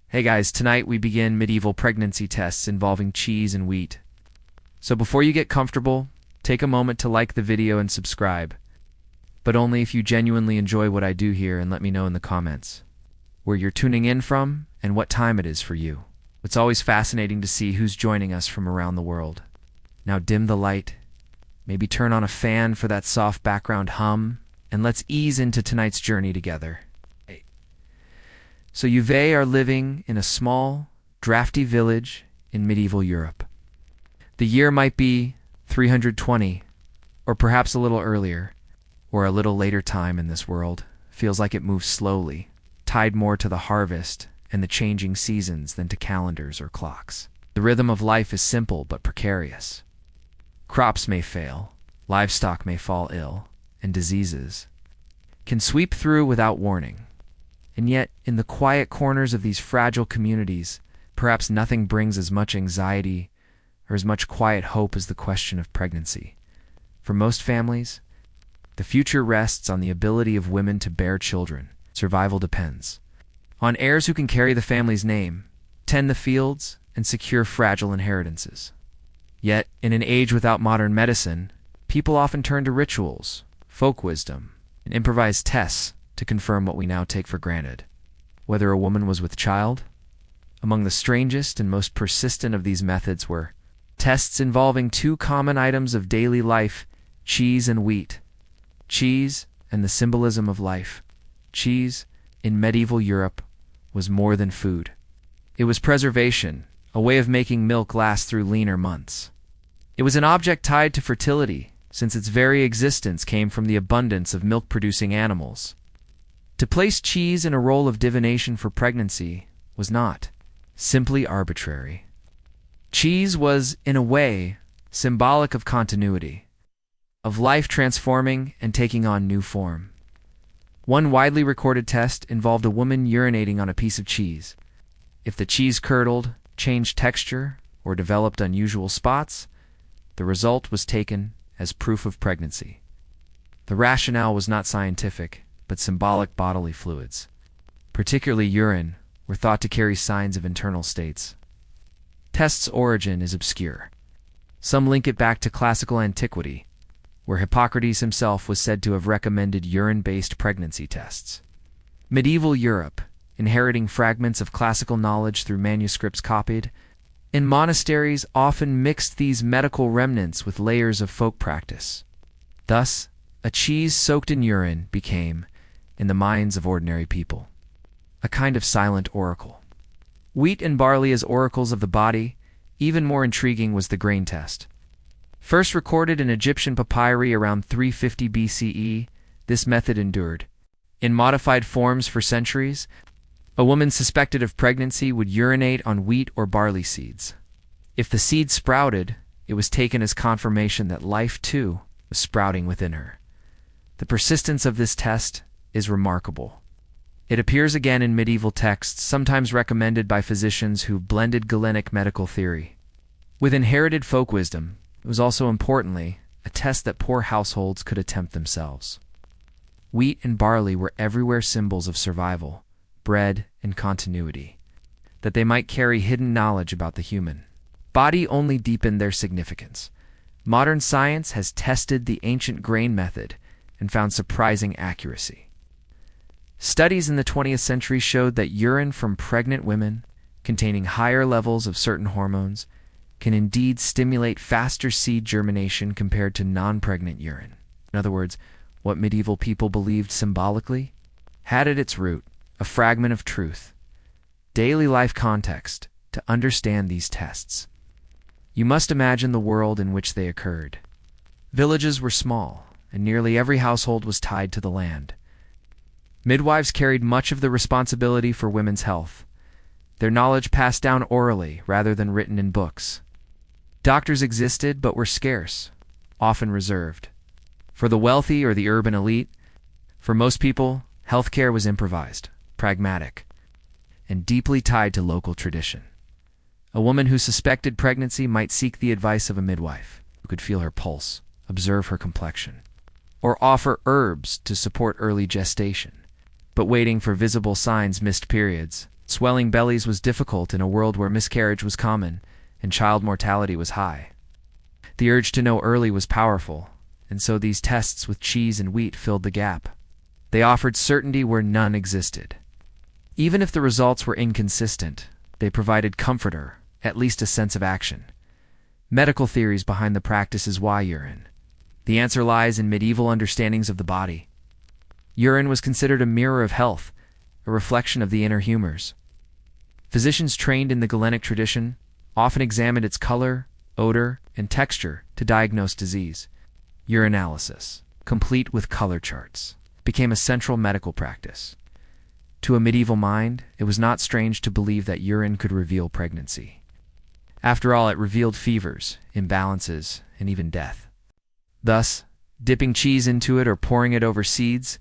Hey guys, tonight we begin medieval pregnancy tests involving cheese and wheat. So before you get comfortable, take a moment to like the video and subscribe. But only if you genuinely enjoy what I do here, and let me know in the comments where you're tuning in from and what time it is for you. It's always fascinating to see who's joining us from around the world. Now dim the light, maybe turn on a fan for that soft background hum, and let's ease into tonight's journey together. So you are living in a small, drafty village in medieval Europe. The year might be 320, or perhaps a little earlier, or a little later time in this world. Feels like it moves slowly, tied more to the harvest and the changing seasons than to calendars or clocks. The rhythm of life is simple but precarious. Crops may fail, livestock may fall ill, and diseases can sweep through without warning. And yet, in the quiet corners of these fragile communities, perhaps nothing brings as much anxiety or as much quiet hope as the question of pregnancy. For most families, the future rests on the ability of women to bear children. Survival depends on heirs who can carry the family's name, tend the fields, and secure fragile inheritances. Yet, in an age without modern medicine, people often turn to rituals, folk wisdom, and improvised tests to confirm what we now take for granted. Whether a woman was with child? Among the strangest and most persistent of these methods were tests involving two common items of daily life, cheese and wheat. Cheese and the symbolism of life. Cheese, in medieval Europe, was more than food. It was preservation, a way of making milk last through leaner months. It was an object tied to fertility, since its very existence came from the abundance of milk-producing animals. To place cheese in a role of divination for pregnancy was not simply arbitrary. Cheese was, in a way, symbolic of continuity, of life transforming and taking on new form. One widely recorded test involved a woman urinating on a piece of cheese. If the cheese curdled, changed texture, or developed unusual spots, the result was taken as proof of pregnancy. The rationale was not scientific, but symbolic. Bodily fluids, particularly urine, were thought to carry signs of internal states. Test's origin is obscure. Some link it back to classical antiquity, where Hippocrates himself was said to have recommended urine-based pregnancy tests. Medieval Europe, inheriting fragments of classical knowledge through manuscripts copied, in monasteries often mixed these medical remnants with layers of folk practice. Thus, a cheese soaked in urine became, in the minds of ordinary people, a kind of silent oracle. Wheat and barley as oracles of the body. Even more intriguing was the grain test. First recorded in Egyptian papyri around 350 BCE, this method endured in modified forms for centuries. A woman suspected of pregnancy would urinate on wheat or barley seeds. If the seed sprouted, it was taken as confirmation that life, too, was sprouting within her. The persistence of this test is remarkable. It appears again in medieval texts, sometimes recommended by physicians who blended Galenic medical theory with inherited folk wisdom. It was also, importantly, a test that poor households could attempt themselves. Wheat and barley were everywhere symbols of survival, bread, and continuity, that they might carry hidden knowledge about the human body only deepened their significance. Modern science has tested the ancient grain method and found surprising accuracy. Studies in the 20th century showed that urine from pregnant women, containing higher levels of certain hormones, can indeed stimulate faster seed germination compared to non-pregnant urine. In other words, what medieval people believed symbolically had at its root a fragment of truth, daily life context, to understand these tests. You must imagine the world in which they occurred. Villages were small, and nearly every household was tied to the land. Midwives carried much of the responsibility for women's health, their knowledge passed down orally rather than written in books. Doctors existed but were scarce, often reserved for the wealthy or the urban elite. For most people, healthcare was improvised, pragmatic, and deeply tied to local tradition. A woman who suspected pregnancy might seek the advice of a midwife who could feel her pulse, observe her complexion, or offer herbs to support early gestation. But waiting for visible signs missed periods, Swelling bellies was difficult in a world where miscarriage was common and child mortality was high. The urge to know early was powerful, and so these tests with cheese and wheat filled the gap. They offered certainty where none existed. Even if the results were inconsistent, they provided comfort or at least a sense of action. Medical theories behind the practice is why urine. The answer lies in medieval understandings of the body. Urine was considered a mirror of health, a reflection of the inner humors. Physicians trained in the Galenic tradition often examined its color, odor, and texture to diagnose disease. Urinalysis, complete with color charts, became a central medical practice. To a medieval mind, it was not strange to believe that urine could reveal pregnancy. After all, it revealed fevers, imbalances, and even death. Thus, dipping cheese into it or pouring it over seeds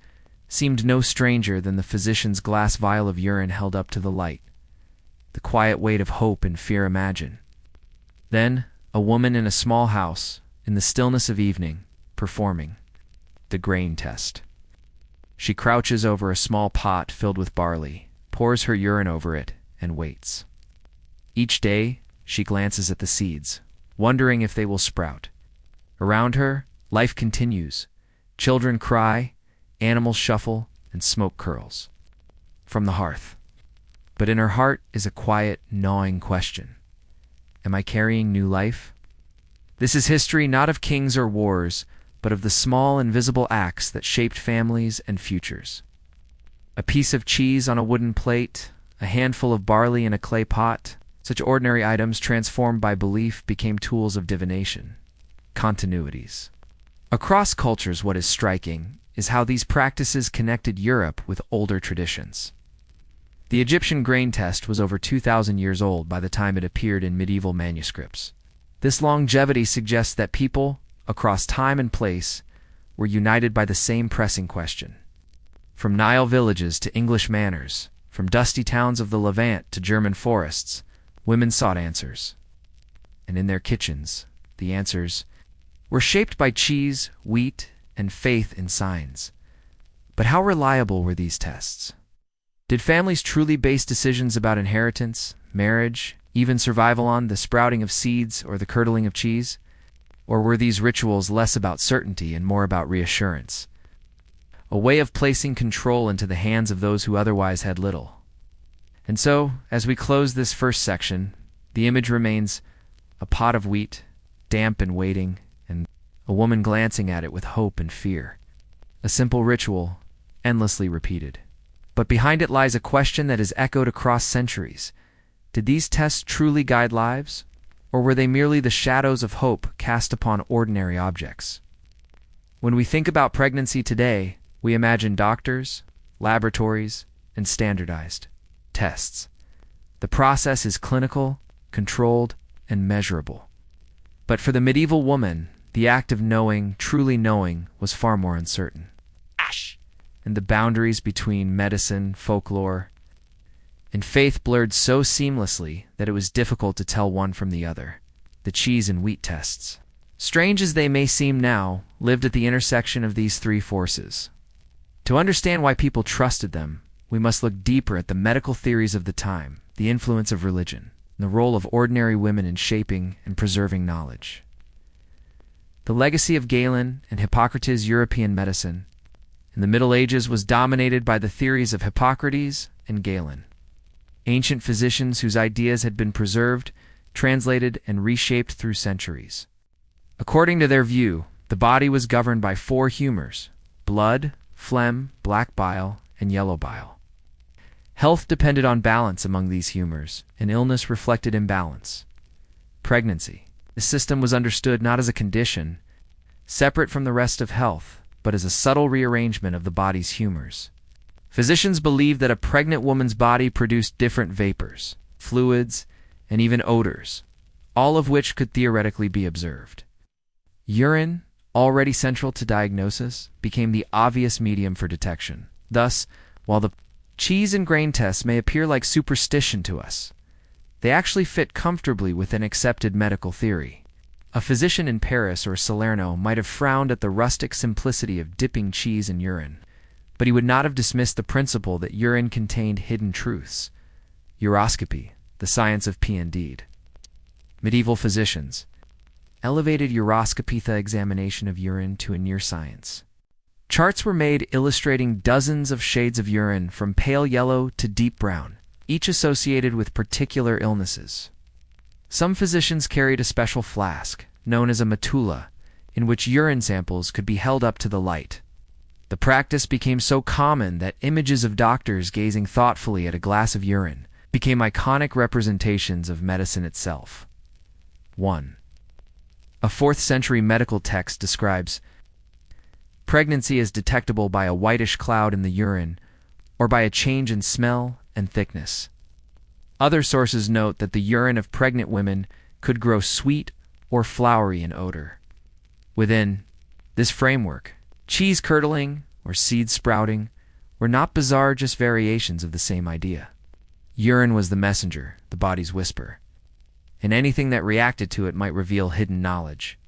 seemed no stranger than the physician's glass vial of urine held up to the light. The quiet weight of hope and fear imagine. Then, a woman in a small house, in the stillness of evening, performing the grain test. She crouches over a small pot filled with barley, pours her urine over it, and waits. Each day, she glances at the seeds, wondering if they will sprout. Around her, life continues. Children cry, animals shuffle, and smoke curls from the hearth. But in her heart is a quiet, gnawing question. Am I carrying new life? This is history not of kings or wars, but of the small, invisible acts that shaped families and futures. A piece of cheese on a wooden plate, a handful of barley in a clay pot, such ordinary items transformed by belief became tools of divination. Continuities. Across cultures, what is striking is how these practices connected Europe with older traditions. The Egyptian grain test was over 2,000 years old by the time it appeared in medieval manuscripts. This longevity suggests that people, across time and place, were united by the same pressing question. From Nile villages to English manors, from dusty towns of the Levant to German forests, women sought answers. And in their kitchens, the answers were shaped by cheese, wheat, and faith in signs. But how reliable were these tests? Did families truly base decisions about inheritance, marriage, even survival on the sprouting of seeds or the curdling of cheese? Or were these rituals less about certainty and more about reassurance? A way of placing control into the hands of those who otherwise had little. And so, as we close this first section, the image remains a pot of wheat, damp and waiting, and a woman glancing at it with hope and fear. A simple ritual, endlessly repeated. But behind it lies a question that is echoed across centuries. Did these tests truly guide lives? Or were they merely the shadows of hope cast upon ordinary objects? When we think about pregnancy today, we imagine doctors, laboratories, and standardized tests. The process is clinical, controlled, and measurable. But for the medieval woman, the act of knowing, truly knowing, was far more uncertain. And the boundaries between medicine, folklore, and faith blurred so seamlessly that it was difficult to tell one from the other. The cheese and wheat tests, strange as they may seem now, lived at the intersection of these three forces. To understand why people trusted them, we must look deeper at the medical theories of the time, the influence of religion, and the role of ordinary women in shaping and preserving knowledge. The legacy of Galen and Hippocrates' European medicine in the Middle Ages was dominated by the theories of Hippocrates and Galen, ancient physicians whose ideas had been preserved, translated, and reshaped through centuries. According to their view, the body was governed by four humors: blood, phlegm, black bile, and yellow bile. Health depended on balance among these humors, and illness reflected imbalance. Pregnancy. The system was understood not as a condition, separate from the rest of health, but as a subtle rearrangement of the body's humors. Physicians believed that a pregnant woman's body produced different vapors, fluids, and even odors, all of which could theoretically be observed. Urine, already central to diagnosis, became the obvious medium for detection. Thus, while the cheese and grain tests may appear like superstition to us, they actually fit comfortably within accepted medical theory. A physician in Paris or Salerno might have frowned at the rustic simplicity of dipping cheese in urine, but he would not have dismissed the principle that urine contained hidden truths. Uroscopy, the science of pee and deed. Medieval physicians elevated uroscopy, the examination of urine, to a near science. Charts were made illustrating dozens of shades of urine from pale yellow to deep brown, each associated with particular illnesses. Some physicians carried a special flask, known as a matula, in which urine samples could be held up to the light. The practice became so common that images of doctors gazing thoughtfully at a glass of urine became iconic representations of medicine itself. 1. A 4th century medical text describes pregnancy as detectable by a whitish cloud in the urine or by a change in smell and thickness. Other sources note that the urine of pregnant women could grow sweet or flowery in odor. Within this framework, cheese curdling or seed sprouting were not bizarre, just variations of the same idea. Urine was the messenger, the body's whisper, and anything that reacted to it might reveal hidden knowledge.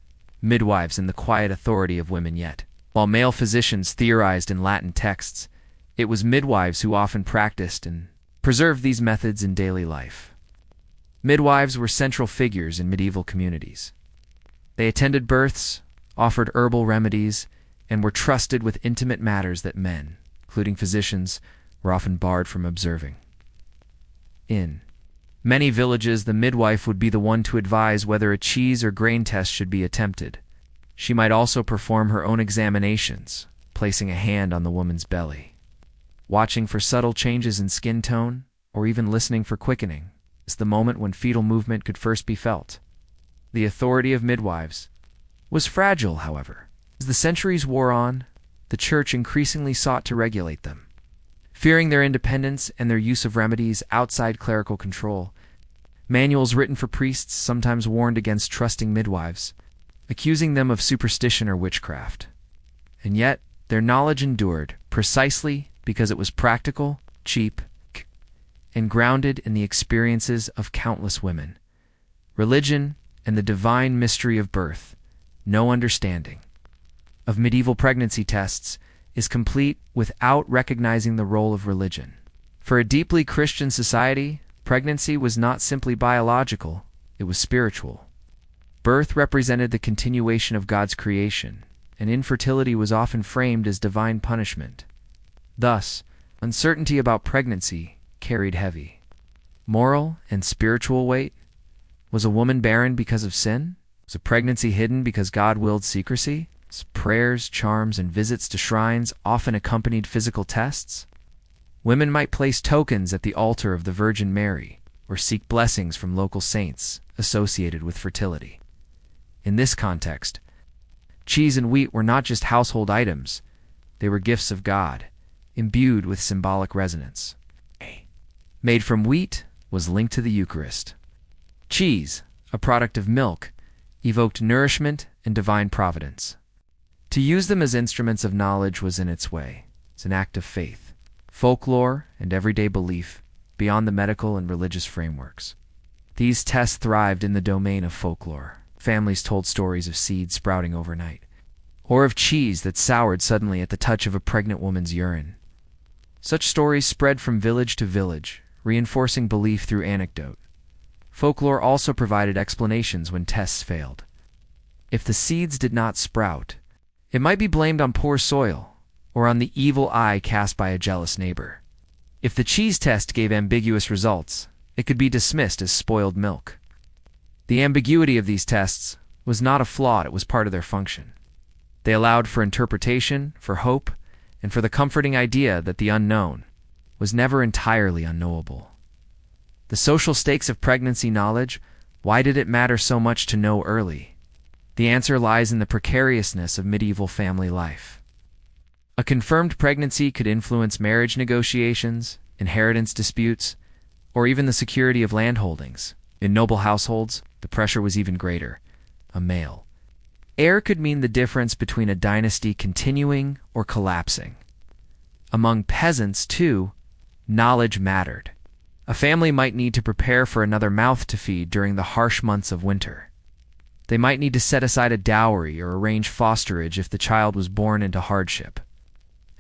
Midwives and the quiet authority of women yet. While male physicians theorized in Latin texts, it was midwives who often practiced and preserved these methods in daily life. Midwives were central figures in medieval communities. They attended births, offered herbal remedies, and were trusted with intimate matters that men, including physicians, were often barred from observing. In many villages, the midwife would be the one to advise whether a cheese or grain test should be attempted. She might also perform her own examinations, placing a hand on the woman's belly. Watching for subtle changes in skin tone, or even listening for quickening, is the moment when fetal movement could first be felt. The authority of midwives was fragile, however. As the centuries wore on, the church increasingly sought to regulate them. Fearing their independence and their use of remedies outside clerical control, manuals written for priests sometimes warned against trusting midwives, accusing them of superstition or witchcraft. And yet, their knowledge endured precisely because it was practical, cheap, and grounded in the experiences of countless women. Religion and the divine mystery of birth, no understanding of medieval pregnancy tests is complete without recognizing the role of religion. For a deeply Christian society, pregnancy was not simply biological, it was spiritual. Birth represented the continuation of God's creation, and infertility was often framed as divine punishment. Thus, uncertainty about pregnancy carried heavy moral and spiritual weight. Was a woman barren because of sin? Was a pregnancy hidden because God willed secrecy? Prayers, charms, and visits to shrines often accompanied physical tests. Women might place tokens at the altar of the Virgin Mary or seek blessings from local saints associated with fertility. In this context, cheese and wheat were not just household items, they were gifts of God, imbued with symbolic resonance. Made from wheat was linked to the Eucharist. Cheese, a product of milk, evoked nourishment and divine providence. To use them as instruments of knowledge was in its way. It's an act of faith, folklore, and everyday belief beyond the medical and religious frameworks. These tests thrived in the domain of folklore. Families told stories of seeds sprouting overnight, or of cheese that soured suddenly at the touch of a pregnant woman's urine. Such stories spread from village to village, reinforcing belief through anecdote. Folklore also provided explanations when tests failed. If the seeds did not sprout, it might be blamed on poor soil or on the evil eye cast by a jealous neighbor. If the cheese test gave ambiguous results, it could be dismissed as spoiled milk. The ambiguity of these tests was not a flaw, it was part of their function. They allowed for interpretation, for hope, and for the comforting idea that the unknown was never entirely unknowable. The social stakes of pregnancy knowledge, why did it matter so much to know early? The answer lies in the precariousness of medieval family life. A confirmed pregnancy could influence marriage negotiations, inheritance disputes, or even the security of landholdings. In noble households, the pressure was even greater. A male heir could mean the difference between a dynasty continuing or collapsing. Among peasants, too, knowledge mattered. A family might need to prepare for another mouth to feed during the harsh months of winter. They might need to set aside a dowry or arrange fosterage if the child was born into hardship.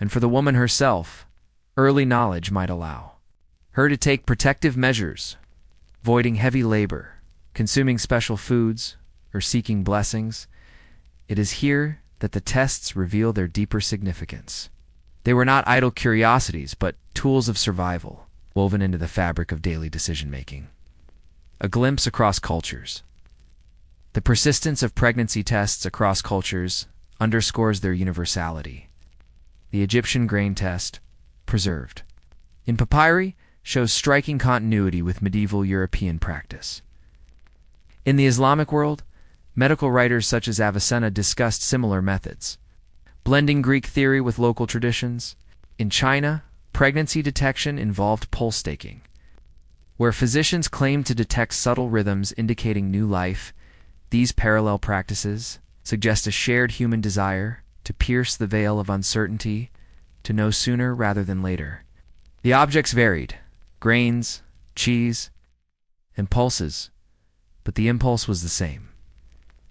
And for the woman herself, early knowledge might allow her to take protective measures, avoiding heavy labor, consuming special foods, or seeking blessings. It is here that the tests reveal their deeper significance. They were not idle curiosities, but tools of survival, woven into the fabric of daily decision-making. A glimpse across cultures. The persistence of pregnancy tests across cultures underscores their universality. The Egyptian grain test, preserved in papyri, shows striking continuity with medieval European practice. In the Islamic world, medical writers such as Avicenna discussed similar methods, blending Greek theory with local traditions. In China, pregnancy detection involved pulse taking, where physicians claimed to detect subtle rhythms indicating new life. These parallel practices suggest a shared human desire to pierce the veil of uncertainty, to know sooner rather than later. The objects varied: grains, cheese, and pulses, but the impulse was the same.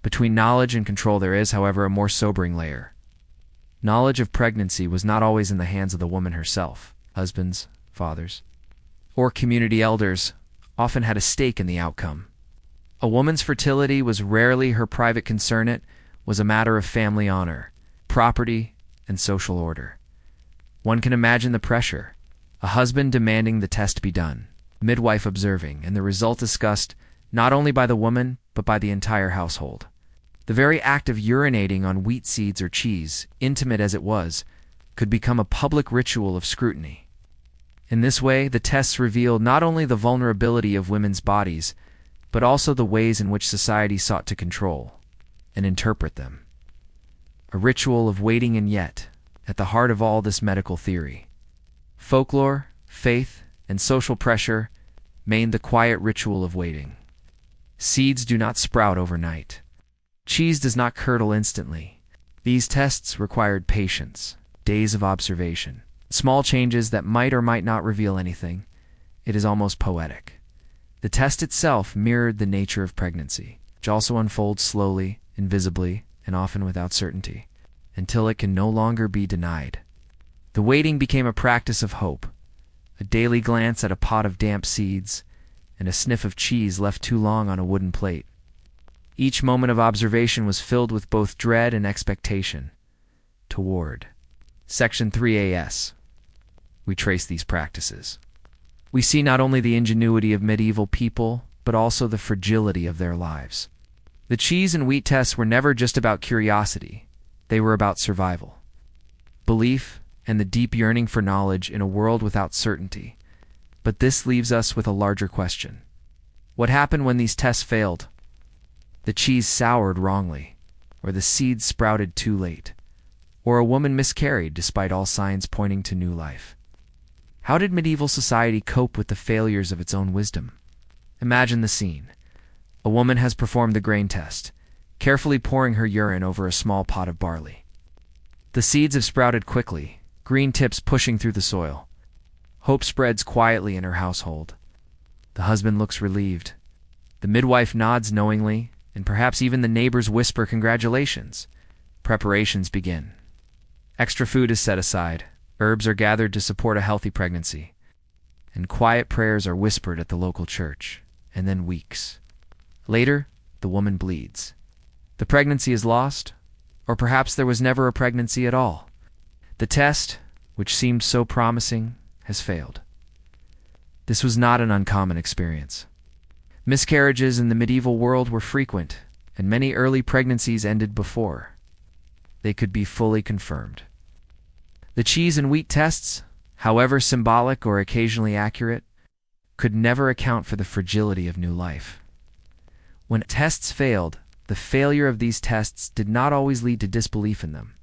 Between knowledge and control there is, however, a more sobering layer. Knowledge of pregnancy was not always in the hands of the woman herself. Husbands, fathers, or community elders often had a stake in the outcome. A woman's fertility was rarely her private concern. It was a matter of family honor, property, and social order. One can imagine the pressure: a husband demanding the test be done, midwife observing, and the result discussed not only by the woman, but by the entire household. The very act of urinating on wheat seeds or cheese, intimate as it was, could become a public ritual of scrutiny. In this way, the tests revealed not only the vulnerability of women's bodies, but also the ways in which society sought to control and interpret them. A ritual of waiting, and yet, at the heart of all this medical theory, folklore, faith, and social pressure remained the quiet ritual of waiting. Seeds do not sprout overnight. Cheese does not curdle instantly. These tests required patience, days of observation, small changes that might or might not reveal anything. It is almost poetic. The test itself mirrored the nature of pregnancy, which also unfolds slowly, invisibly, and often without certainty, until it can no longer be denied. The waiting became a practice of hope, a daily glance at a pot of damp seeds, and a sniff of cheese left too long on a wooden plate. Each moment of observation was filled with both dread and expectation. Toward Section 3AS, we trace these practices. We see not only the ingenuity of medieval people, but also the fragility of their lives. The cheese and wheat tests were never just about curiosity. They were about survival, belief, and the deep yearning for knowledge in a world without certainty. But this leaves us with a larger question. What happened when these tests failed? The cheese soured wrongly, or the seeds sprouted too late, or a woman miscarried despite all signs pointing to new life. How did medieval society cope with the failures of its own wisdom? Imagine the scene. A woman has performed the grain test, carefully pouring her urine over a small pot of barley. The seeds have sprouted quickly, green tips pushing through the soil. Hope spreads quietly in her household. The husband looks relieved. The midwife nods knowingly, and perhaps even the neighbors whisper congratulations. Preparations begin. Extra food is set aside. Herbs are gathered to support a healthy pregnancy, and quiet prayers are whispered at the local church. And then weeks later, the woman bleeds. The pregnancy is lost, or perhaps there was never a pregnancy at all. The test, which seemed so promising, has failed. This was not an uncommon experience. Miscarriages in the medieval world were frequent, and many early pregnancies ended before they could be fully confirmed. The cheese and wheat tests, however symbolic or occasionally accurate, could never account for the fragility of new life. When tests failed, the failure of these tests did not always lead to disbelief in them.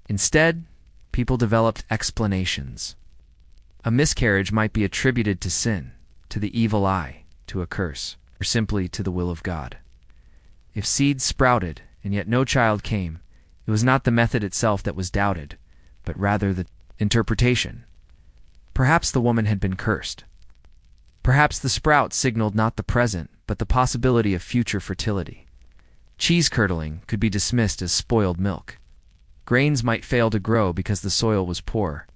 Instead, people developed explanations. A miscarriage might be attributed to sin, to the evil eye, to a curse, or simply to the will of God. If seeds sprouted and yet no child came, it was not the method itself that was doubted, but rather the interpretation. Perhaps the woman had been cursed. Perhaps the sprout signaled not the present, but the possibility of future fertility. Cheese curdling could be dismissed as spoiled milk. Grains might fail to grow because the soil was poor.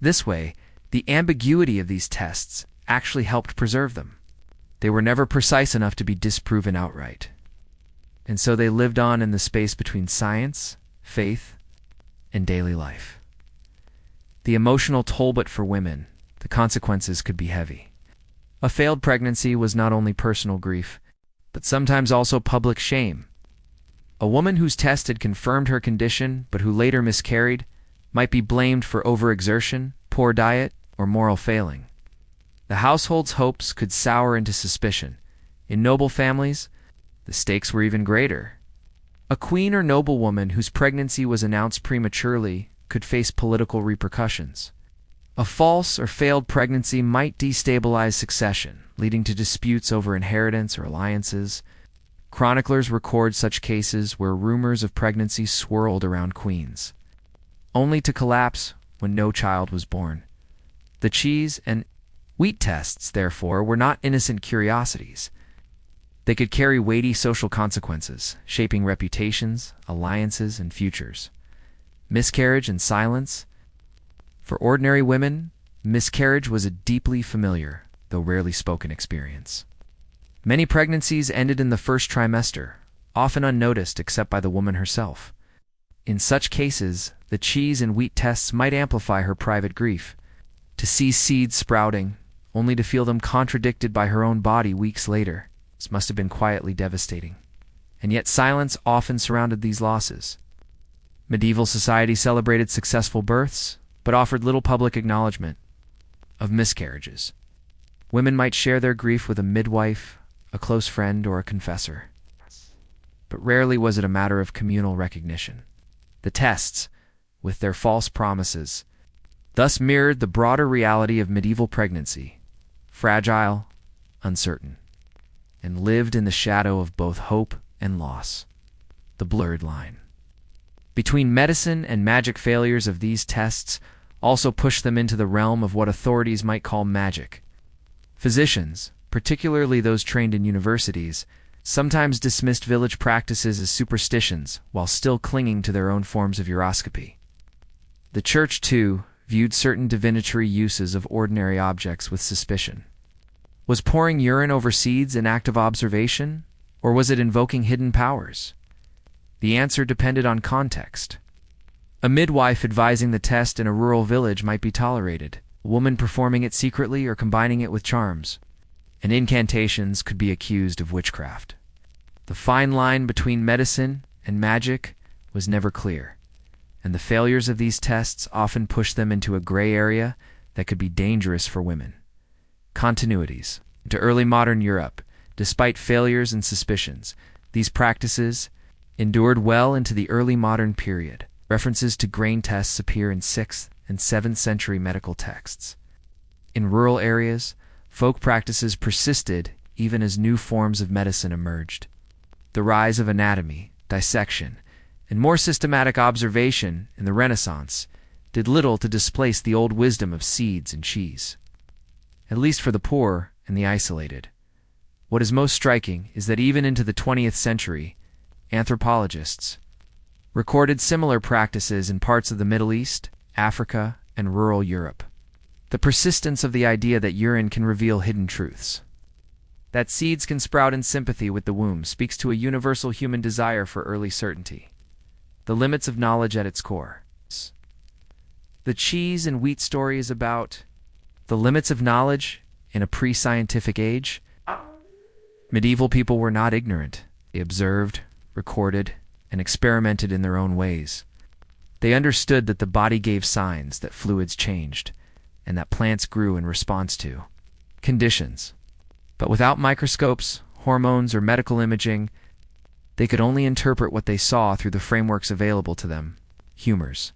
This way, The ambiguity of these tests actually helped preserve them. They were never precise enough to be disproven outright. And so they lived on in the space between science, faith, and daily life. The emotional toll, but for women, the consequences could be heavy. A failed pregnancy was not only personal grief, but sometimes also public shame. A woman whose test had confirmed her condition, but who later miscarried, might be blamed for overexertion, poor diet, or moral failing. The household's hopes could sour into suspicion. In noble families, the stakes were even greater. A queen or noblewoman whose pregnancy was announced prematurely could face political repercussions. A false or failed pregnancy might destabilize succession, leading to disputes over inheritance or alliances. Chroniclers record such cases where rumors of pregnancy swirled around queens, only to collapse when no child was born. The cheese and wheat tests, therefore, were not innocent curiosities. They could carry weighty social consequences, shaping reputations, alliances, and futures. Miscarriage and silence. For ordinary women, miscarriage was a deeply familiar, though rarely spoken experience. Many pregnancies ended in the first trimester, often unnoticed except by the woman herself. In such cases, the cheese and wheat tests might amplify her private grief. To see seeds sprouting, only to feel them contradicted by her own body weeks later, this must have been quietly devastating. And yet silence often surrounded these losses. Medieval society celebrated successful births, but offered little public acknowledgement of miscarriages. Women might share their grief with a midwife, a close friend, or a confessor. But rarely was it a matter of communal recognition. The tests, with their false promises, thus mirrored the broader reality of medieval pregnancy, fragile, uncertain, and lived in the shadow of both hope and loss, the blurred line. Between medicine and magic, failures of these tests also pushed them into the realm of what authorities might call magic. Physicians, particularly those trained in universities, sometimes dismissed village practices as superstitions while still clinging to their own forms of uroscopy. The church, too, viewed certain divinatory uses of ordinary objects with suspicion. Was pouring urine over seeds an act of observation, or was it invoking hidden powers? The answer depended on context. A midwife advising the test in a rural village might be tolerated, a woman performing it secretly or combining it with charms, and incantations could be accused of witchcraft. The fine line between medicine and magic was never clear, and the failures of these tests often pushed them into a gray area that could be dangerous for women. Continuities. Into early modern Europe, despite failures and suspicions, these practices endured well into the early modern period. References to grain tests appear in 6th and 7th century medical texts. In rural areas, folk practices persisted even as new forms of medicine emerged. The rise of anatomy, dissection, and more systematic observation in the Renaissance did little to displace the old wisdom of seeds and cheese. At least for the poor and the isolated. What is most striking is that even into the 20th century, anthropologists recorded similar practices in parts of the Middle East, Africa, and rural Europe. The persistence of the idea that urine can reveal hidden truths, that seeds can sprout in sympathy with the womb, speaks to a universal human desire for early certainty. The limits of knowledge at its core. The cheese and wheat story is about the limits of knowledge in a pre-scientific age. Medieval people were not ignorant. They observed, recorded, and experimented in their own ways. They understood that the body gave signs, that fluids changed, and that plants grew in response to conditions. But without microscopes, hormones, or medical imaging, they could only interpret what they saw through the frameworks available to them, humors,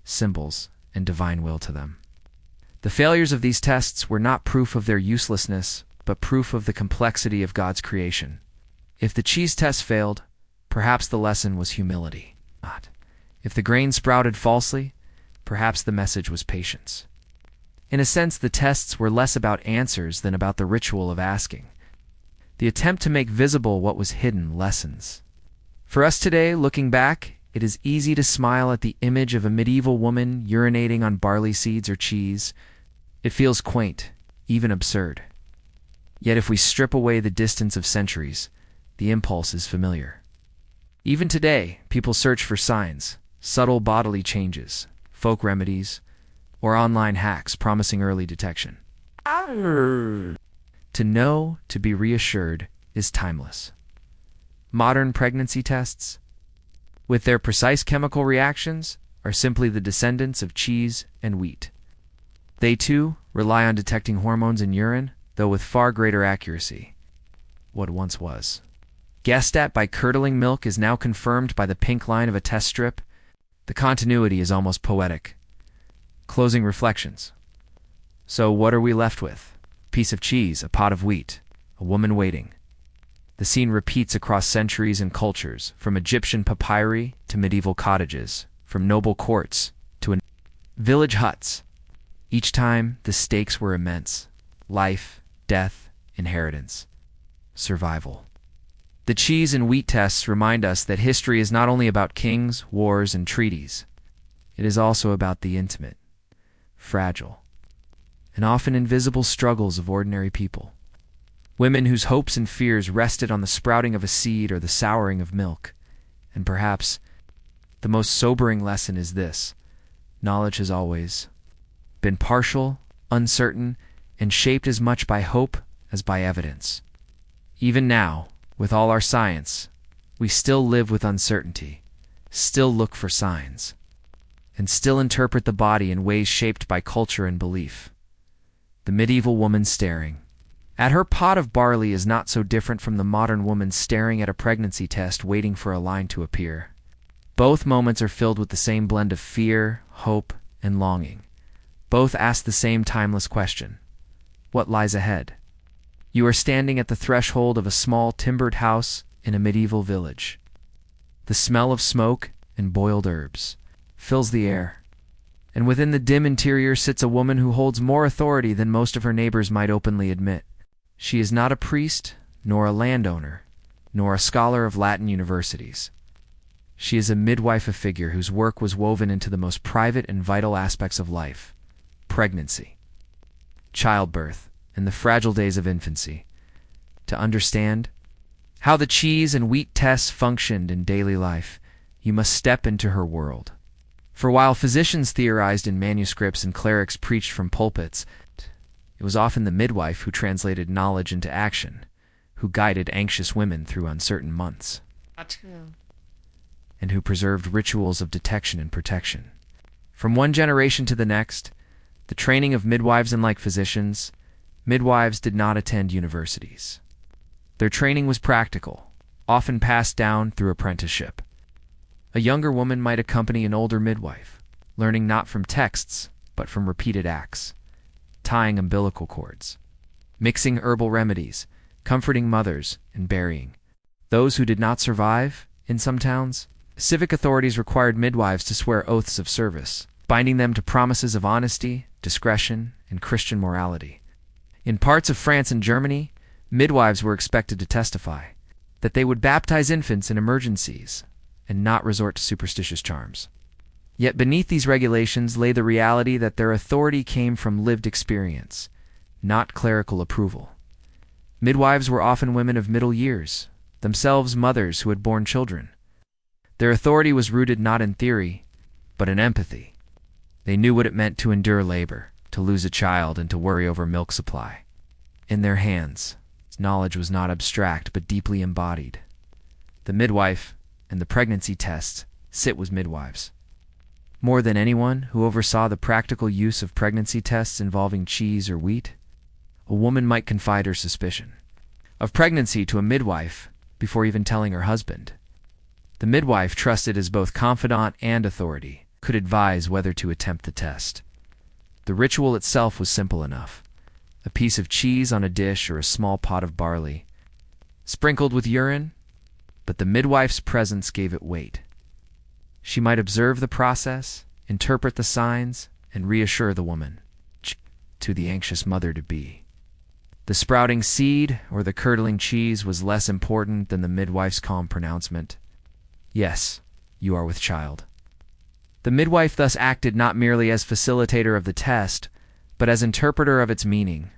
symbols, and divine will to them. The failures of these tests were not proof of their uselessness, but proof of the complexity of God's creation. If the cheese test failed, perhaps the lesson was humility. If the grain sprouted falsely, perhaps the message was patience. In a sense, the tests were less about answers than about the ritual of asking. The attempt to make visible what was hidden lessons. For us today, looking back, it is easy to smile at the image of a medieval woman urinating on barley seeds or cheese, It feels quaint, even absurd. Yet if we strip away the distance of centuries, the impulse is familiar. Even today, people search for signs, subtle bodily changes, folk remedies, or online hacks promising early detection. To know, to be reassured, is timeless. Modern pregnancy tests, with their precise chemical reactions, are simply the descendants of cheese and wheat. They, too, rely on detecting hormones in urine, though with far greater accuracy. What once was guessed at by curdling milk is now confirmed by the pink line of a test strip. The continuity is almost poetic. Closing reflections. So what are we left with? A piece of cheese, a pot of wheat, a woman waiting. The scene repeats across centuries and cultures, from Egyptian papyri to medieval cottages, from noble courts to village huts. Each time, the stakes were immense. Life, death, inheritance, survival. The cheese and wheat tests remind us that history is not only about kings, wars, and treaties. It is also about the intimate, fragile, and often invisible struggles of ordinary people. Women whose hopes and fears rested on the sprouting of a seed or the souring of milk. And perhaps the most sobering lesson is this: knowledge has always been partial, uncertain, and shaped as much by hope as by evidence. Even now, with all our science, we still live with uncertainty, still look for signs, and still interpret the body in ways shaped by culture and belief. The medieval woman staring at her pot of barley is not so different from the modern woman staring at a pregnancy test waiting for a line to appear. Both moments are filled with the same blend of fear, hope, and longing. Both ask the same timeless question: what lies ahead? You are standing at the threshold of a small timbered house in a medieval village. The smell of smoke and boiled herbs fills the air, and within the dim interior sits a woman who holds more authority than most of her neighbors might openly admit. She is not a priest, nor a landowner, nor a scholar of Latin universities. She is a midwife, a figure whose work was woven into the most private and vital aspects of life: pregnancy, childbirth, and the fragile days of infancy. To understand how the cheese and wheat tests functioned in daily life, you must step into her world. For while physicians theorized in manuscripts and clerics preached from pulpits, it was often the midwife who translated knowledge into action, who guided anxious women through uncertain months, and who preserved rituals of detection and protection. From one generation to the next, the training of midwives, unlike physicians, midwives did not attend universities. Their training was practical, often passed down through apprenticeship. A younger woman might accompany an older midwife, learning not from texts, but from repeated acts, tying umbilical cords, mixing herbal remedies, comforting mothers, and burying those who did not survive. In some towns, civic authorities required midwives to swear oaths of service, binding them to promises of honesty, discretion, and Christian morality. In parts of France and Germany, midwives were expected to testify that they would baptize infants in emergencies and not resort to superstitious charms. Yet beneath these regulations lay the reality that their authority came from lived experience, not clerical approval. Midwives were often women of middle years, themselves mothers who had borne children. Their authority was rooted not in theory, but in empathy. They knew what it meant to endure labor, to lose a child, and to worry over milk supply. In their hands, knowledge was not abstract but deeply embodied. The midwife and the pregnancy tests sit with midwives. More than anyone who oversaw the practical use of pregnancy tests involving cheese or wheat, a woman might confide her suspicion of pregnancy to a midwife before even telling her husband. The midwife, trusted as both confidant and authority, could advise whether to attempt the test. The ritual itself was simple enough: a piece of cheese on a dish or a small pot of barley, sprinkled with urine, but the midwife's presence gave it weight. She might observe the process, interpret the signs, and reassure the woman, to the anxious mother-to-be. The sprouting seed or the curdling cheese was less important than the midwife's calm pronouncement: "Yes, you are with child." The midwife thus acted not merely as facilitator of the test, but as interpreter of its meaning.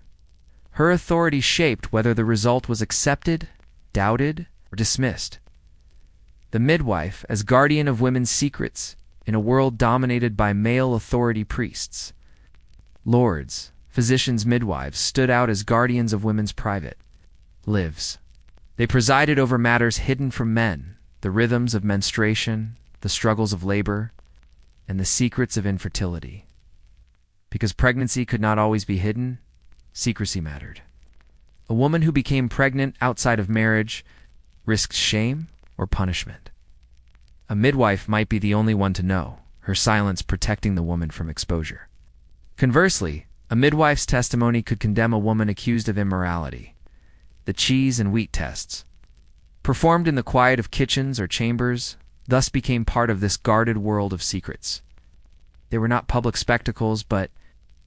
Her authority shaped whether the result was accepted, doubted, or dismissed. The midwife, as guardian of women's secrets in a world dominated by male authority priests. Lords, physicians' midwives, stood out as guardians of women's private lives. They presided over matters hidden from men, the rhythms of menstruation, the struggles of labor, and the secrets of infertility. Because pregnancy could not always be hidden, secrecy mattered. A woman who became pregnant outside of marriage risked shame or punishment. A midwife might be the only one to know, her silence protecting the woman from exposure. Conversely, a midwife's testimony could condemn a woman accused of immorality. The cheese and wheat tests, performed in the quiet of kitchens or chambers, thus became part of this guarded world of secrets. They were not public spectacles, but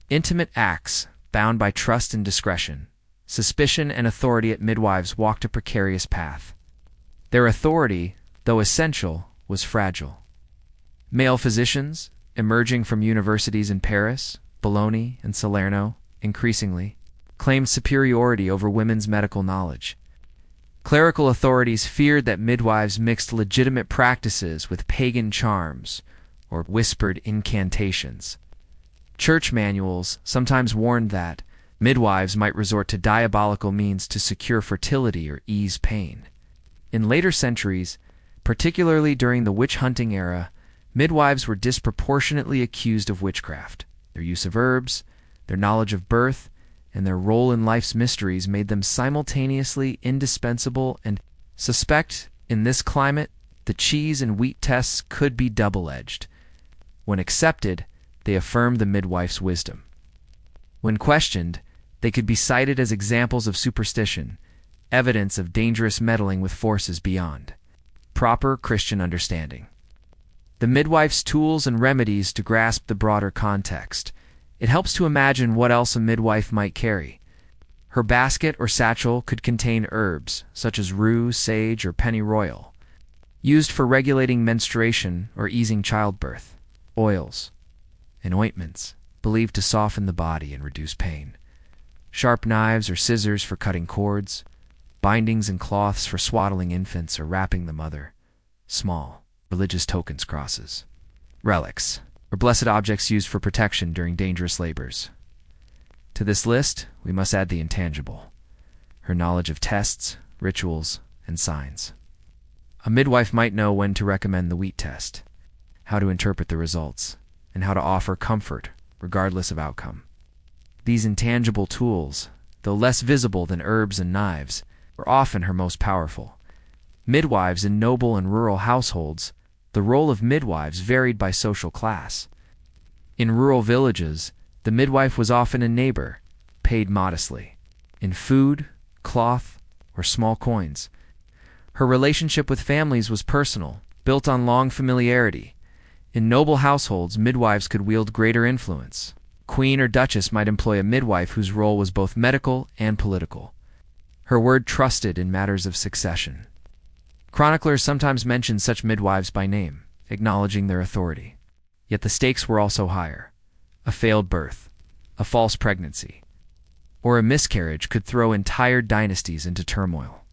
intimate acts bound by trust and discretion. Suspicion and authority at midwives walked a precarious path. Their authority, though essential, was fragile. Male physicians, emerging from universities in Paris, Bologna, and Salerno, increasingly, claimed superiority over women's medical knowledge. Clerical authorities feared that midwives mixed legitimate practices with pagan charms or whispered incantations. Church manuals sometimes warned that midwives might resort to diabolical means to secure fertility or ease pain. In later centuries, particularly during the witch-hunting era, midwives were disproportionately accused of witchcraft. Their use of herbs, their knowledge of birth, and their role in life's mysteries made them simultaneously indispensable and suspect. In this climate, the cheese and wheat tests could be double-edged. When accepted, they affirmed the midwife's wisdom. When questioned, they could be cited as examples of superstition, evidence of dangerous meddling with forces beyond proper Christian understanding. The midwife's tools and remedies to grasp the broader context. It helps to imagine what else a midwife might carry. Her basket or satchel could contain herbs, such as rue, sage, or pennyroyal, used for regulating menstruation or easing childbirth, oils, and ointments, believed to soften the body and reduce pain, sharp knives or scissors for cutting cords, bindings and cloths for swaddling infants or wrapping the mother, small, religious tokens, crosses, relics, or blessed objects used for protection during dangerous labors. To this list, we must add the intangible, her knowledge of tests, rituals, and signs. A midwife might know when to recommend the wheat test, how to interpret the results, and how to offer comfort, regardless of outcome. These intangible tools, though less visible than herbs and knives, were often her most powerful. Midwives in noble and rural households, the role of midwives varied by social class. In rural villages, the midwife was often a neighbor, paid modestly, in food, cloth, or small coins. Her relationship with families was personal, built on long familiarity. In noble households, midwives could wield greater influence. Queen or duchess might employ a midwife whose role was both medical and political. Her word trusted in matters of succession. Chroniclers sometimes mention such midwives by name, acknowledging their authority. Yet the stakes were also higher. A failed birth, a false pregnancy, or a miscarriage could throw entire dynasties into turmoil.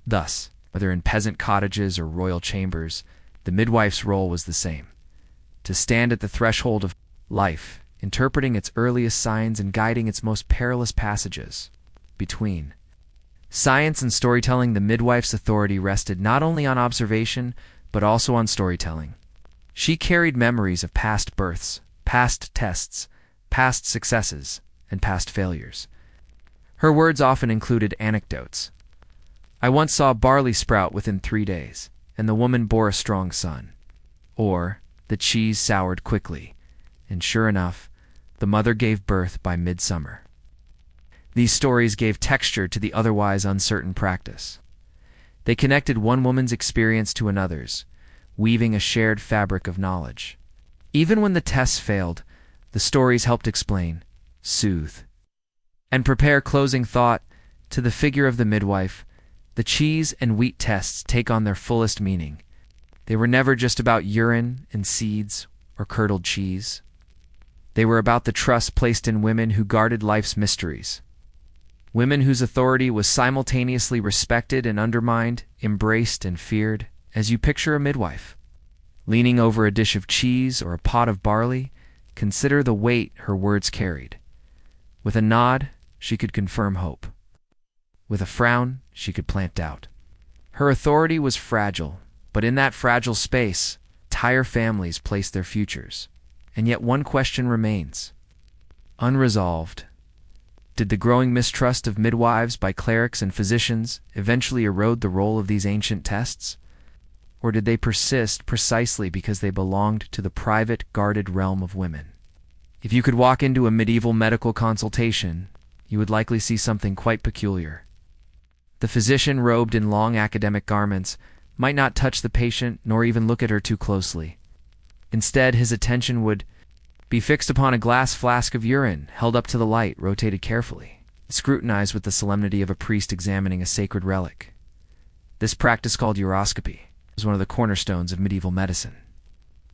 Thus, whether in peasant cottages or royal chambers, the midwife's role was the same: to stand at the threshold of life, interpreting its earliest signs and guiding its most perilous passages. Between science and storytelling, the midwife's authority rested not only on observation, but also on storytelling. She carried memories of past births, past tests, past successes, and past failures. Her words often included anecdotes. "I once saw barley sprout within 3 days, and the woman bore a strong son." Or, "The cheese soured quickly, and sure enough, the mother gave birth by midsummer." These stories gave texture to the otherwise uncertain practice. They connected one woman's experience to another's, weaving a shared fabric of knowledge. Even when the tests failed, the stories helped explain, soothe, and prepare closing thought. To the figure of the midwife, the cheese and wheat tests take on their fullest meaning. They were never just about urine and seeds or curdled cheese. They were about the trust placed in women who guarded life's mysteries. Women whose authority was simultaneously respected and undermined, embraced and feared, as you picture a midwife. Leaning over a dish of cheese or a pot of barley, consider the weight her words carried. With a nod, she could confirm hope. With a frown, she could plant doubt. Her authority was fragile, but in that fragile space, entire families placed their futures. And yet one question remains. Unresolved. Did the growing mistrust of midwives by clerics and physicians eventually erode the role of these ancient tests? Or did they persist precisely because they belonged to the private, guarded realm of women? If you could walk into a medieval medical consultation, you would likely see something quite peculiar. The physician, robed in long academic garments, might not touch the patient nor even look at her too closely. Instead, his attention would be fixed upon a glass flask of urine held up to the light, rotated carefully, scrutinized with the solemnity of a priest examining a sacred relic. This practice, called uroscopy, was one of the cornerstones of medieval medicine.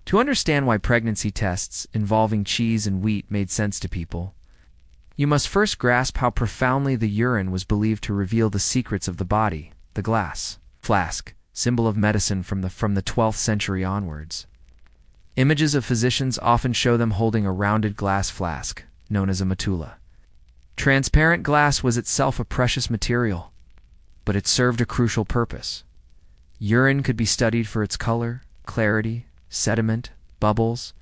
To understand why pregnancy tests involving cheese and wheat made sense to people, you must first grasp how profoundly the urine was believed to reveal the secrets of the body. The glass flask, symbol of medicine from the 12th century onwards. Images of physicians often show them holding a rounded glass flask, known as a metulla. Transparent glass was itself a precious material, but it served a crucial purpose. Urine could be studied for its color, clarity, sediment, bubbles,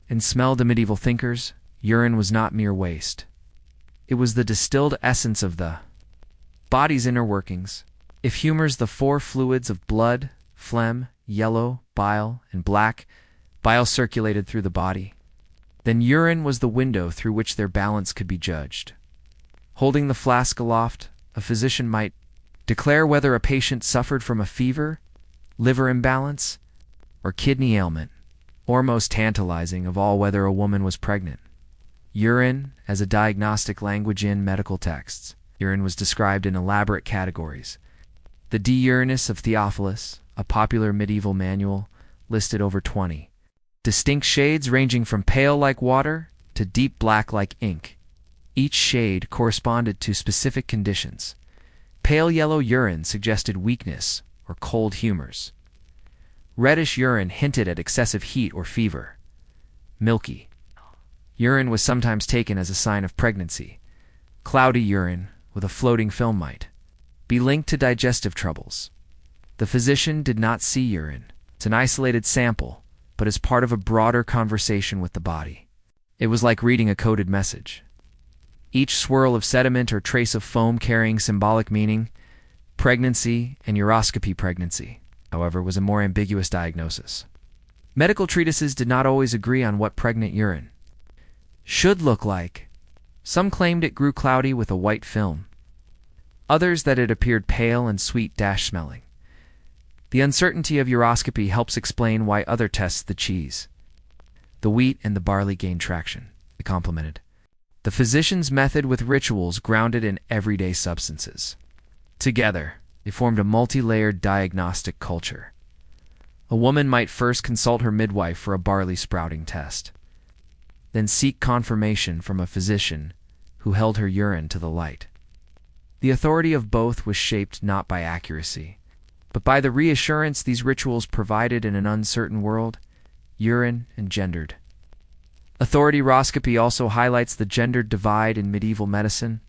and smell. To medieval thinkers, urine was not mere waste. It was the distilled essence of the body's inner workings. If humors the four fluids of blood, phlegm, yellow, bile, and black, bile circulated through the body, then urine was the window through which their balance could be judged. Holding the flask aloft, a physician might declare whether a patient suffered from a fever, liver imbalance, or kidney ailment, or most tantalizing of all, whether a woman was pregnant. Urine as a diagnostic language in medical texts. Urine was described in elaborate categories. The De Urinis of Theophilus, a popular medieval manual, listed over 20 distinct shades ranging from pale like water to deep black like ink. Each shade corresponded to specific conditions. Pale yellow urine suggested weakness or cold humors. Reddish urine hinted at excessive heat or fever. Milky urine was sometimes taken as a sign of pregnancy. Cloudy urine with a floating film might be linked to digestive troubles. The physician did not see urine. It's an isolated sample, but as part of a broader conversation with the body. It was like reading a coded message. Each swirl of sediment or trace of foam carrying symbolic meaning. Pregnancy and uroscopy. Pregnancy, however, was a more ambiguous diagnosis. Medical treatises did not always agree on what pregnant urine should look like. Some claimed it grew cloudy with a white film. Others that it appeared pale and sweet-smelling. The uncertainty of uroscopy helps explain why other tests, the cheese, the wheat, and the barley, gained traction. They complemented the physician's method with rituals grounded in everyday substances. Together, they formed a multi-layered diagnostic culture. A woman might first consult her midwife for a barley sprouting test, then seek confirmation from a physician who held her urine to the light. The authority of both was shaped not by accuracy, but by the reassurance these rituals provided in an uncertain world. Urine and gendered authority. Uroscopy also highlights the gendered divide in medieval medicine.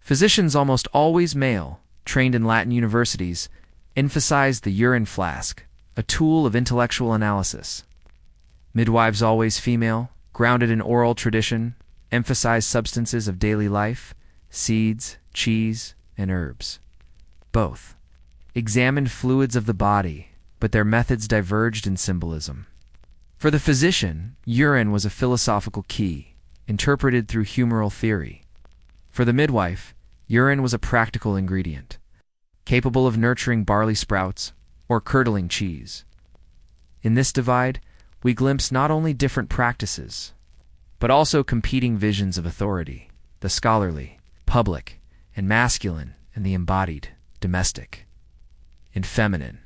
Physicians, almost always male, trained in Latin universities, emphasized the urine flask, a tool of intellectual analysis. Midwives, always female, grounded in oral tradition, emphasized substances of daily life, seeds, cheese, and herbs. Both examined fluids of the body, but their methods diverged in symbolism. For the physician, urine was a philosophical key, interpreted through humoral theory. For the midwife, urine was a practical ingredient, capable of nurturing barley sprouts or curdling cheese. In this divide, we glimpse not only different practices, but also competing visions of authority: the scholarly, public, and masculine, and the embodied, domestic, and feminine.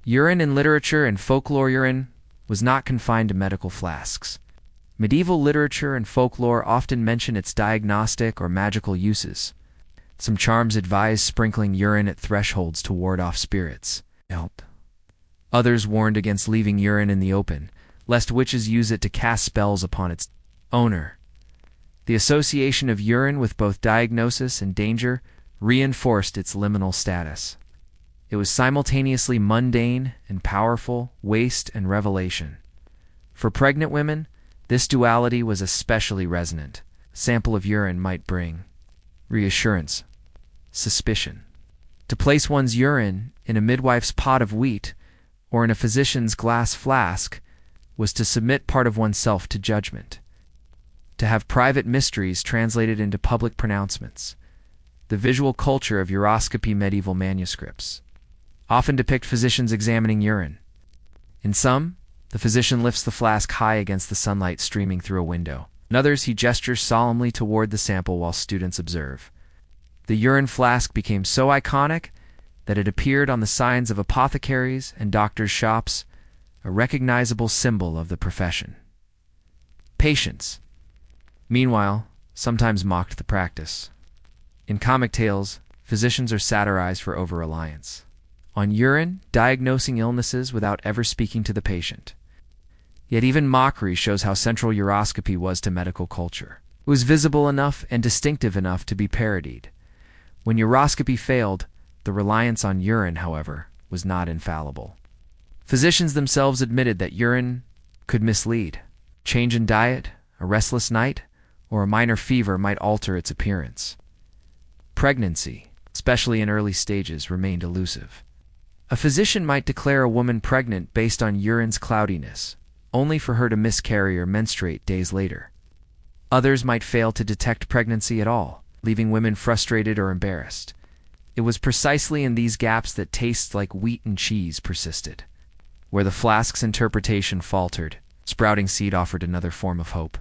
Urine in literature and folklore. Urine was not confined to medical flasks. Medieval literature and folklore often mention its diagnostic or magical uses. Some charms advise sprinkling urine at thresholds to ward off spirits. Others warned against leaving urine in the open, lest witches use it to cast spells upon its owner. The association of urine with both diagnosis and danger reinforced its liminal status. It was simultaneously mundane and powerful, waste and revelation. For pregnant women, this duality was especially resonant. A sample of urine might bring reassurance, suspicion. To place one's urine in a midwife's pot of wheat or in a physician's glass flask was to submit part of oneself to judgment. To have private mysteries translated into public pronouncements. The visual culture of uroscopy medieval manuscripts often depict physicians examining urine. In some, the physician lifts the flask high against the sunlight streaming through a window. In others, he gestures solemnly toward the sample while students observe. The urine flask became so iconic that it appeared on the signs of apothecaries and doctors' shops, a recognizable symbol of the profession. Patience, meanwhile, sometimes mocked the practice. In comic tales, physicians are satirized for over-reliance on urine, diagnosing illnesses without ever speaking to the patient. Yet even mockery shows how central uroscopy was to medical culture. It was visible enough and distinctive enough to be parodied. When uroscopy failed, the reliance on urine, however, was not infallible. Physicians themselves admitted that urine could mislead. Change in diet, a restless night, or a minor fever might alter its appearance. Pregnancy, especially in early stages, remained elusive. A physician might declare a woman pregnant based on urine's cloudiness, only for her to miscarry or menstruate days later. Others might fail to detect pregnancy at all, leaving women frustrated or embarrassed. It was precisely in these gaps that tastes like wheat and cheese persisted. Where the flask's interpretation faltered, sprouting seed offered another form of hope.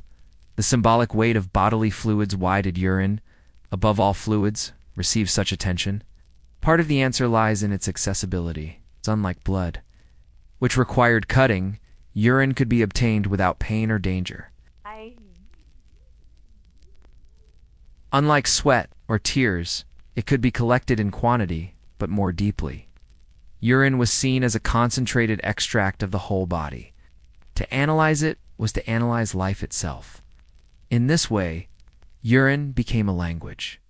The symbolic weight of bodily fluids. Why did urine, above all fluids, receive such attention? Part of the answer lies in its accessibility. It's unlike blood, which required cutting. Urine could be obtained without pain or danger. Unlike sweat or tears, it could be collected in quantity, but more deeply. Urine was seen as a concentrated extract of the whole body. To analyze it was to analyze life itself. In this way, urine became a language,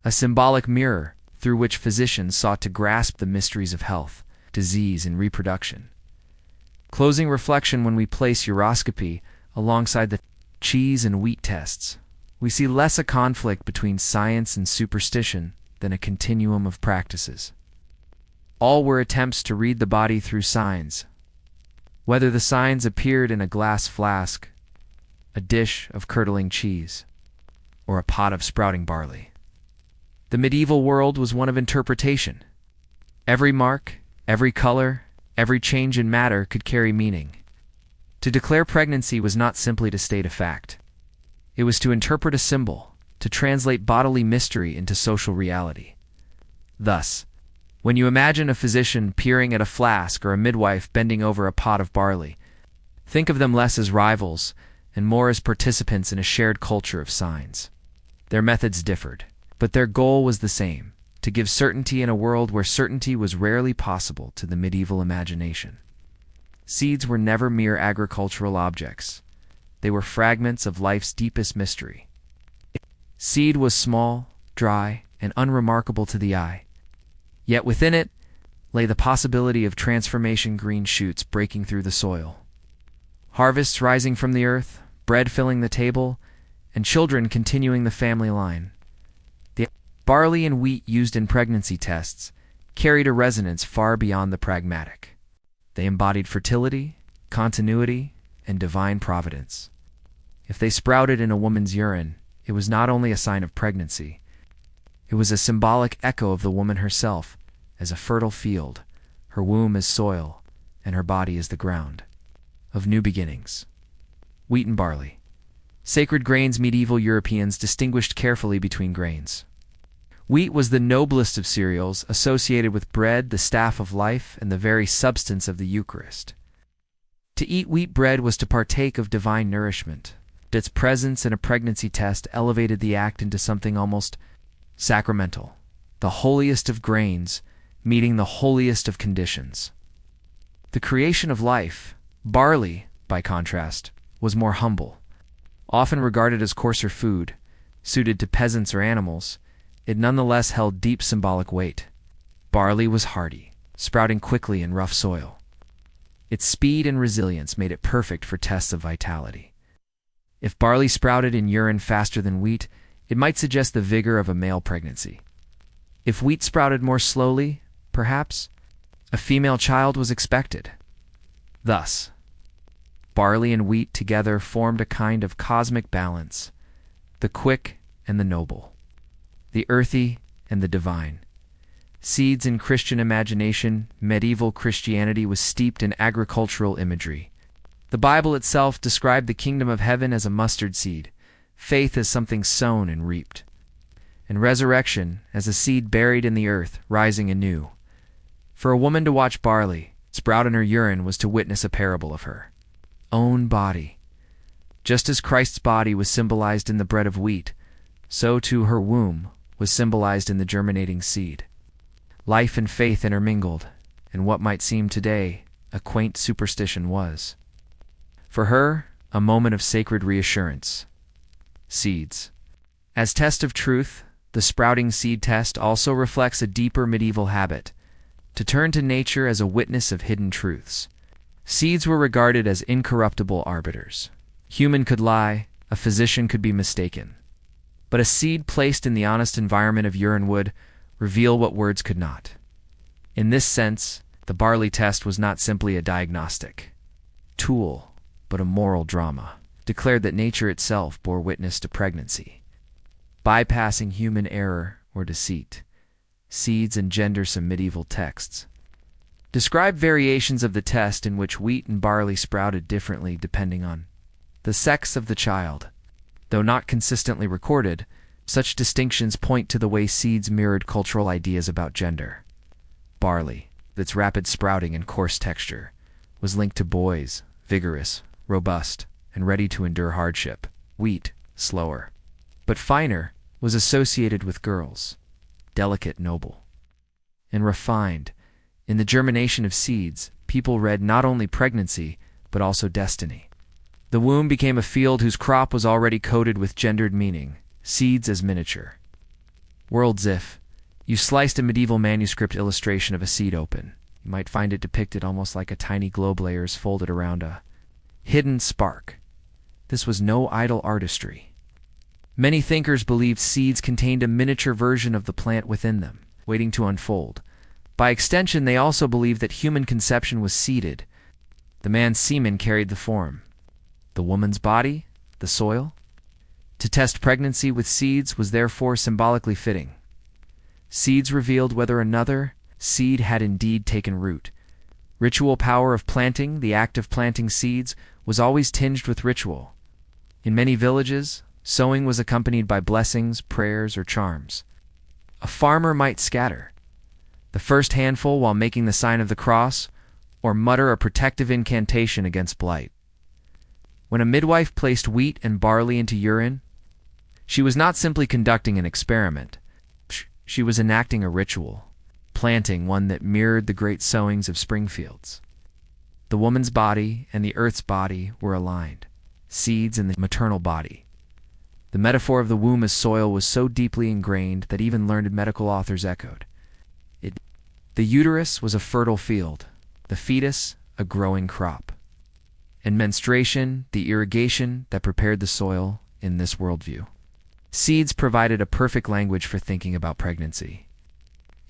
a symbolic mirror through which physicians sought to grasp the mysteries of health, disease, and reproduction. Closing reflection: when we place uroscopy alongside the cheese and wheat tests, we see less a conflict between science and superstition than a continuum of practices. All were attempts to read the body through signs. Whether the signs appeared in a glass flask, a dish of curdling cheese, or a pot of sprouting barley. The medieval world was one of interpretation. Every mark, every color, every change in matter could carry meaning. To declare pregnancy was not simply to state a fact. It was to interpret a symbol, to translate bodily mystery into social reality. Thus, when you imagine a physician peering at a flask or a midwife bending over a pot of barley, think of them less as rivals and more as participants in a shared culture of signs. Their methods differed, but their goal was the same: to give certainty in a world where certainty was rarely possible to the medieval imagination. Seeds were never mere agricultural objects. They were fragments of life's deepest mystery. Seed was small, dry, and unremarkable to the eye. Yet within it lay the possibility of transformation: green shoots breaking through the soil, harvests rising from the earth, bread filling the table, and children continuing the family line. The barley and wheat used in pregnancy tests carried a resonance far beyond the pragmatic. They embodied fertility, continuity, and divine providence. If they sprouted in a woman's urine, it was not only a sign of pregnancy, it was a symbolic echo of the woman herself as a fertile field, her womb as soil, and her body as the ground of new beginnings. Wheat and barley, sacred grains. Medieval Europeans distinguished carefully between grains. Wheat was the noblest of cereals, associated with bread, the staff of life, and the very substance of the Eucharist. To eat wheat bread was to partake of divine nourishment. Its presence in a pregnancy test elevated the act into something almost sacramental, the holiest of grains meeting the holiest of conditions. The creation of life, barley, by contrast, was more humble. Often regarded as coarser food, suited to peasants or animals, it nonetheless held deep symbolic weight. Barley was hardy, sprouting quickly in rough soil. Its speed and resilience made it perfect for tests of vitality. If barley sprouted in urine faster than wheat, it might suggest the vigor of a male pregnancy. If wheat sprouted more slowly, perhaps, a female child was expected. Thus, barley and wheat together formed a kind of cosmic balance, the quick and the noble, the earthy and the divine. Seeds in Christian imagination, medieval Christianity was steeped in agricultural imagery. The Bible itself described the kingdom of heaven as a mustard seed, faith as something sown and reaped, and resurrection as a seed buried in the earth, rising anew. For a woman to watch barley sprout in her urine was to witness a parable of her own body. Just as Christ's body was symbolized in the bread of wheat, so too her womb was symbolized in the germinating seed. Life and faith intermingled, and what might seem today a quaint superstition was, for her, a moment of sacred reassurance. Seeds. As test of truth, the sprouting seed test also reflects a deeper medieval habit, to turn to nature as a witness of hidden truths. Seeds were regarded as incorruptible arbiters. Human could lie, a physician could be mistaken. But a seed placed in the honest environment of urine would reveal what words could not. In this sense, the barley test was not simply a diagnostic tool, but a moral drama, declared that nature itself bore witness to pregnancy. Bypassing human error or deceit, seeds engender some medieval texts. Describe variations of the test in which wheat and barley sprouted differently depending on the sex of the child. Though not consistently recorded, such distinctions point to the way seeds mirrored cultural ideas about gender. Barley, with its rapid sprouting and coarse texture, was linked to boys, vigorous, robust, and ready to endure hardship. Wheat, slower, but finer, was associated with girls, delicate, noble, and refined. In the germination of seeds, people read not only pregnancy, but also destiny. The womb became a field whose crop was already coated with gendered meaning, seeds as miniature worlds. If you sliced a medieval manuscript illustration of a seed open, you might find it depicted almost like a tiny globe layers folded around a hidden spark. This was no idle artistry. Many thinkers believed seeds contained a miniature version of the plant within them, waiting to unfold. By extension, they also believed that human conception was seeded. The man's semen carried the form, the woman's body, the soil. To test pregnancy with seeds was therefore symbolically fitting. Seeds revealed whether another seed had indeed taken root. Ritual power of planting, the act of planting seeds, was always tinged with ritual. In many villages, sowing was accompanied by blessings, prayers, or charms. A farmer might scatter the first handful while making the sign of the cross, or mutter a protective incantation against blight. When a midwife placed wheat and barley into urine, she was not simply conducting an experiment. She was enacting a ritual, planting one that mirrored the great sowings of spring fields. The woman's body and the earth's body were aligned, seeds in the maternal body. The metaphor of the womb as soil was so deeply ingrained that even learned medical authors echoed it. The uterus was a fertile field, the fetus a growing crop, and menstruation the irrigation that prepared the soil in this worldview. Seeds provided a perfect language for thinking about pregnancy.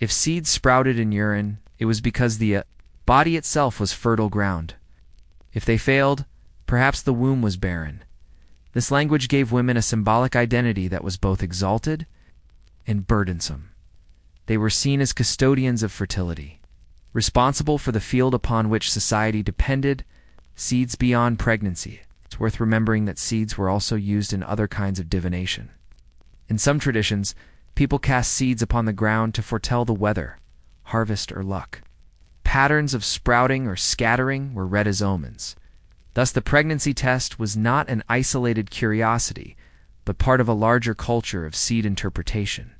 If seeds sprouted in urine, it was because the body itself was fertile ground. If they failed, perhaps the womb was barren. This language gave women a symbolic identity that was both exalted and burdensome. They were seen as custodians of fertility, responsible for the field upon which society depended. Seeds beyond pregnancy. It's worth remembering that seeds were also used in other kinds of divination. In some traditions, people cast seeds upon the ground to foretell the weather, harvest, or luck. Patterns of sprouting or scattering were read as omens, Thus, the pregnancy test was not an isolated curiosity, but part of a larger culture of seed interpretation.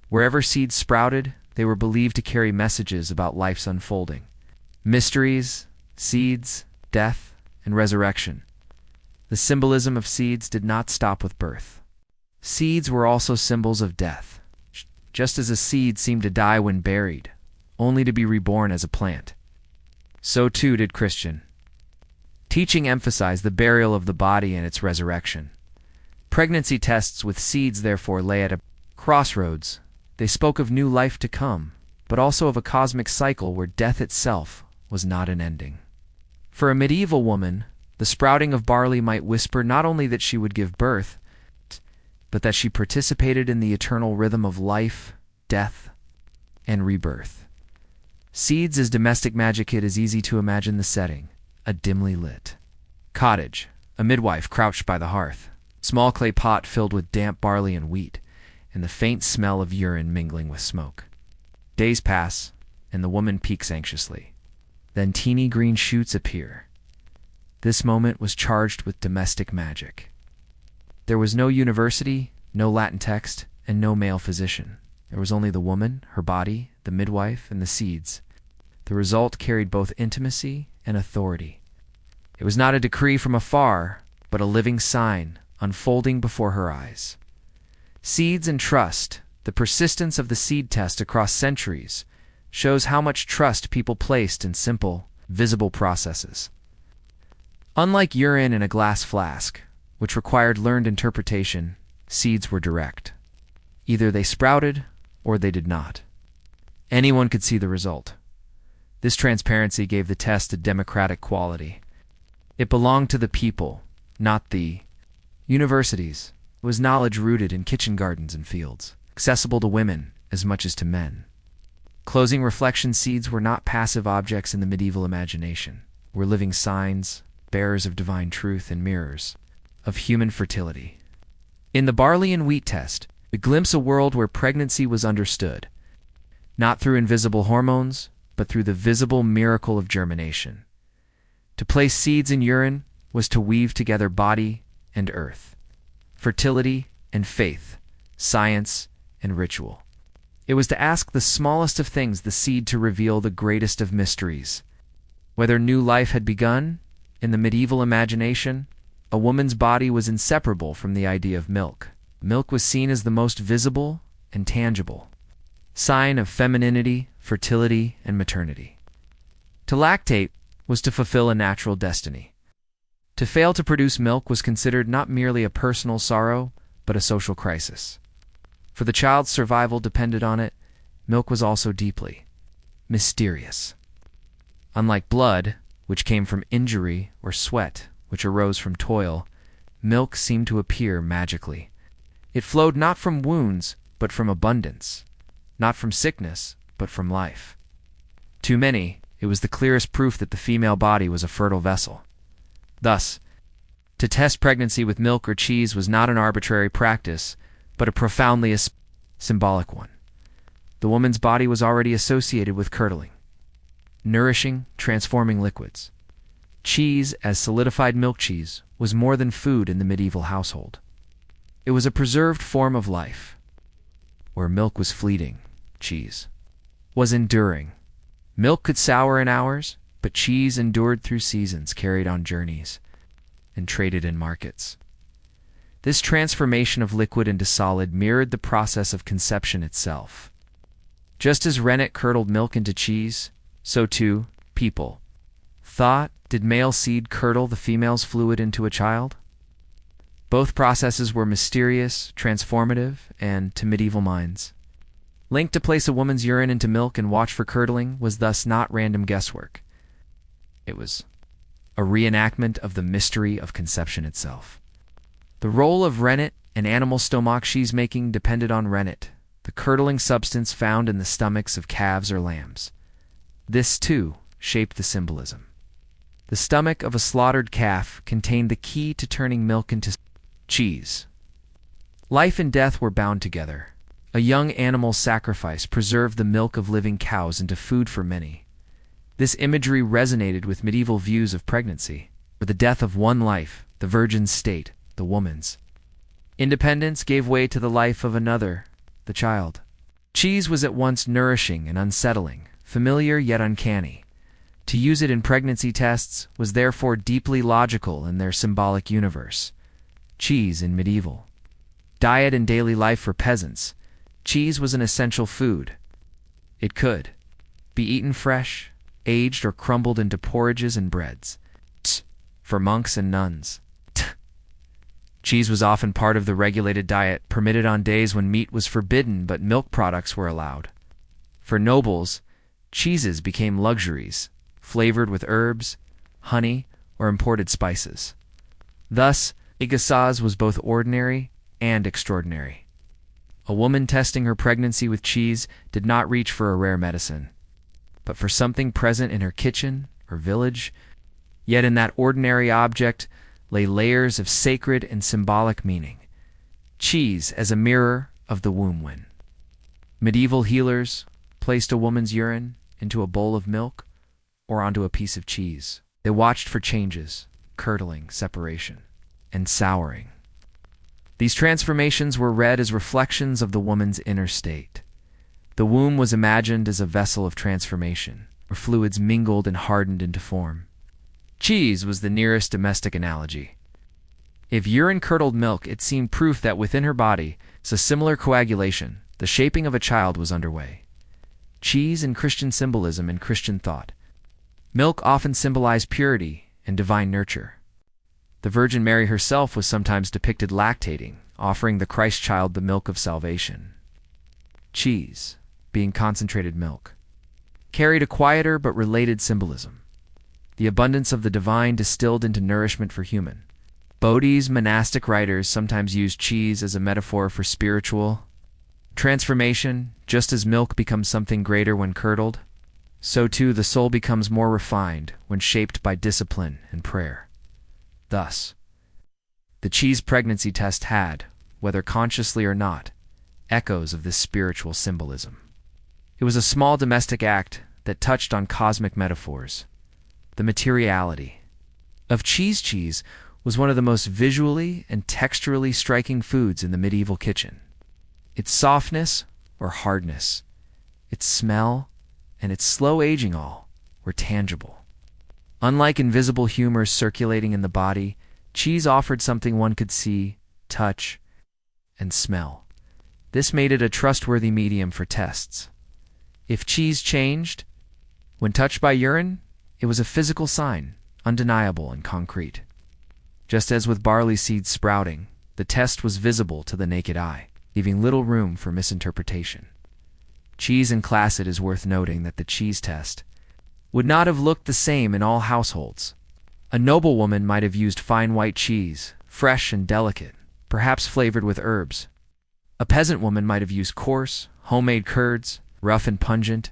Wherever seeds sprouted, they were believed to carry messages about life's unfolding. Mysteries, seeds, death, and resurrection. The symbolism of seeds did not stop with birth. Seeds were also symbols of death. Just as a seed seemed to die when buried, only to be reborn as a plant, so too did Christian teaching emphasized the burial of the body and its resurrection. Pregnancy tests with seeds therefore lay at a crossroads. They spoke of new life to come, but also of a cosmic cycle where death itself was not an ending. For a medieval woman, the sprouting of barley might whisper not only that she would give birth, but that she participated in the eternal rhythm of life, death, and rebirth. Seeds as domestic magic. It is easy to imagine the setting: a dimly lit cottage, a midwife crouched by the hearth, small clay pot filled with damp barley and wheat, and the faint smell of urine mingling with smoke. Days pass, and the woman peeks anxiously. Then teeny green shoots appear. This moment was charged with domestic magic. There was no university, no Latin text, and no male physician. There was only the woman, her body, the midwife, and the seeds. The result carried both intimacy and authority. It was not a decree from afar, but a living sign unfolding before her eyes. Seeds and trust, the persistence of the seed test across centuries, shows how much trust people placed in simple, visible processes. Unlike urine in a glass flask, which required learned interpretation, seeds were direct. Either they sprouted, or they did not. Anyone could see the result. This transparency gave the test a democratic quality. It belonged to the people, not the universities. It was knowledge rooted in kitchen gardens and fields, accessible to women as much as to men. Closing reflection: seeds were not passive objects in the medieval imagination, were living signs, bearers of divine truth and mirrors of human fertility. In the barley and wheat test, we glimpse a world where pregnancy was understood, not through invisible hormones, but through the visible miracle of germination. To place seeds in urine was to weave together body and earth, fertility and faith, science and ritual. It was to ask the smallest of things, the seed, to reveal the greatest of mysteries. Whether new life had begun, in the medieval imagination, a woman's body was inseparable from the idea of milk. Milk was seen as the most visible and tangible sign of femininity, fertility, and maternity. To lactate was to fulfill a natural destiny. To fail to produce milk was considered not merely a personal sorrow, but a social crisis. For the child's survival depended on it, milk was also deeply mysterious. Unlike blood, which came from injury, or sweat, which arose from toil, milk seemed to appear magically. It flowed not from wounds, but from abundance, not from sickness, but from life. To many, it was the clearest proof that the female body was a fertile vessel. Thus, to test pregnancy with milk or cheese was not an arbitrary practice, but a profoundly symbolic one. The woman's body was already associated with curdling, nourishing, transforming liquids. Cheese, as solidified milk cheese, was more than food in the medieval household. It was a preserved form of life. Where milk was fleeting, cheese was enduring. Milk could sour in hours, but cheese endured through seasons, carried on journeys, and traded in markets. This transformation of liquid into solid mirrored the process of conception itself. Just as rennet curdled milk into cheese, so too, people thought, did male seed curdle the female's fluid into a child? Both processes were mysterious, transformative, and, to medieval minds, linked. To place a woman's urine into milk and watch for curdling was thus not random guesswork. It was a reenactment of the mystery of conception itself. The role of rennet and animal stomach cheese making depended on rennet, the curdling substance found in the stomachs of calves or lambs. This, too, shaped the symbolism. The stomach of a slaughtered calf contained the key to turning milk into cheese. Life and death were bound together. A young animal's sacrifice preserved the milk of living cows into food for many. This imagery resonated with medieval views of pregnancy. For the death of one life, the virgin's state, the woman's independence gave way to the life of another, the child. Cheese was at once nourishing and unsettling, familiar yet uncanny. To use it in pregnancy tests was therefore deeply logical in their symbolic universe. Cheese in medieval diet and daily life for peasants. Cheese was an essential food. It could be eaten fresh, aged, or crumbled into porridges and breads. For monks and nuns, cheese was often part of the regulated diet, permitted on days when meat was forbidden but milk products were allowed. For nobles, cheeses became luxuries, flavored with herbs, honey, or imported spices. Thus, igasaz was both ordinary and extraordinary. A woman testing her pregnancy with cheese did not reach for a rare medicine, but for something present in her kitchen or village. Yet in that ordinary object lay layers of sacred and symbolic meaning. Cheese as a mirror of the womb. When medieval healers placed a woman's urine into a bowl of milk or onto a piece of cheese, they watched for changes, curdling, separation, and souring. These transformations were read as reflections of the woman's inner state. The womb was imagined as a vessel of transformation, where fluids mingled and hardened into form. Cheese was the nearest domestic analogy. If urine curdled milk, it seemed proof that within her body, a similar coagulation, the shaping of a child, was underway. Cheese in Christian symbolism and Christian thought. Milk often symbolized purity and divine nurture. The Virgin Mary herself was sometimes depicted lactating, offering the Christ child the milk of salvation. Cheese, being concentrated milk, carried a quieter but related symbolism. The abundance of the divine distilled into nourishment for human. Bodhi's monastic writers sometimes used cheese as a metaphor for spiritual transformation. Just as milk becomes something greater when curdled, so too the soul becomes more refined when shaped by discipline and prayer. Thus, the cheese pregnancy test had, whether consciously or not, echoes of this spiritual symbolism. It was a small domestic act that touched on cosmic metaphors. The materiality of cheese. Cheese was one of the most visually and texturally striking foods in the medieval kitchen. Its softness or hardness, its smell, and its slow aging all were tangible. Unlike invisible humors circulating in the body, cheese offered something one could see, touch, and smell. This made it a trustworthy medium for tests. If cheese changed when touched by urine, it was a physical sign, undeniable and concrete. Just as with barley seeds sprouting, the test was visible to the naked eye, leaving little room for misinterpretation. Cheese in class, it is worth noting that the cheese test would not have looked the same in all households. A noblewoman might have used fine white cheese, fresh and delicate, perhaps flavored with herbs. A peasant woman might have used coarse, homemade curds, rough and pungent.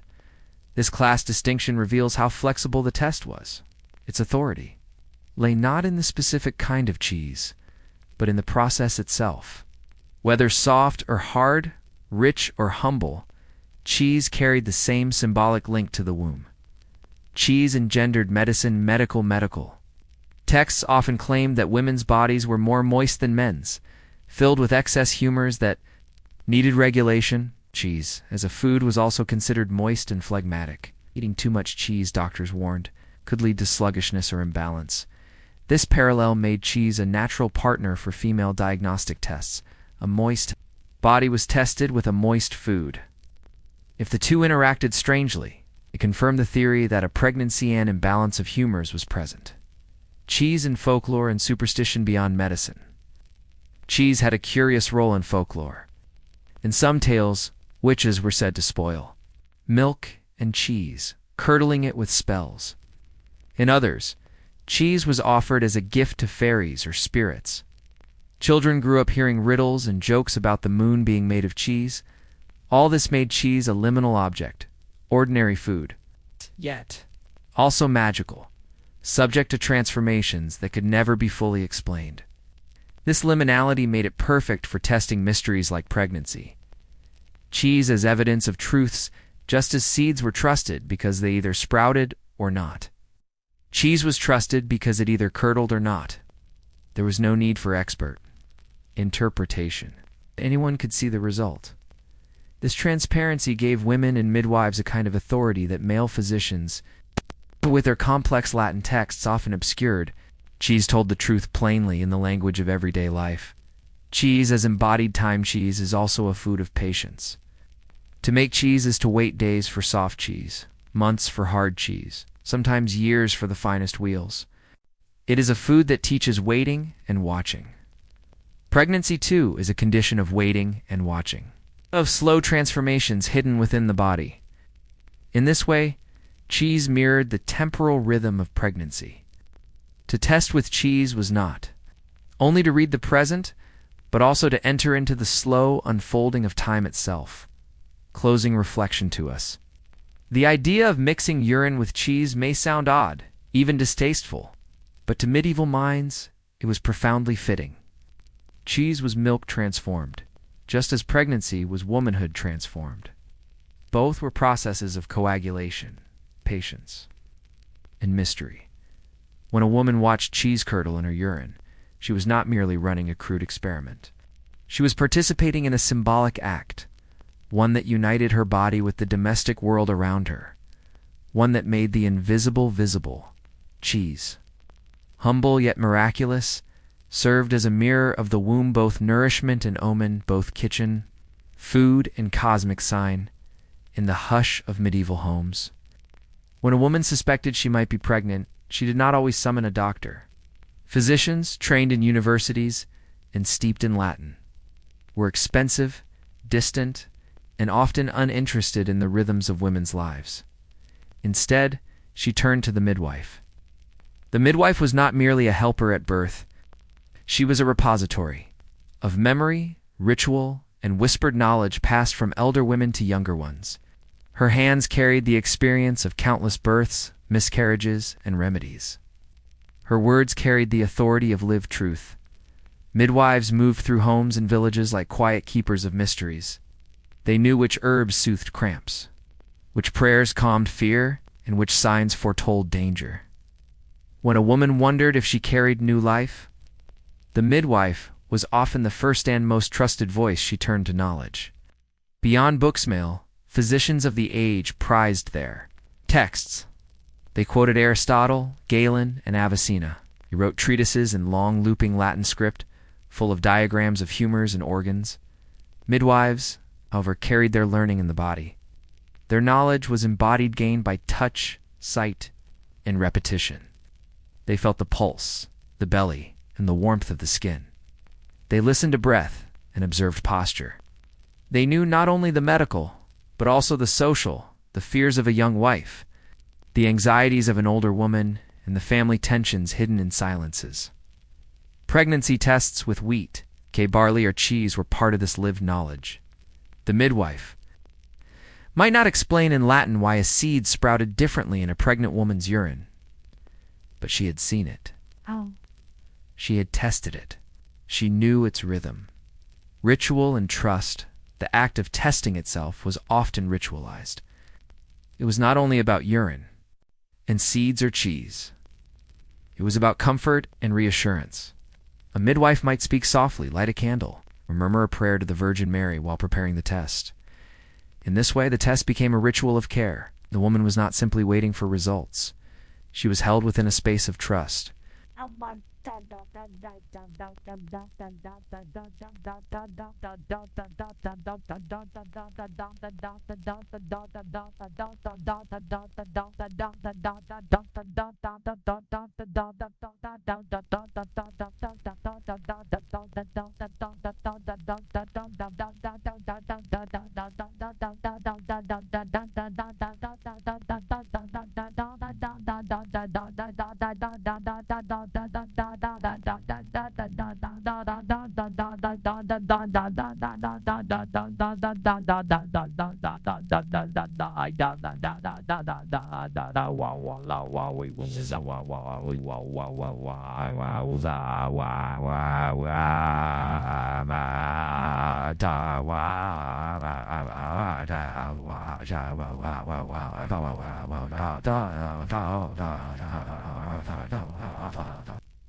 This class distinction reveals how flexible the test was. Its authority lay not in the specific kind of cheese, but in the process itself. Whether soft or hard, rich or humble, cheese carried the same symbolic link to the womb. Cheese engendered medicine, medical. Texts often claimed that women's bodies were more moist than men's, filled with excess humors that needed regulation. Cheese, as a food, was also considered moist and phlegmatic. Eating too much cheese, doctors warned, could lead to sluggishness or imbalance. This parallel made cheese a natural partner for female diagnostic tests. A moist body was tested with a moist food. If the two interacted strangely, it confirmed the theory that a pregnancy and imbalance of humors was present. Cheese in folklore and superstition beyond medicine. Cheese had a curious role in folklore. In some tales, witches were said to spoil milk and cheese, curdling it with spells. In others, cheese was offered as a gift to fairies or spirits. Children grew up hearing riddles and jokes about the moon being made of cheese. All this made cheese a liminal object, ordinary food, yet also magical, subject to transformations that could never be fully explained. This liminality made it perfect for testing mysteries like pregnancy. Cheese as evidence of truths, just as seeds were trusted because they either sprouted or not. Cheese was trusted because it either curdled or not. There was no need for expert interpretation. Anyone could see the result. This transparency gave women and midwives a kind of authority that male physicians, with their complex Latin texts often obscured. Cheese told the truth plainly in the language of everyday life. Cheese, as embodied time cheese, is also a food of patience. To make cheese is to wait days for soft cheese, months for hard cheese, sometimes years for the finest wheels. It is a food that teaches waiting and watching. Pregnancy, too, is a condition of waiting and watching, of slow transformations hidden within the body. In this way, cheese mirrored the temporal rhythm of pregnancy. To test with cheese was not only to read the present, but also to enter into the slow unfolding of time itself. Closing reflection to us. The idea of mixing urine with cheese may sound odd, even distasteful, but to medieval minds, it was profoundly fitting. Cheese was milk transformed, just as pregnancy was womanhood transformed. Both were processes of coagulation, patience, and mystery. When a woman watched cheese curdle in her urine, she was not merely running a crude experiment. She was participating in a symbolic act, one that united her body with the domestic world around her, one that made the invisible visible. Cheese, humble yet miraculous, served as a mirror of the womb, both nourishment and omen, both kitchen, food, and cosmic sign, in the hush of medieval homes. When a woman suspected she might be pregnant, she did not always summon a doctor. Physicians, trained in universities and steeped in Latin, were expensive, distant, and often uninterested in the rhythms of women's lives. Instead, she turned to the midwife. The midwife was not merely a helper at birth. She was a repository of memory, ritual, and whispered knowledge passed from elder women to younger ones. Her hands carried the experience of countless births, miscarriages, and remedies. Her words carried the authority of lived truth. Midwives moved through homes and villages like quiet keepers of mysteries. They knew which herbs soothed cramps, which prayers calmed fear, and which signs foretold danger. When a woman wondered if she carried new life, the midwife was often the first and most trusted voice she turned to knowledge. Beyond books mail, physicians of the age prized their texts. They quoted Aristotle, Galen, and Avicenna. He wrote treatises in long, looping Latin script, full of diagrams of humors and organs. Midwives, however, carried their learning in the body. Their knowledge was embodied, gained by touch, sight, and repetition. They felt the pulse, the belly, and the warmth of the skin. They listened to breath and observed posture. They knew not only the medical, but also the social, the fears of a young wife, the anxieties of an older woman, and the family tensions hidden in silences. Pregnancy tests with wheat, barley, or cheese were part of this lived knowledge. The midwife might not explain in Latin why a seed sprouted differently in a pregnant woman's urine, but she had seen it. Oh. She had tested it. She knew its rhythm. Ritual and trust, the act of testing itself, was often ritualized. It was not only about urine and seeds or cheese. It was about comfort and reassurance. A midwife might speak softly, light a candle, or murmur a prayer to the Virgin Mary while preparing the test. In this way, the test became a ritual of care. The woman was not simply waiting for results. She was held within a space of trust.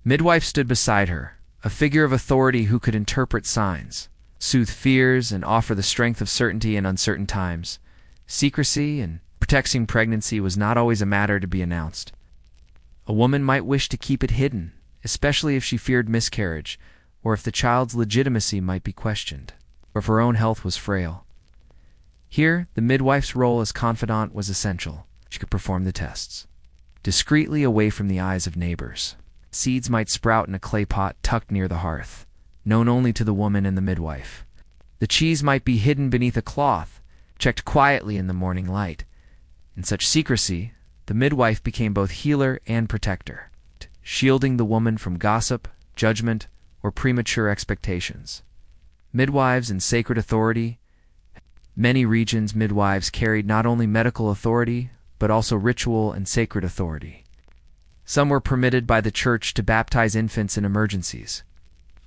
Midwife stood beside her, a figure of authority who could interpret signs, soothe fears, and offer the strength of certainty in uncertain times. Secrecy and protecting pregnancy was not always a matter to be announced. A woman might wish to keep it hidden, especially if she feared miscarriage, or if the child's legitimacy might be questioned, or if her own health was frail. Here, the midwife's role as confidant was essential. She could perform the tests discreetly away from the eyes of neighbors. Seeds might sprout in a clay pot tucked near the hearth, known only to the woman and the midwife. The cheese might be hidden beneath a cloth, checked quietly in the morning light. In such secrecy, the midwife became both healer and protector, shielding the woman from gossip, judgment, or premature expectations. Midwives and sacred authority. Many regions, midwives carried not only medical authority, but also ritual and sacred authority. Some were permitted by the church to baptize infants in emergencies.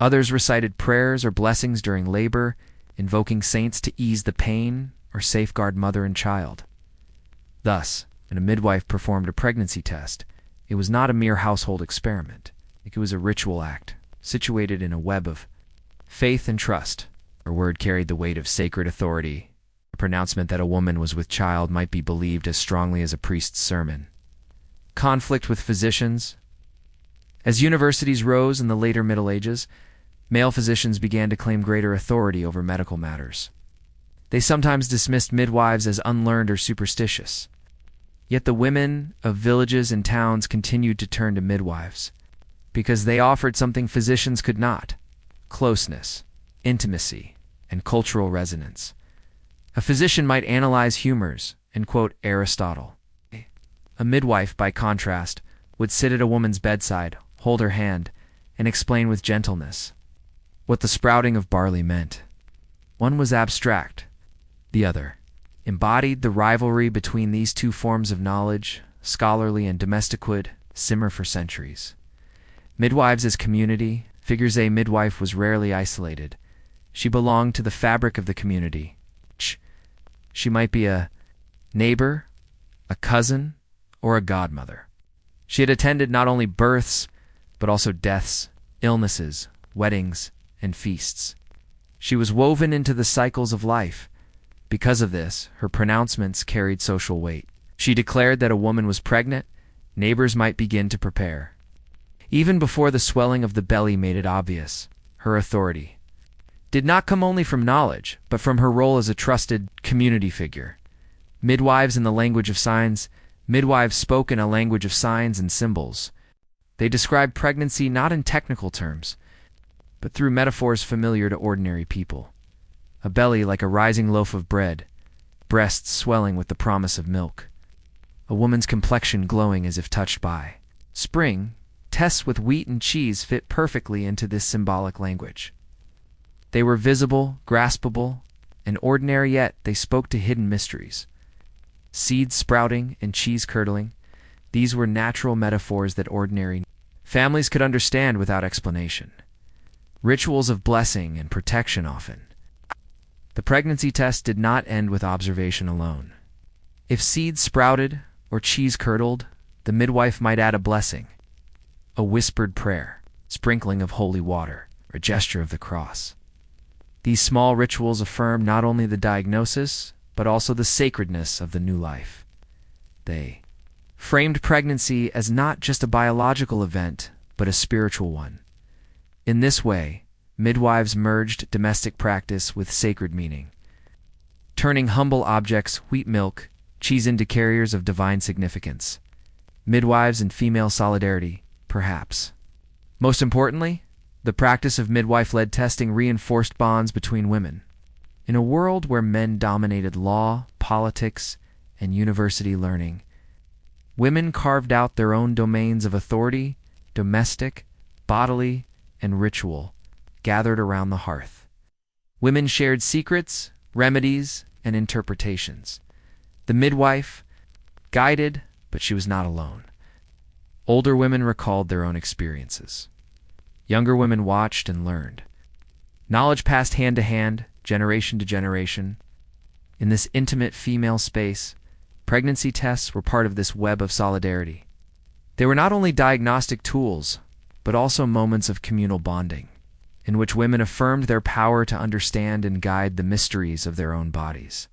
Others recited prayers or blessings during labor, invoking saints to ease the pain or safeguard mother and child. Thus, when a midwife performed a pregnancy test, it was not a mere household experiment. It was a ritual act, situated in a web of faith and trust. Her word carried the weight of sacred authority. A pronouncement that a woman was with child might be believed as strongly as a priest's sermon. Conflict with physicians. As universities rose in the later Middle Ages, male physicians began to claim greater authority over medical matters. They sometimes dismissed midwives as unlearned or superstitious. Yet the women of villages and towns continued to turn to midwives, because they offered something physicians could not: closeness, intimacy, and cultural resonance. A physician might analyze humors and quote Aristotle. A midwife, by contrast, would sit at a woman's bedside, hold her hand, and explain with gentleness what the sprouting of barley meant. One was abstract, the other embodied. The rivalry between these two forms of knowledge, scholarly and domestic, would simmer for centuries. Midwives as community figures. A midwife was rarely isolated. She belonged to the fabric of the community. She might be a neighbor, a cousin, or a godmother. She had attended not only births, but also deaths, illnesses, weddings, and feasts. She was woven into the cycles of life. Because of this, her pronouncements carried social weight. She declared that a woman was pregnant. Neighbors might begin to prepare. Even before the swelling of the belly made it obvious, her authority did not come only from knowledge, but from her role as a trusted community figure. Midwives in the language of signs. Midwives spoke in a language of signs and symbols. They described pregnancy not in technical terms, but through metaphors familiar to ordinary people. A belly like a rising loaf of bread, breasts swelling with the promise of milk, a woman's complexion glowing as if touched by spring. Tests with wheat and cheese fit perfectly into this symbolic language. They were visible, graspable, and ordinary, yet they spoke to hidden mysteries. Seeds sprouting and cheese curdling, these were natural metaphors that ordinary families could understand without explanation. Rituals of blessing and protection often. The pregnancy test did not end with observation alone. If seeds sprouted or cheese curdled, the midwife might add a blessing, a whispered prayer, sprinkling of holy water, or a gesture of the cross. These small rituals affirm not only the diagnosis, but also the sacredness of the new life. They framed pregnancy as not just a biological event, but a spiritual one. In this way, midwives merged domestic practice with sacred meaning, turning humble objects, wheat milk, cheese, into carriers of divine significance. Midwives and female solidarity, perhaps. Most importantly, the practice of midwife-led testing reinforced bonds between women. In a world where men dominated law, politics, and university learning, women carved out their own domains of authority, domestic, bodily, and ritual, gathered around the hearth. Women shared secrets, remedies, and interpretations. The midwife guided, but she was not alone. Older women recalled their own experiences. Younger women watched and learned. Knowledge passed hand to hand, generation to generation. In this intimate female space, pregnancy tests were part of this web of solidarity. They were not only diagnostic tools, but also moments of communal bonding, in which women affirmed their power to understand and guide the mysteries of their own bodies.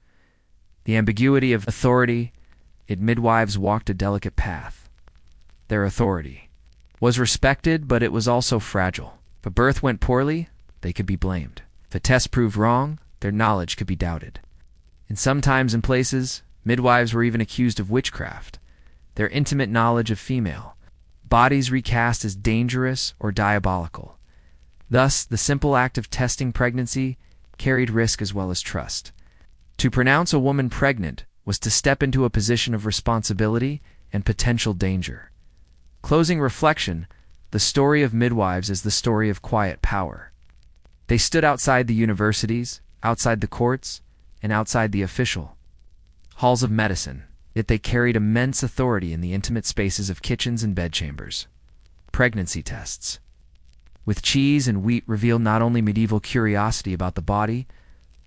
The ambiguity of authority, midwives walked a delicate path. Their authority was respected, but it was also fragile. If a birth went poorly, they could be blamed. If a test proved wrong, their knowledge could be doubted. And sometimes in places, midwives were even accused of witchcraft. Their intimate knowledge of female bodies recast as dangerous or diabolical. Thus, the simple act of testing pregnancy carried risk as well as trust. To pronounce a woman pregnant was to step into a position of responsibility and potential danger. Closing reflection, the story of midwives is the story of quiet power. They stood outside the universities, outside the courts, and outside the official halls of medicine, yet they carried immense authority in the intimate spaces of kitchens and bedchambers. Pregnancy tests with cheese and wheat revealed not only medieval curiosity about the body,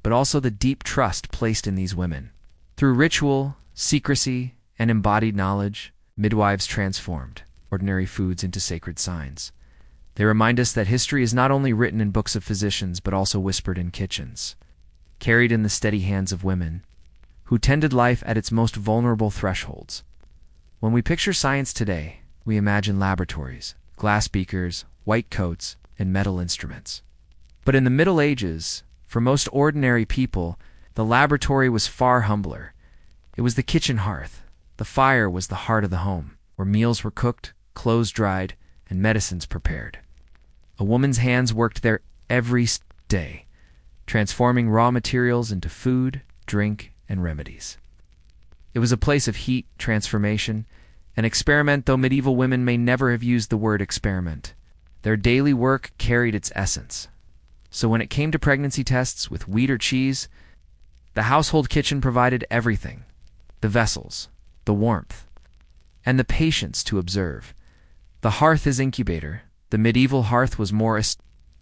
but also the deep trust placed in these women. Through ritual, secrecy, and embodied knowledge, midwives transformed ordinary foods into sacred signs. They remind us that history is not only written in books of physicians, but also whispered in kitchens, carried in the steady hands of women who tended life at its most vulnerable thresholds. When we picture science today, we imagine laboratories, glass beakers, white coats, and metal instruments. But in the Middle Ages, for most ordinary people, the laboratory was far humbler. It was the kitchen hearth. The fire was the heart of the home, where meals were cooked, clothes dried, and medicines prepared. A woman's hands worked there every day, transforming raw materials into food, drink, and remedies. It was a place of heat, transformation, and experiment, though medieval women may never have used the word experiment. Their daily work carried its essence. So when it came to pregnancy tests with wheat or cheese, the household kitchen provided everything: the vessels, the warmth, and the patience to observe. The hearth is incubator. The medieval hearth was more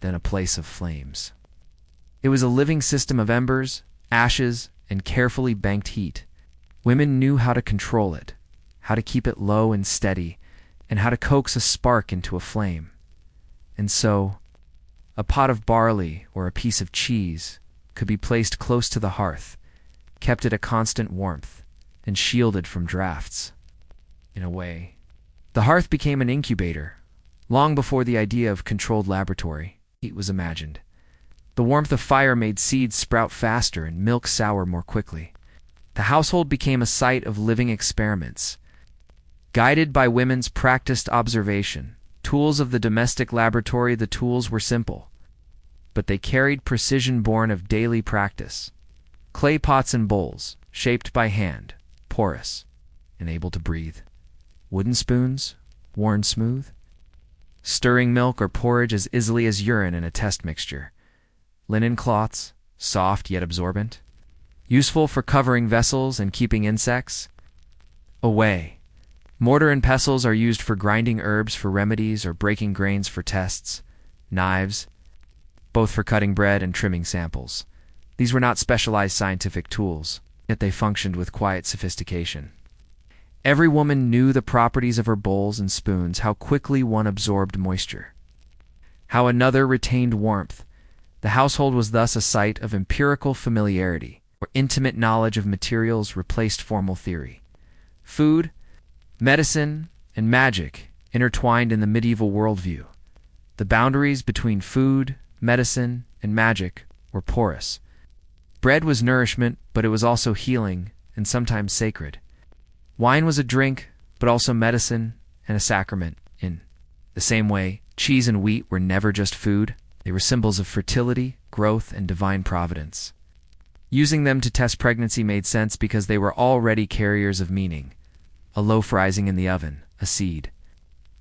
than a place of flames. It was a living system of embers, ashes, and carefully banked heat. Women knew how to control it, how to keep it low and steady, and how to coax a spark into a flame. And so, a pot of barley or a piece of cheese could be placed close to the hearth, kept at a constant warmth, and shielded from drafts. In a way, the hearth became an incubator. Long before the idea of controlled laboratory, heat was imagined. The warmth of fire made seeds sprout faster and milk sour more quickly. The household became a site of living experiments. Guided by women's practiced observation, tools of the domestic laboratory, the tools were simple, but they carried precision born of daily practice. Clay pots and bowls, shaped by hand, porous, and able to breathe. Wooden spoons, worn smooth. Stirring milk or porridge as easily as urine in a test mixture. Linen cloths, soft yet absorbent. Useful for covering vessels and keeping insects away. Mortar and pestles are used for grinding herbs for remedies or breaking grains for tests. Knives, both for cutting bread and trimming samples. These were not specialized scientific tools, yet they functioned with quiet sophistication. Every woman knew the properties of her bowls and spoons, how quickly one absorbed moisture, how another retained warmth. The household was thus a site of empirical familiarity, where intimate knowledge of materials replaced formal theory. Food, medicine, and magic intertwined in the medieval worldview. The boundaries between food, medicine, and magic were porous. Bread was nourishment, but it was also healing and sometimes sacred. Wine was a drink, but also medicine and a sacrament. In the same way, cheese and wheat were never just food. They were symbols of fertility, growth, and divine providence. Using them to test pregnancy made sense because they were already carriers of meaning. A loaf rising in the oven, a seed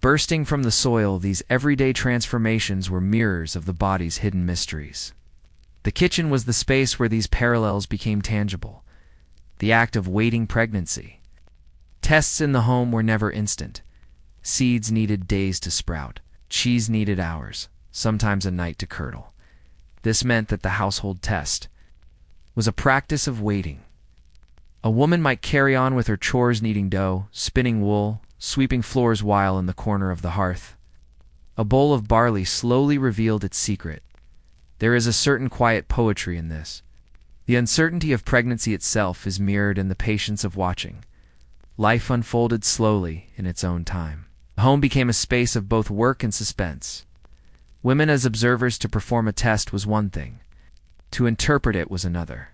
bursting from the soil, these everyday transformations were mirrors of the body's hidden mysteries. The kitchen was the space where these parallels became tangible. The act of waiting pregnancy. Tests in the home were never instant. Seeds needed days to sprout. Cheese needed hours, sometimes a night to curdle. This meant that the household test was a practice of waiting. A woman might carry on with her chores, kneading dough, spinning wool, sweeping floors while in the corner of the hearth. A bowl of barley slowly revealed its secret. There is a certain quiet poetry in this. The uncertainty of pregnancy itself is mirrored in the patience of watching. Life unfolded slowly in its own time. The home became a space of both work and suspense. Women as observers to perform a test was one thing. To interpret it was another.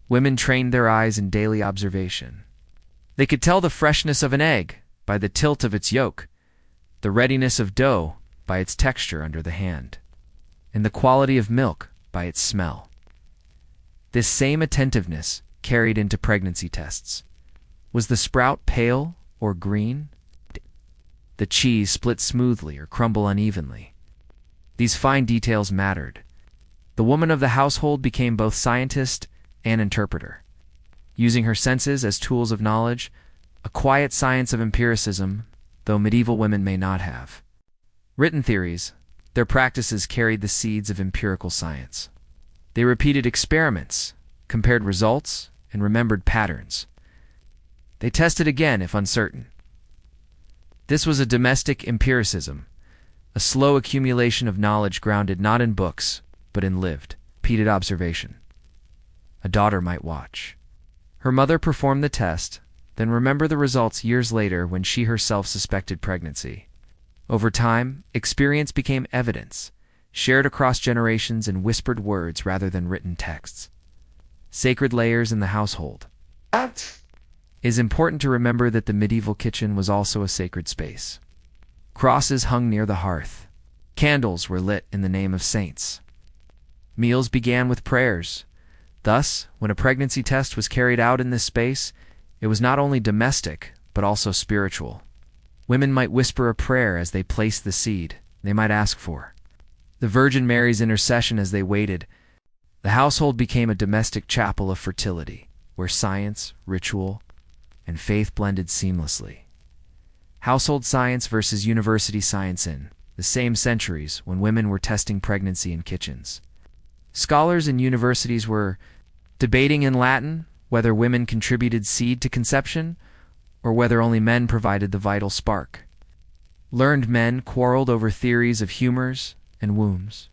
Women trained their eyes in daily observation. They could tell the freshness of an egg by the tilt of its yolk, the readiness of dough by its texture under the hand, and the quality of milk by its smell. This same attentiveness carried into pregnancy tests. Was the sprout pale or green? The cheese split smoothly or crumble unevenly? These fine details mattered. The woman of the household became both scientist and interpreter. Using her senses as tools of knowledge, a quiet science of empiricism, though medieval women may not have written theories, their practices carried the seeds of empirical science. They repeated experiments, compared results, and remembered patterns. They tested again if uncertain. This was a domestic empiricism, a slow accumulation of knowledge grounded not in books, but in lived, repeated observation. A daughter might watch her mother perform the test, then remember the results years later when she herself suspected pregnancy. Over time, experience became evidence, shared across generations in whispered words rather than written texts. Sacred layers in the household. It is important to remember that the medieval kitchen was also a sacred space. Crosses hung near the hearth. Candles were lit in the name of saints. Meals began with prayers. Thus, when a pregnancy test was carried out in this space, it was not only domestic, but also spiritual. Women might whisper a prayer as they placed the seed they might ask for. The Virgin Mary's intercession as they waited. The household became a domestic chapel of fertility, where science, ritual, and faith blended seamlessly. Household science versus university science in the same centuries when women were testing pregnancy in kitchens. Scholars in universities were debating in Latin whether women contributed seed to conception or whether only men provided the vital spark. Learned men quarreled over theories of humors and wombs.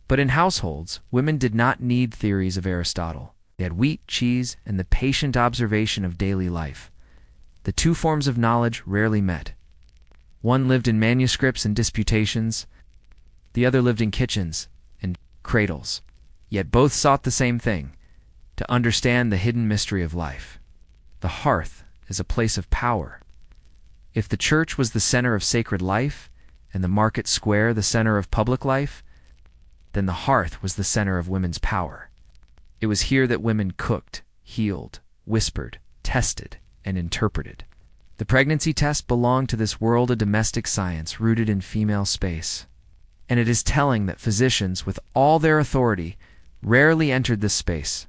But in households, women did not need theories of Aristotle. They had wheat, cheese, and the patient observation of daily life. The two forms of knowledge rarely met. One lived in manuscripts and disputations, the other lived in kitchens and cradles. Yet both sought the same thing, to understand the hidden mystery of life. The hearth is a place of power. If the church was the center of sacred life, and the market square the center of public life, then the hearth was the center of women's power. It was here that women cooked, healed, whispered, tested, and interpreted. The pregnancy test belonged to this world of domestic science rooted in female space. And it is telling that physicians, with all their authority, rarely entered this space.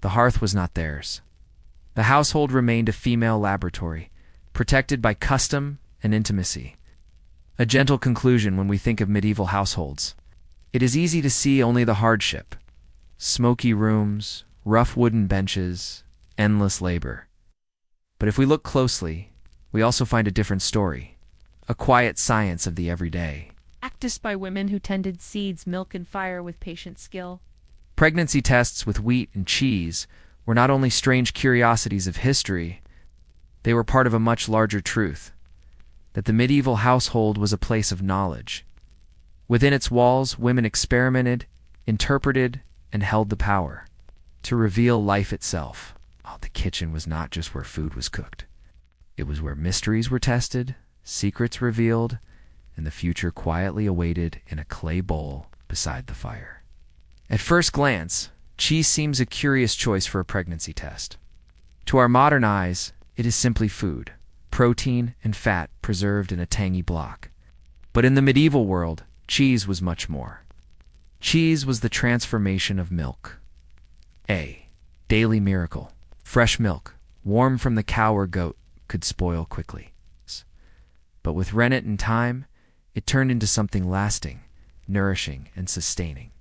The hearth was not theirs. The household remained a female laboratory, protected by custom and intimacy. A gentle conclusion when we think of medieval households. It is easy to see only the hardship. Smoky rooms, rough wooden benches, endless labor. But if we look closely, we also find a different story. A quiet science of the everyday. Practiced by women who tended seeds, milk, and fire with patient skill. Pregnancy tests with wheat and cheese were not only strange curiosities of history, they were part of a much larger truth, that the medieval household was a place of knowledge. Within its walls, women experimented, interpreted, and held the power to reveal life itself. Oh, the kitchen was not just where food was cooked. It was where mysteries were tested, secrets revealed, and the future quietly awaited in a clay bowl beside the fire. At first glance, cheese seems a curious choice for a pregnancy test. To our modern eyes, it is simply food, protein and fat preserved in a tangy block. But in the medieval world, cheese was much more. Cheese was the transformation of milk. A daily miracle. Fresh milk, warm from the cow or goat, could spoil quickly. But with rennet and time, it turned into something lasting, nourishing, and sustaining.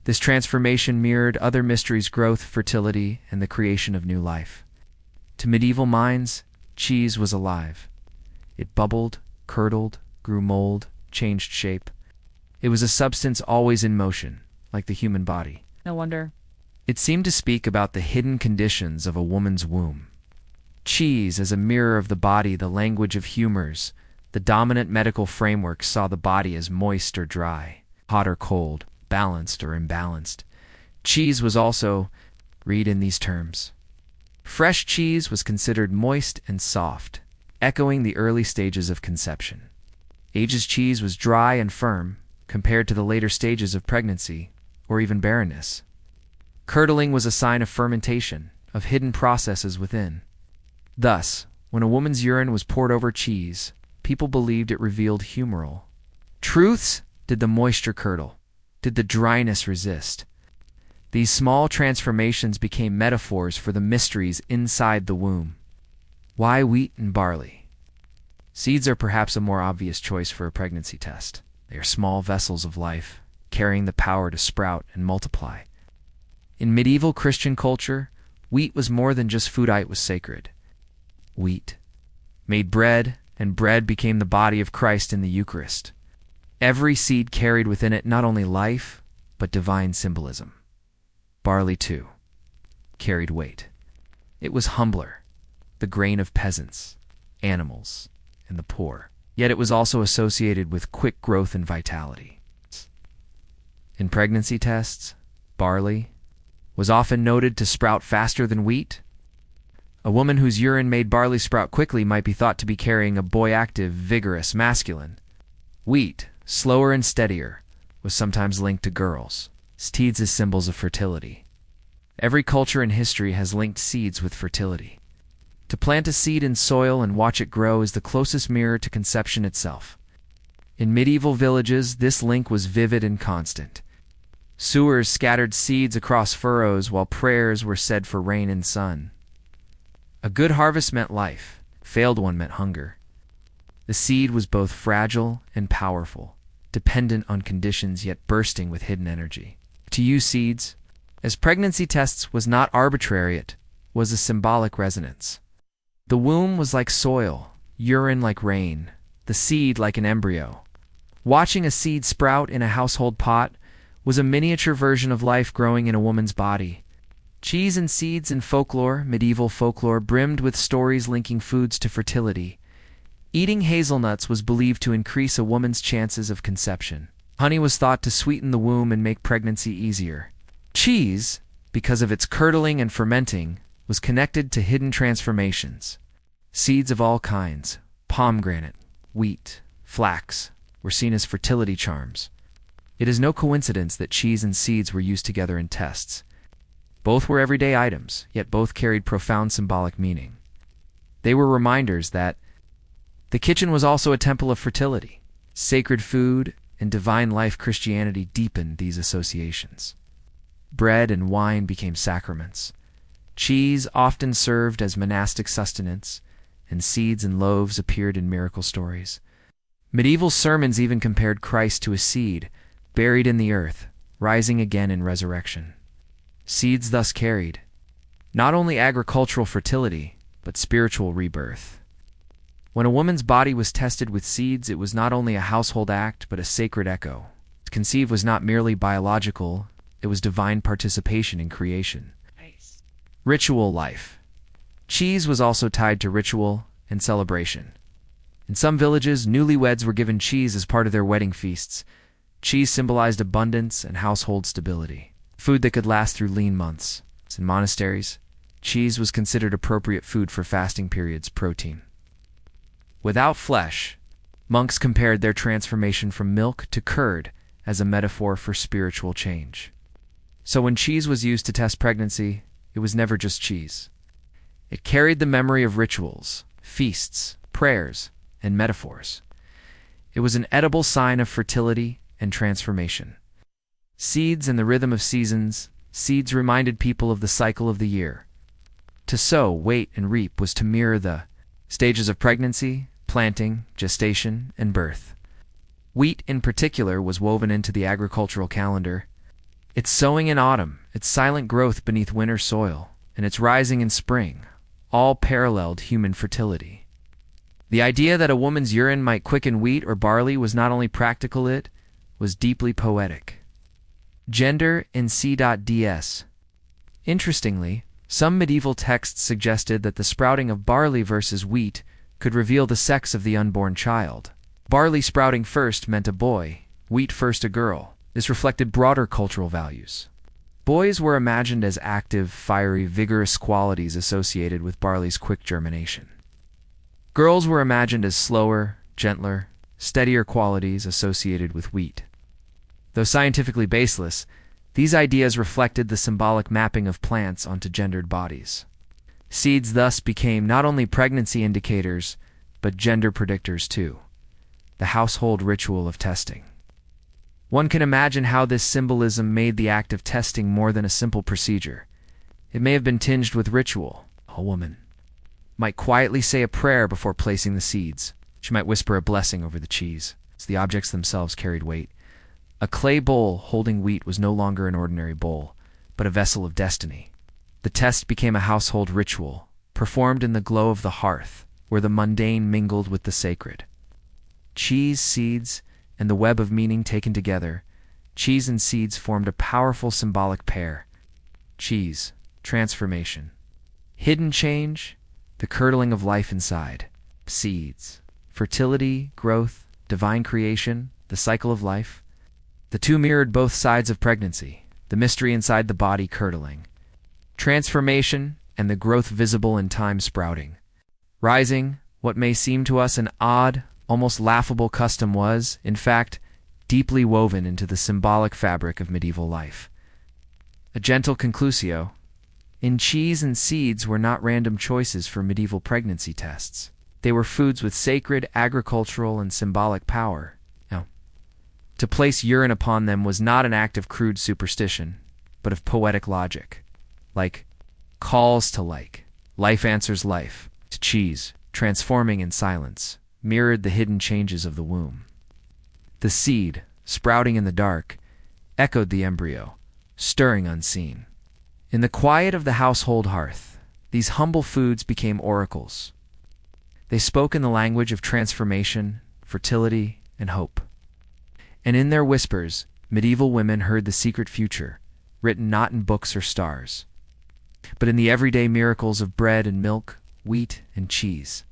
This transformation mirrored other mysteries: growth, fertility, and the creation of new life. To medieval minds, cheese was alive. It bubbled, curdled, grew mold, changed shape. It was a substance always in motion, like the human body. No wonder. It seemed to speak about the hidden conditions of a woman's womb. Cheese, as a mirror of the body, the language of humors, the dominant medical framework saw the body as moist or dry, hot or cold, balanced or imbalanced. Cheese was also read in these terms. Fresh cheese was considered moist and soft, echoing the early stages of conception. Aged cheese was dry and firm, compared to the later stages of pregnancy, or even barrenness. Curdling was a sign of fermentation, of hidden processes within. Thus, when a woman's urine was poured over cheese, people believed it revealed humoral truths. Did the moisture curdle? Did the dryness resist? These small transformations became metaphors for the mysteries inside the womb. Why wheat and barley? Seeds are perhaps a more obvious choice for a pregnancy test. They are small vessels of life, carrying the power to sprout and multiply. In medieval Christian culture, wheat was more than just food. It was sacred. Wheat made bread, and bread became the body of Christ in the Eucharist. Every seed carried within it not only life, but divine symbolism. Barley, too, carried weight. It was humbler, the grain of peasants, animals, and the poor. Yet it was also associated with quick growth and vitality. In pregnancy tests, barley was often noted to sprout faster than wheat. A woman whose urine made barley sprout quickly might be thought to be carrying a boy, active, vigorous, masculine. Wheat, slower and steadier, was sometimes linked to girls. Seeds as symbols of fertility. Every culture in history has linked seeds with fertility. To plant a seed in soil and watch it grow is the closest mirror to conception itself. In medieval villages, this link was vivid and constant. Sewers scattered seeds across furrows while prayers were said for rain and sun. A good harvest meant life, failed one meant hunger. The seed was both fragile and powerful, dependent on conditions yet bursting with hidden energy. To use seeds as pregnancy tests was not arbitrary, it was a symbolic resonance. The womb was like soil, urine like rain, the seed like an embryo. Watching a seed sprout in a household pot was a miniature version of life growing in a woman's body. Cheese and seeds in folklore, medieval folklore, brimmed with stories linking foods to fertility. Eating hazelnuts was believed to increase a woman's chances of conception. Honey was thought to sweeten the womb and make pregnancy easier. Cheese, because of its curdling and fermenting, was connected to hidden transformations. Seeds of all kinds, pomegranate, wheat, flax, were seen as fertility charms. It is no coincidence that cheese and seeds were used together in tests. Both were everyday items, yet both carried profound symbolic meaning. They were reminders that the kitchen was also a temple of fertility. Sacred food and divine life. Christianity deepened these associations. Bread and wine became sacraments. Cheese often served as monastic sustenance, and seeds and loaves appeared in miracle stories. Medieval sermons even compared Christ to a seed, buried in the earth, rising again in resurrection. Seeds thus carried not only agricultural fertility, but spiritual rebirth. When a woman's body was tested with seeds, it was not only a household act, but a sacred echo. To conceive was not merely biological, it was divine participation in creation. Nice. Ritual life. Cheese was also tied to ritual and celebration. In some villages, newlyweds were given cheese as part of their wedding feasts. Cheese symbolized abundance and household stability, food that could last through lean months. In monasteries, cheese was considered appropriate food for fasting periods. Protein. Without flesh, monks compared their transformation from milk to curd as a metaphor for spiritual change. So when cheese was used to test pregnancy, it was never just cheese. It carried the memory of rituals, feasts, prayers, and metaphors. It was an edible sign of fertility and transformation. Seeds and the rhythm of seasons. Seeds reminded people of the cycle of the year. To sow, wait, and reap was to mirror the stages of pregnancy, planting, gestation, and birth. Wheat, in particular, was woven into the agricultural calendar. Its sowing in autumn, its silent growth beneath winter soil, and its rising in spring, all paralleled human fertility. The idea that a woman's urine might quicken wheat or barley was not only practical, it was deeply poetic. Gender in C.ds. Interestingly, some medieval texts suggested that the sprouting of barley versus wheat could reveal the sex of the unborn child. Barley sprouting first meant a boy, wheat first a girl. This reflected broader cultural values. Boys were imagined as active, fiery, vigorous qualities associated with barley's quick germination. Girls were imagined as slower, gentler, steadier qualities associated with wheat. Though scientifically baseless, these ideas reflected the symbolic mapping of plants onto gendered bodies. Seeds thus became not only pregnancy indicators, but gender predictors too. The household ritual of testing. One can imagine how this symbolism made the act of testing more than a simple procedure. It may have been tinged with ritual. A woman might quietly say a prayer before placing the seeds. She might whisper a blessing over the cheese, as the objects themselves carried weight. A clay bowl holding wheat was no longer an ordinary bowl, but a vessel of destiny. The test became a household ritual, performed in the glow of the hearth, where the mundane mingled with the sacred. Cheese, seeds, and the web of meaning taken together, cheese and seeds formed a powerful symbolic pair. Cheese, transformation. Hidden change, the curdling of life inside. Seeds, fertility, growth, divine creation, the cycle of life. The two mirrored both sides of pregnancy, the mystery inside the body curdling. Transformation and the growth visible in time sprouting. Rising, what may seem to us an odd, almost laughable custom was, in fact, deeply woven into the symbolic fabric of medieval life. A gentle conclusio. In cheese and seeds were not random choices for medieval pregnancy tests. They were foods with sacred, agricultural, and symbolic power. Now, to place urine upon them was not an act of crude superstition, but of poetic logic. Like calls to like, life answers life, to cheese, transforming in silence, mirrored the hidden changes of the womb. The seed, sprouting in the dark, echoed the embryo, stirring unseen. In the quiet of the household hearth, these humble foods became oracles. They spoke in the language of transformation, fertility, and hope. And in their whispers, medieval women heard the secret future, written not in books or stars, but in the everyday miracles of bread and milk, wheat and cheese.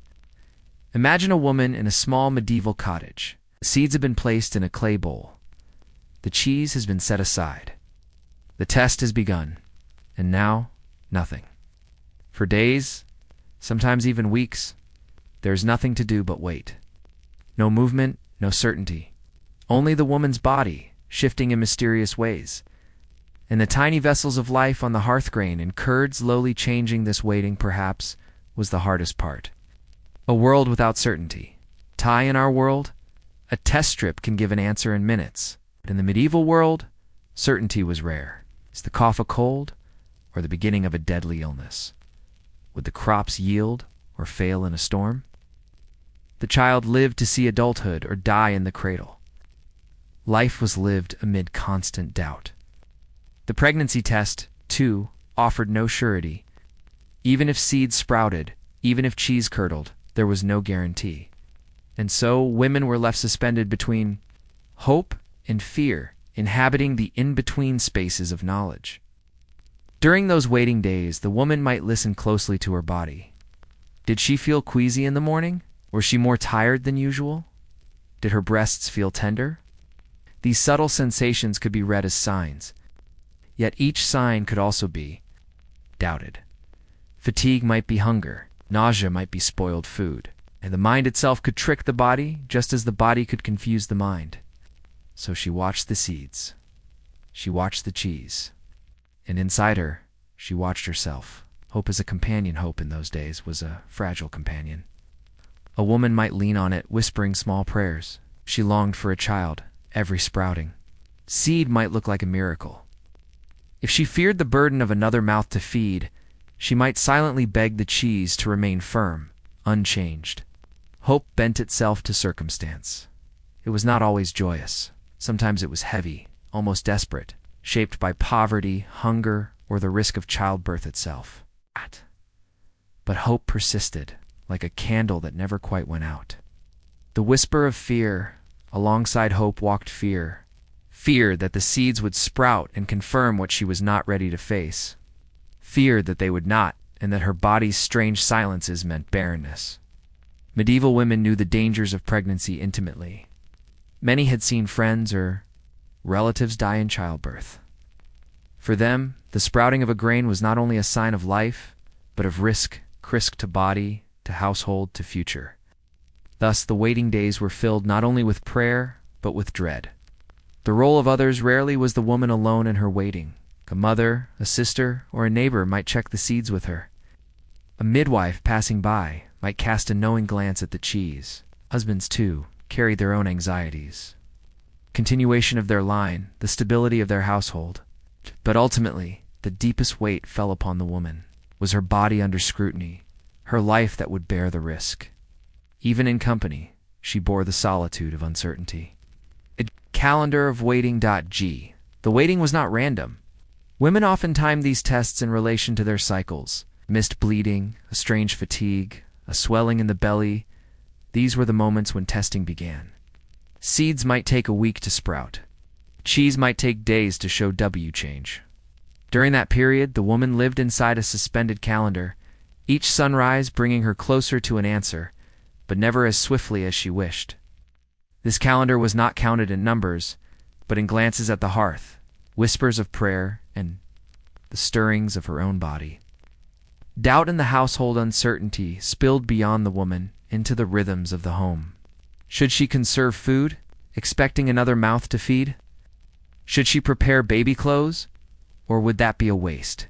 Imagine a woman in a small medieval cottage. The seeds have been placed in a clay bowl. The cheese has been set aside. The test has begun. And now, nothing. For days, sometimes even weeks, there is nothing to do but wait. No movement, no certainty. Only the woman's body, shifting in mysterious ways. And the tiny vessels of life on the hearthgrain and curd slowly changing. This waiting, perhaps, was the hardest part. A world without certainty. Tie in our world, a test strip can give an answer in minutes. But in the medieval world, certainty was rare. Is the cough a cold, or the beginning of a deadly illness? Would the crops yield or fail in a storm? The child lived to see adulthood or die in the cradle. Life was lived amid constant doubt. The pregnancy test, too, offered no surety. Even if seeds sprouted, even if cheese curdled, there was no guarantee. And so women were left suspended between hope and fear, inhabiting the in-between spaces of knowledge. During those waiting days, the woman might listen closely to her body. Did she feel queasy in the morning? Was she more tired than usual? Did her breasts feel tender? These subtle sensations could be read as signs, yet each sign could also be doubted. Fatigue might be hunger, nausea might be spoiled food, and the mind itself could trick the body just as the body could confuse the mind. So she watched the seeds. She watched the cheese. And inside her, she watched herself. Hope as a companion. Hope in those days was a fragile companion. A woman might lean on it, whispering small prayers. She longed for a child, every sprouting seed might look like a miracle. If she feared the burden of another mouth to feed, she might silently beg the cheese to remain firm, unchanged. Hope bent itself to circumstance. It was not always joyous. Sometimes it was heavy, almost desperate, shaped by poverty, hunger, or the risk of childbirth itself. But hope persisted, like a candle that never quite went out. The whisper of fear, alongside hope walked fear. Fear that the seeds would sprout and confirm what she was not ready to face. Fear that they would not, and that her body's strange silences meant barrenness. Medieval women knew the dangers of pregnancy intimately. Many had seen friends or relatives die in childbirth. For them, the sprouting of a grain was not only a sign of life, but of risk to body, to household, to future. Thus, the waiting days were filled not only with prayer, but with dread. The role of others rarely was the woman alone in her waiting. A mother, a sister, or a neighbor might check the seeds with her. A midwife passing by might cast a knowing glance at the cheese. Husbands, too, carried their own anxieties. Continuation of their line, the stability of their household. But ultimately, the deepest weight fell upon the woman. Was her body under scrutiny, her life that would bear the risk. Even in company, she bore the solitude of uncertainty. A calendar of waiting.g. The waiting was not random. Women often timed these tests in relation to their cycles. Missed bleeding, a strange fatigue, a swelling in the belly. These were the moments when testing began. Seeds might take a week to sprout. Cheese might take days to show W change. During that period, the woman lived inside a suspended calendar, each sunrise bringing her closer to an answer, but never as swiftly as she wished. This calendar was not counted in numbers, but in glances at the hearth, whispers of prayer, and the stirrings of her own body. Doubt in the household, uncertainty spilled beyond the woman into the rhythms of the home. Should she conserve food, expecting another mouth to feed? Should she prepare baby clothes, or would that be a waste?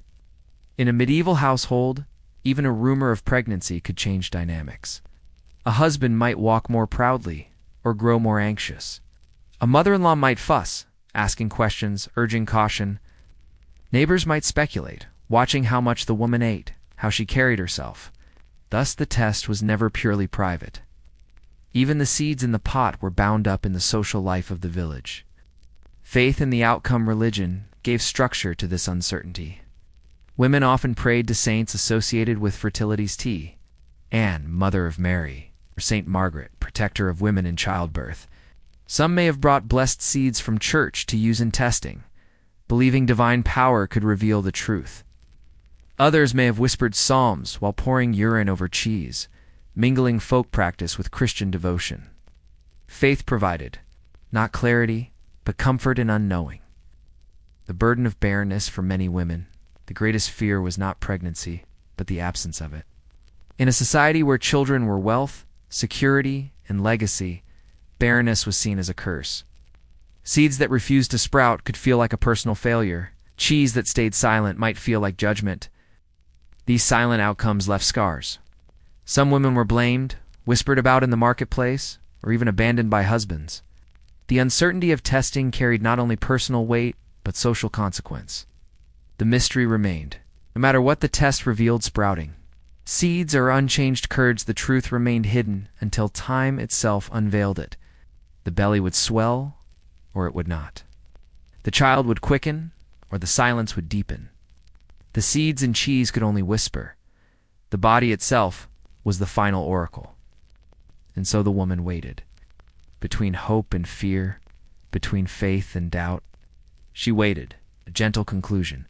In a medieval household, even a rumor of pregnancy could change dynamics. A husband might walk more proudly, or grow more anxious. A mother-in-law might fuss, asking questions, urging caution. Neighbors might speculate, watching how much the woman ate, how she carried herself. Thus the test was never purely private. Even the seeds in the pot were bound up in the social life of the village. Faith in the outcome, religion, gave structure to this uncertainty. Women often prayed to saints associated with fertility's tea. Anne, mother of Mary, or Saint Margaret, protector of women in childbirth. Some may have brought blessed seeds from church to use in testing, believing divine power could reveal the truth. Others may have whispered psalms while pouring urine over cheese, mingling folk practice with Christian devotion. Faith provided, not clarity, but comfort in unknowing. The burden of barrenness for many women, the greatest fear was not pregnancy, but the absence of it. In a society where children were wealth, security, and legacy, barrenness was seen as a curse. Seeds that refused to sprout could feel like a personal failure. Cheese that stayed silent might feel like judgment. These silent outcomes left scars. Some women were blamed, whispered about in the marketplace, or even abandoned by husbands. The uncertainty of testing carried not only personal weight, but social consequence. The mystery remained. No matter what the test revealed sprouting, seeds or unchanged curds, the truth remained hidden until time itself unveiled it. The belly would swell, or it would not. The child would quicken, or the silence would deepen. The seeds and cheese could only whisper. The body itself was the final oracle. And so the woman waited. Between hope and fear, between faith and doubt, she waited, a gentle conclusion.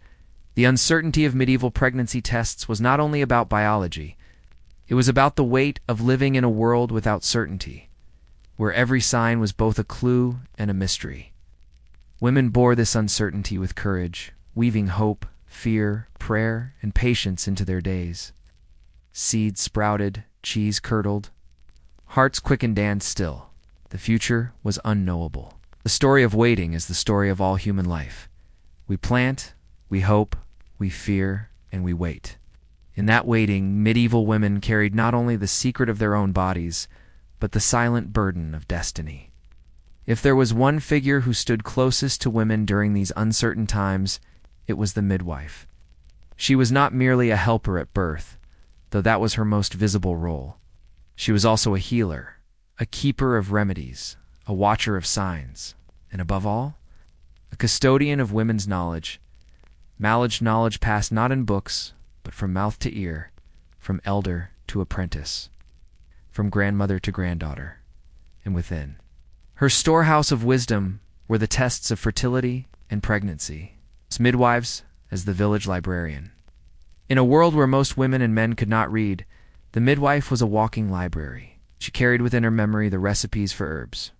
The uncertainty of medieval pregnancy tests was not only about biology, it was about the weight of living in a world without certainty, where every sign was both a clue and a mystery. Women bore this uncertainty with courage, weaving hope, fear, prayer, and patience into their days. Seeds sprouted, cheese curdled, hearts quickened and still. The future was unknowable. The story of waiting is the story of all human life. We plant, we hope, we fear, and we wait. In that waiting, medieval women carried not only the secret of their own bodies, but the silent burden of destiny. If there was one figure who stood closest to women during these uncertain times, it was the midwife. She was not merely a helper at birth, though that was her most visible role. She was also a healer, a keeper of remedies, a watcher of signs, and above all, a custodian of women's knowledge. Knowledge passed not in books, but from mouth to ear, from elder to apprentice. from grandmother to granddaughter, and within. Her storehouse of wisdom were the tests of fertility and pregnancy, midwives as the village librarian. In a world where most women and men could not read, the midwife was a walking library. She carried within her memory the recipes for herbs,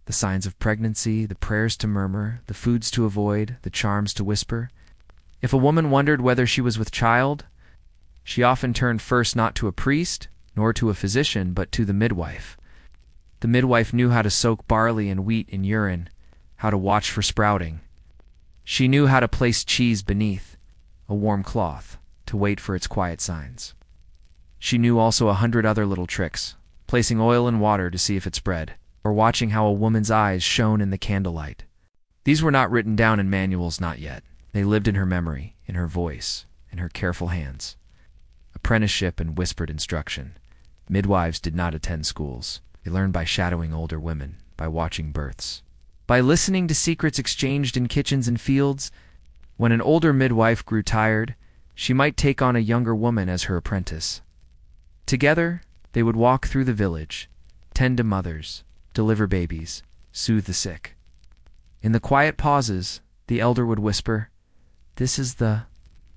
the signs of pregnancy, the prayers to murmur, the foods to avoid, the charms to whisper. If a woman wondered whether she was with child, she often turned first not to a priest, nor to a physician, but to the midwife. The midwife knew how to soak barley and wheat in urine, how to watch for sprouting. She knew how to place cheese beneath a warm cloth to wait for its quiet signs. She knew also 100 other little tricks, placing oil in water to see if it spread, or watching how a woman's eyes shone in the candlelight. These were not written down in manuals, not yet. They lived in her memory, in her voice, in her careful hands. Apprenticeship and whispered instruction. Midwives did not attend schools. They learned by shadowing older women, by watching births, by listening to secrets exchanged in kitchens and fields. When an older midwife grew tired, she might take on a younger woman as her apprentice. Together, they would walk through the village, tend to mothers, deliver babies, soothe the sick. In the quiet pauses, the elder would whisper, "This is the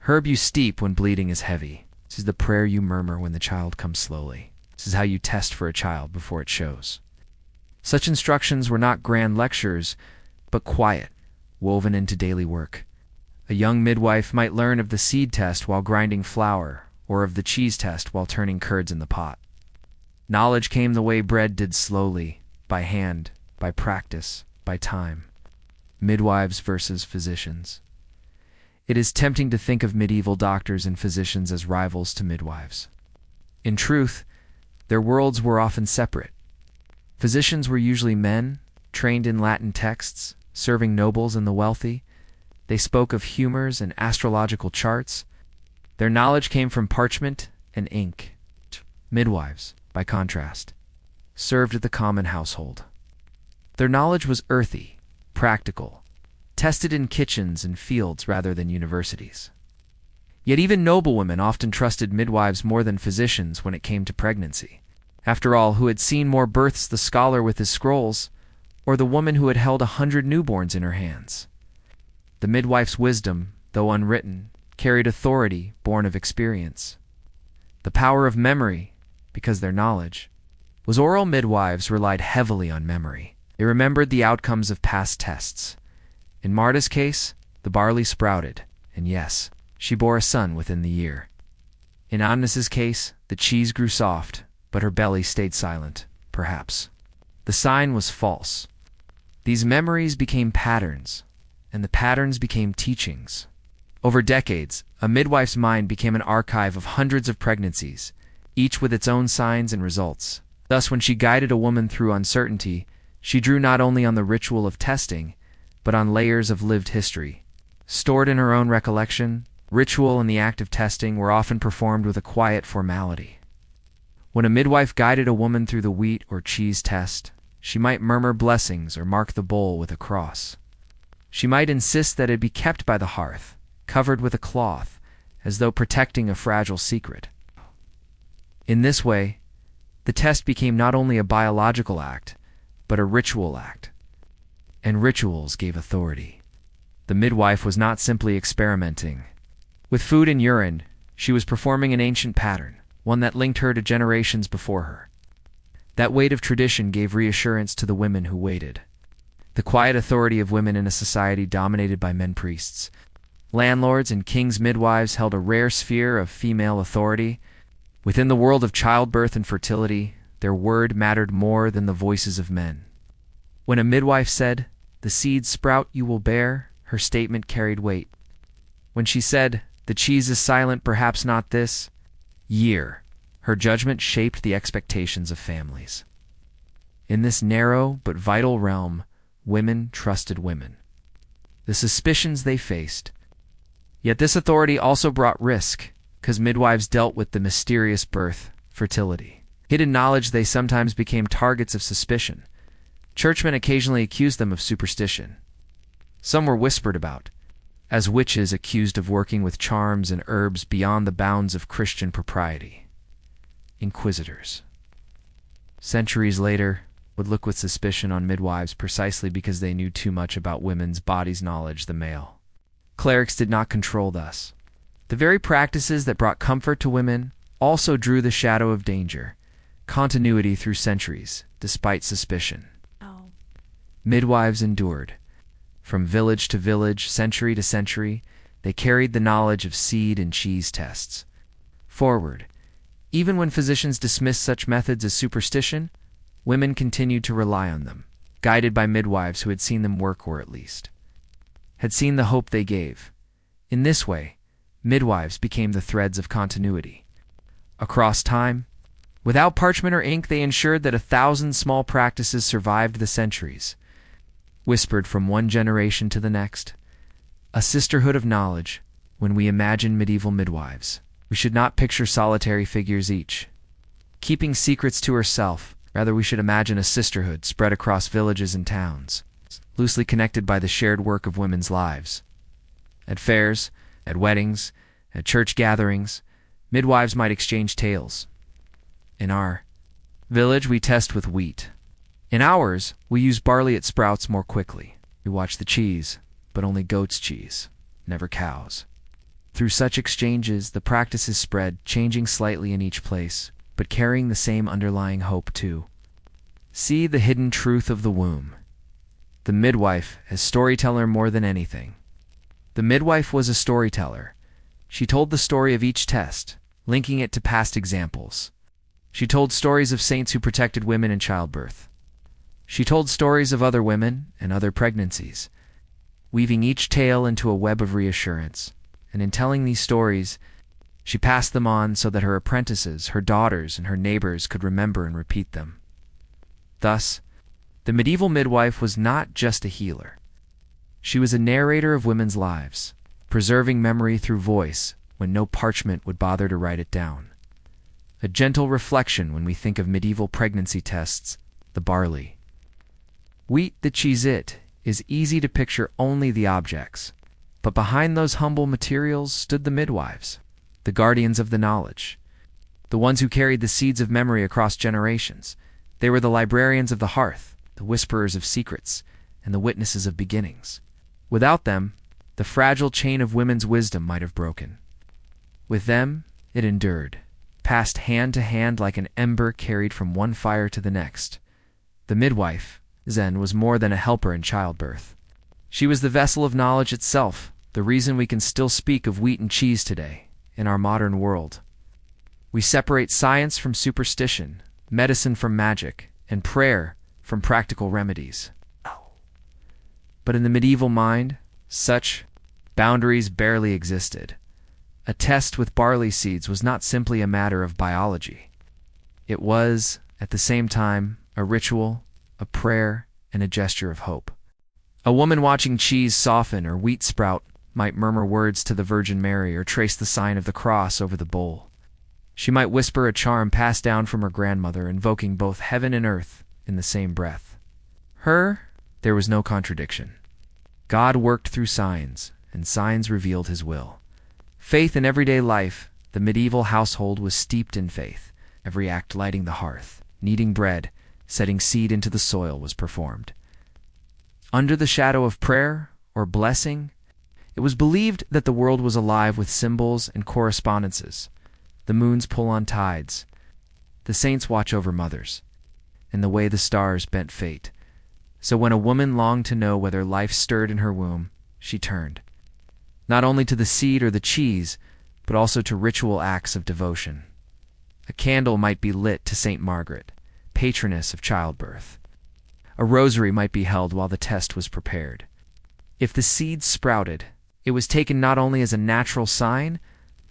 herb you steep when bleeding is heavy. This is the prayer you murmur when the child comes slowly. This is how you test for a child before it shows." Such instructions were not grand lectures, but quiet, woven into daily work. A young midwife might learn of the seed test while grinding flour, or of the cheese test while turning curds in the pot. Knowledge came the way bread did, slowly, by hand, by practice, by time. Midwives versus physicians. It is tempting to think of medieval doctors and physicians as rivals to midwives. In truth, their worlds were often separate. Physicians were usually men, trained in Latin texts, serving nobles and the wealthy. They spoke of humors and astrological charts. Their knowledge came from parchment and ink. Midwives, by contrast, served the common household. Their knowledge was earthy, practical, tested in kitchens and fields rather than universities. Yet even noblewomen often trusted midwives more than physicians when it came to pregnancy. After all, who had seen more births, the scholar with his scrolls, or the woman who had held 100 newborns in her hands? The midwife's wisdom, though unwritten, carried authority born of experience. The power of memory, because their knowledge was oral. Midwives relied heavily on memory. They remembered the outcomes of past tests. In Marta's case, the barley sprouted, and yes, she bore a son within the year. In Agnes's case, the cheese grew soft, but her belly stayed silent, perhaps. The sign was false. These memories became patterns, and the patterns became teachings. Over decades, a midwife's mind became an archive of hundreds of pregnancies, each with its own signs and results. Thus, when she guided a woman through uncertainty, she drew not only on the ritual of testing, but on layers of lived history. Stored in her own recollection, ritual and the act of testing were often performed with a quiet formality. When a midwife guided a woman through the wheat or cheese test, she might murmur blessings or mark the bowl with a cross. She might insist that it be kept by the hearth, covered with a cloth, as though protecting a fragile secret. In this way, the test became not only a biological act, but a ritual act. And rituals gave authority. The midwife was not simply experimenting. With food and urine, she was performing an ancient pattern, one that linked her to generations before her. That weight of tradition gave reassurance to the women who waited. The quiet authority of women in a society dominated by men priests. Landlords and kings' midwives held a rare sphere of female authority. Within the world of childbirth and fertility, their word mattered more than the voices of men. When a midwife said, "The seed sprout you will bear," her statement carried weight. When she said, "The cheese is silent, perhaps not this year," her judgment shaped the expectations of families. In this narrow but vital realm, women trusted women. The suspicions they faced. Yet this authority also brought risk, because midwives dealt with the mysterious birth, fertility. Hidden knowledge, they sometimes became targets of suspicion. Churchmen occasionally accused them of superstition. Some were whispered about, as witches accused of working with charms and herbs beyond the bounds of Christian propriety. Inquisitors. centuries later, would look with suspicion on midwives precisely because they knew too much about women's bodies knowledge the male. Clerics did not control thus. The very practices that brought comfort to women also drew the shadow of danger, continuity through centuries, despite suspicion. Oh. Midwives endured. From village to village, century to century, they carried the knowledge of seed and cheese tests forward. Even when physicians dismissed such methods as superstition, women continued to rely on them, guided by midwives who had seen them work or at least had seen the hope they gave. In this way, midwives became the threads of continuity. Across time, without parchment or ink, they ensured that 1,000 small practices survived the centuries, whispered from one generation to the next. A sisterhood of knowledge. When we imagine medieval midwives, we should not picture solitary figures each keeping secrets to herself. Rather, we should imagine a sisterhood spread across villages and towns, loosely connected by the shared work of women's lives. At fairs, at weddings, at church gatherings, midwives might exchange tales. In our village, we test with wheat. In ours, we use barley. It sprouts more quickly. We watch the cheese, but only goat's cheese, never cows. Through such exchanges, the practice is spread, changing slightly in each place, but carrying the same underlying hope too. See the hidden truth of the womb. The midwife as storyteller more than anything. The midwife was a storyteller. She told the story of each test, linking it to past examples. She told stories of saints who protected women in childbirth. She told stories of other women and other pregnancies, weaving each tale into a web of reassurance. And in telling these stories, she passed them on so that her apprentices, her daughters, and her neighbors could remember and repeat them. Thus, the medieval midwife was not just a healer. She was a narrator of women's lives, preserving memory through voice when no parchment would bother to write it down. A gentle reflection when we think of medieval pregnancy tests, the barley. Wheat, the cheese, it is easy to picture only the objects, but behind those humble materials stood the midwives, the guardians of the knowledge, the ones who carried the seeds of memory across generations. They were the librarians of the hearth, the whisperers of secrets, and the witnesses of beginnings. Without them, the fragile chain of women's wisdom might have broken. With them, it endured, passed hand to hand like an ember carried from one fire to the next. The midwife, Zen, was more than a helper in childbirth. She was the vessel of knowledge itself, the reason we can still speak of wheat and cheese today, in our modern world. We separate science from superstition, medicine from magic, and prayer from practical remedies. But in the medieval mind, such boundaries barely existed. A test with barley seeds was not simply a matter of biology. It was, at the same time, a ritual, a prayer, and a gesture of hope. A woman watching cheese soften or wheat sprout might murmur words to the Virgin Mary or trace the sign of the cross over the bowl. She might whisper a charm passed down from her grandmother, invoking both heaven and earth in the same breath. There was no contradiction. God worked through signs, and signs revealed his will. Faith in everyday life, the medieval household was steeped in faith. Every act lighting the hearth, kneading bread, setting seed into the soil was performed. Under the shadow of prayer or blessing, it was believed that the world was alive with symbols and correspondences. The moons pull on tides. The saints watch over mothers, and the way the stars bent fate. So when a woman longed to know whether life stirred in her womb, she turned, not only to the seed or the cheese, but also to ritual acts of devotion. A candle might be lit to Saint Margaret, patroness of childbirth. A rosary might be held while the test was prepared. If the seed sprouted, it was taken not only as a natural sign,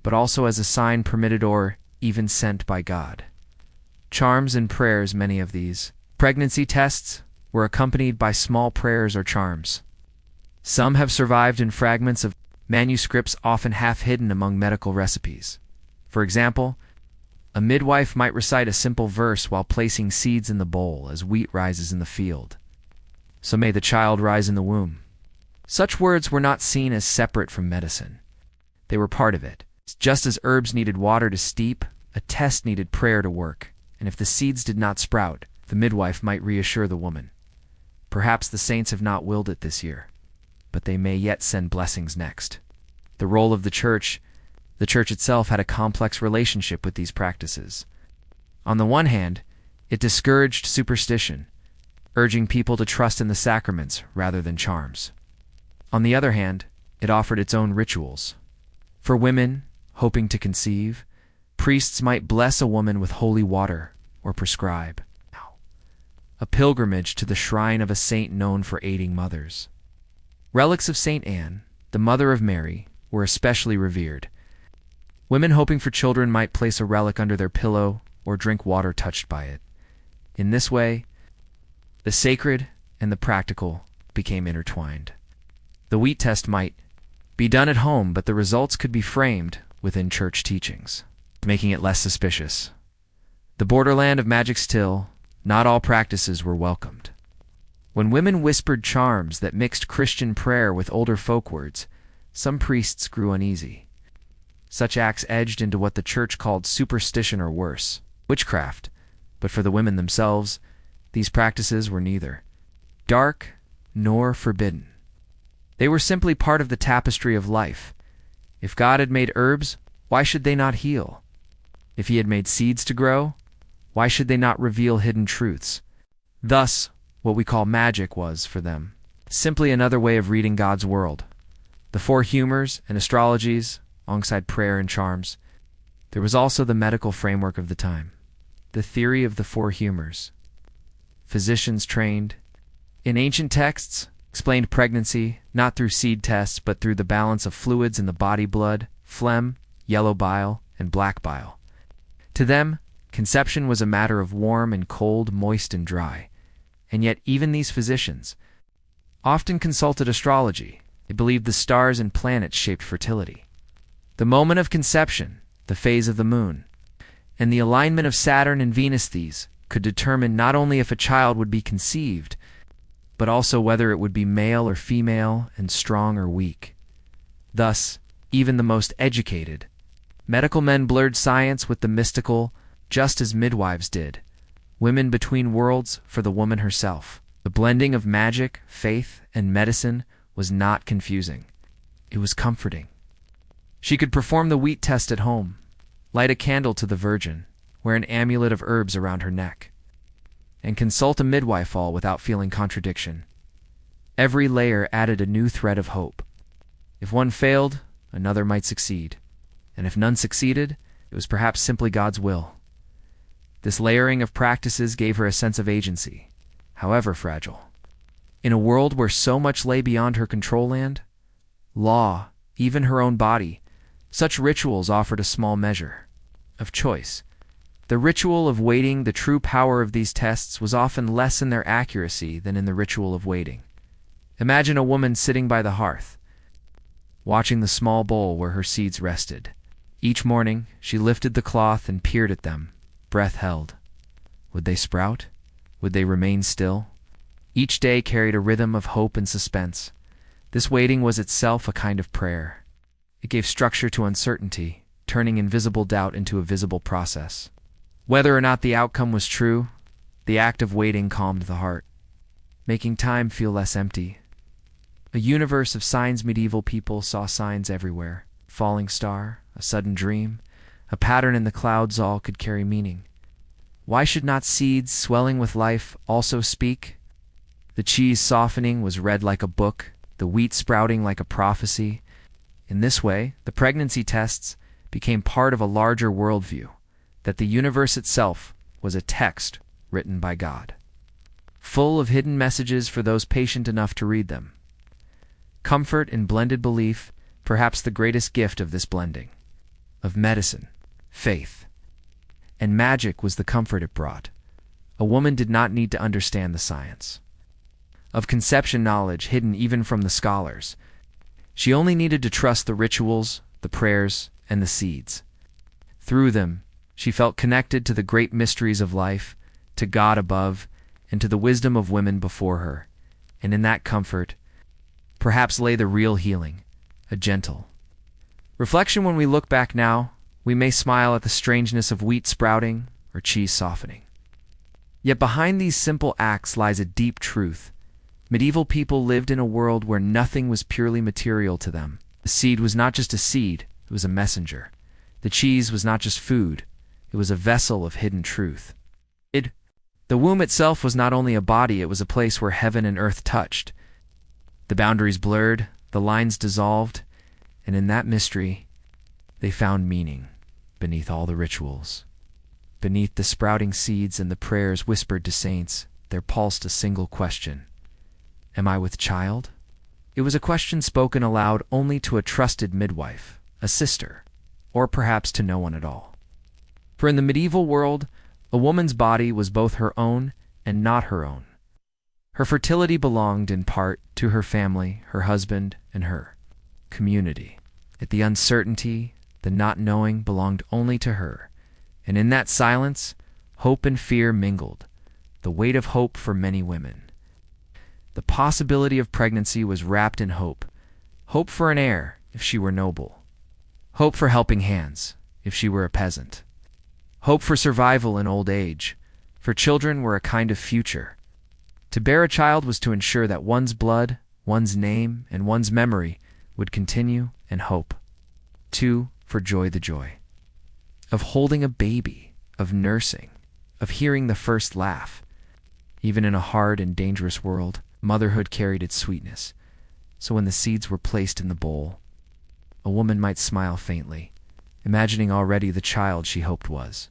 but also as a sign permitted or even sent by God. Charms and prayers, many of these pregnancy tests, were accompanied by small prayers or charms. Some have survived in fragments of manuscripts, often half hidden among medical recipes. For example, a midwife might recite a simple verse while placing seeds in the bowl as wheat rises in the field. So may the child rise in the womb. Such words were not seen as separate from medicine. They were part of it. Just as herbs needed water to steep, a test needed prayer to work, and if the seeds did not sprout, the midwife might reassure the woman. Perhaps the saints have not willed it this year, but they may yet send blessings next. The role of the church itself had a complex relationship with these practices. On the one hand, it discouraged superstition, urging people to trust in the sacraments rather than charms. On the other hand, it offered its own rituals. For women hoping to conceive, priests might bless a woman with holy water or prescribe a pilgrimage to the shrine of a saint known for aiding mothers. Relics of Saint Anne, the mother of Mary, were especially revered. Women hoping for children might place a relic under their pillow or drink water touched by it. In this way, the sacred and the practical became intertwined. The wheat test might be done at home, but the results could be framed within church teachings, making it less suspicious. The borderland of magic still, not all practices were welcomed. When women whispered charms that mixed Christian prayer with older folk words, some priests grew uneasy. Such acts edged into what the church called superstition or worse, witchcraft, but for the women themselves, these practices were neither dark nor forbidden. They were simply part of the tapestry of life. If God had made herbs, why should they not heal? If he had made seeds to grow, why should they not reveal hidden truths? Thus, what we call magic was, for them, simply another way of reading God's world. The four humors and astrologies, alongside prayer and charms. There was also the medical framework of the time, the theory of the four humors. Physicians trained in ancient texts explained pregnancy not through seed tests but through the balance of fluids in the body: blood, phlegm, yellow bile, and black bile. To them, conception was a matter of warm and cold, moist and dry. And yet even these physicians often consulted astrology. They believed the stars and planets shaped fertility. The moment of conception, the phase of the moon, and the alignment of Saturn and Venus, these could determine not only if a child would be conceived, but also whether it would be male or female and strong or weak. Thus, even the most educated medical men blurred science with the mystical, just as midwives did. Women between worlds for the woman herself. The blending of magic, faith, and medicine was not confusing. It was comforting. She could perform the wheat test at home, light a candle to the Virgin, wear an amulet of herbs around her neck, and consult a midwife all without feeling contradiction. Every layer added a new thread of hope. If one failed, another might succeed, and if none succeeded, it was perhaps simply God's will. This layering of practices gave her a sense of agency, however fragile. In a world where so much lay beyond her control land, law, even her own body, such rituals offered a small measure of choice. The ritual of waiting, the true power of these tests was often less in their accuracy than in the ritual of waiting. Imagine a woman sitting by the hearth, watching the small bowl where her seeds rested. Each morning, she lifted the cloth and peered at them, breath held. Would they sprout? Would they remain still? Each day carried a rhythm of hope and suspense. This waiting was itself a kind of prayer. It gave structure to uncertainty, turning invisible doubt into a visible process. Whether or not the outcome was true, the act of waiting calmed the heart, making time feel less empty. A universe of signs. Medieval people saw signs everywhere. Falling star, a sudden dream, a pattern in the clouds, all could carry meaning. Why should not seeds swelling with life also speak? The cheese softening was read like a book, the wheat sprouting like a prophecy. In this way, the pregnancy tests became part of a larger worldview, that the universe itself was a text written by God, full of hidden messages for those patient enough to read them. Comfort in blended belief, perhaps the greatest gift of this blending, of medicine, faith, and magic was the comfort it brought. A woman did not need to understand the science of conception, knowledge hidden even from the scholars. She only needed to trust the rituals, the prayers, and the seeds. Through them, she felt connected to the great mysteries of life, to God above, and to the wisdom of women before her. And in that comfort, perhaps lay the real healing, a gentle reflection. When we look back now, we may smile at the strangeness of wheat sprouting, or cheese softening. Yet behind these simple acts lies a deep truth. Medieval people lived in a world where nothing was purely material to them. The seed was not just a seed, it was a messenger. The cheese was not just food, it was a vessel of hidden truth. The womb itself was not only a body, it was a place where heaven and earth touched. The boundaries blurred, the lines dissolved, and in that mystery, they found meaning beneath all the rituals. Beneath the sprouting seeds and the prayers whispered to saints, there pulsed a single question. Am I with child? It was a question spoken aloud only to a trusted midwife, a sister, or perhaps to no one at all. For in the medieval world, a woman's body was both her own and not her own. Her fertility belonged in part to her family, her husband, and her community. Yet the uncertainty, the not knowing belonged only to her. And in that silence, hope and fear mingled, the weight of hope for many women. The possibility of pregnancy was wrapped in hope. Hope for an heir, if she were noble. Hope for helping hands, if she were a peasant. Hope for survival in old age, for children were a kind of future. To bear a child was to ensure that one's blood, one's name, and one's memory would continue, and hope. 2. For joy, the joy of holding a baby, of nursing, of hearing the first laugh. Even in a hard and dangerous world, motherhood carried its sweetness. So when the seeds were placed in the bowl, a woman might smile faintly, imagining already the child she hoped was.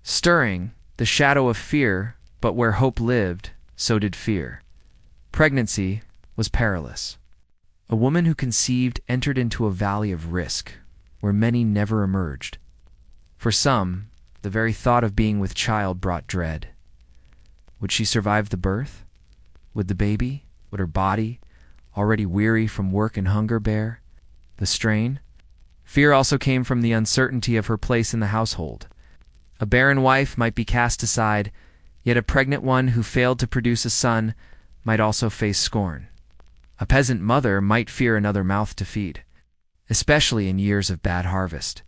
Stirring, the shadow of fear, but where hope lived, so did fear. Pregnancy was perilous. A woman who conceived entered into a valley of risk, where many never emerged. For some, the very thought of being with child brought dread. Would she survive the birth? Would the baby, would her body, already weary from work and hunger, bear the strain? Fear also came from the uncertainty of her place in the household. A barren wife might be cast aside, yet a pregnant one who failed to produce a son might also face scorn. A peasant mother might fear another mouth to feed, especially in years of bad harvest.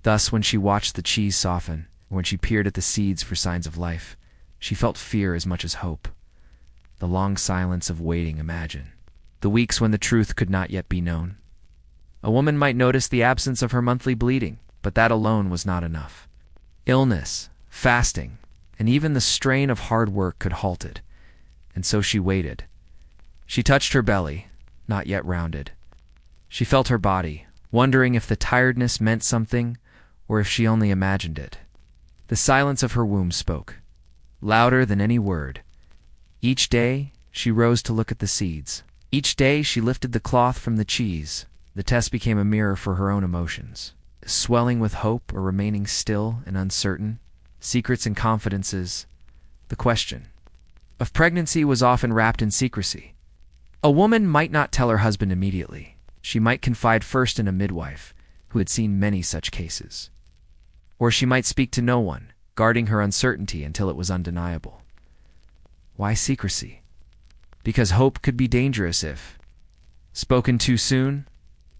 Thus, when she watched the cheese soften, or when she peered at the seeds for signs of life, she felt fear as much as hope. The long silence of waiting, imagine. The weeks when the truth could not yet be known. A woman might notice the absence of her monthly bleeding, but that alone was not enough. Illness, fasting, and even the strain of hard work could halt it, and so she waited. She touched her belly, not yet rounded. She felt her body, wondering if the tiredness meant something, or if she only imagined it. The silence of her womb spoke, louder than any word. Each day, she rose to look at the seeds. Each day, she lifted the cloth from the cheese. The test became a mirror for her own emotions. Swelling with hope or remaining still and uncertain, secrets and confidences. The question of pregnancy was often wrapped in secrecy. A woman might not tell her husband immediately. She might confide first in a midwife, who had seen many such cases. Or she might speak to no one, guarding her uncertainty until it was undeniable. Why secrecy? Because hope could be dangerous if spoken too soon.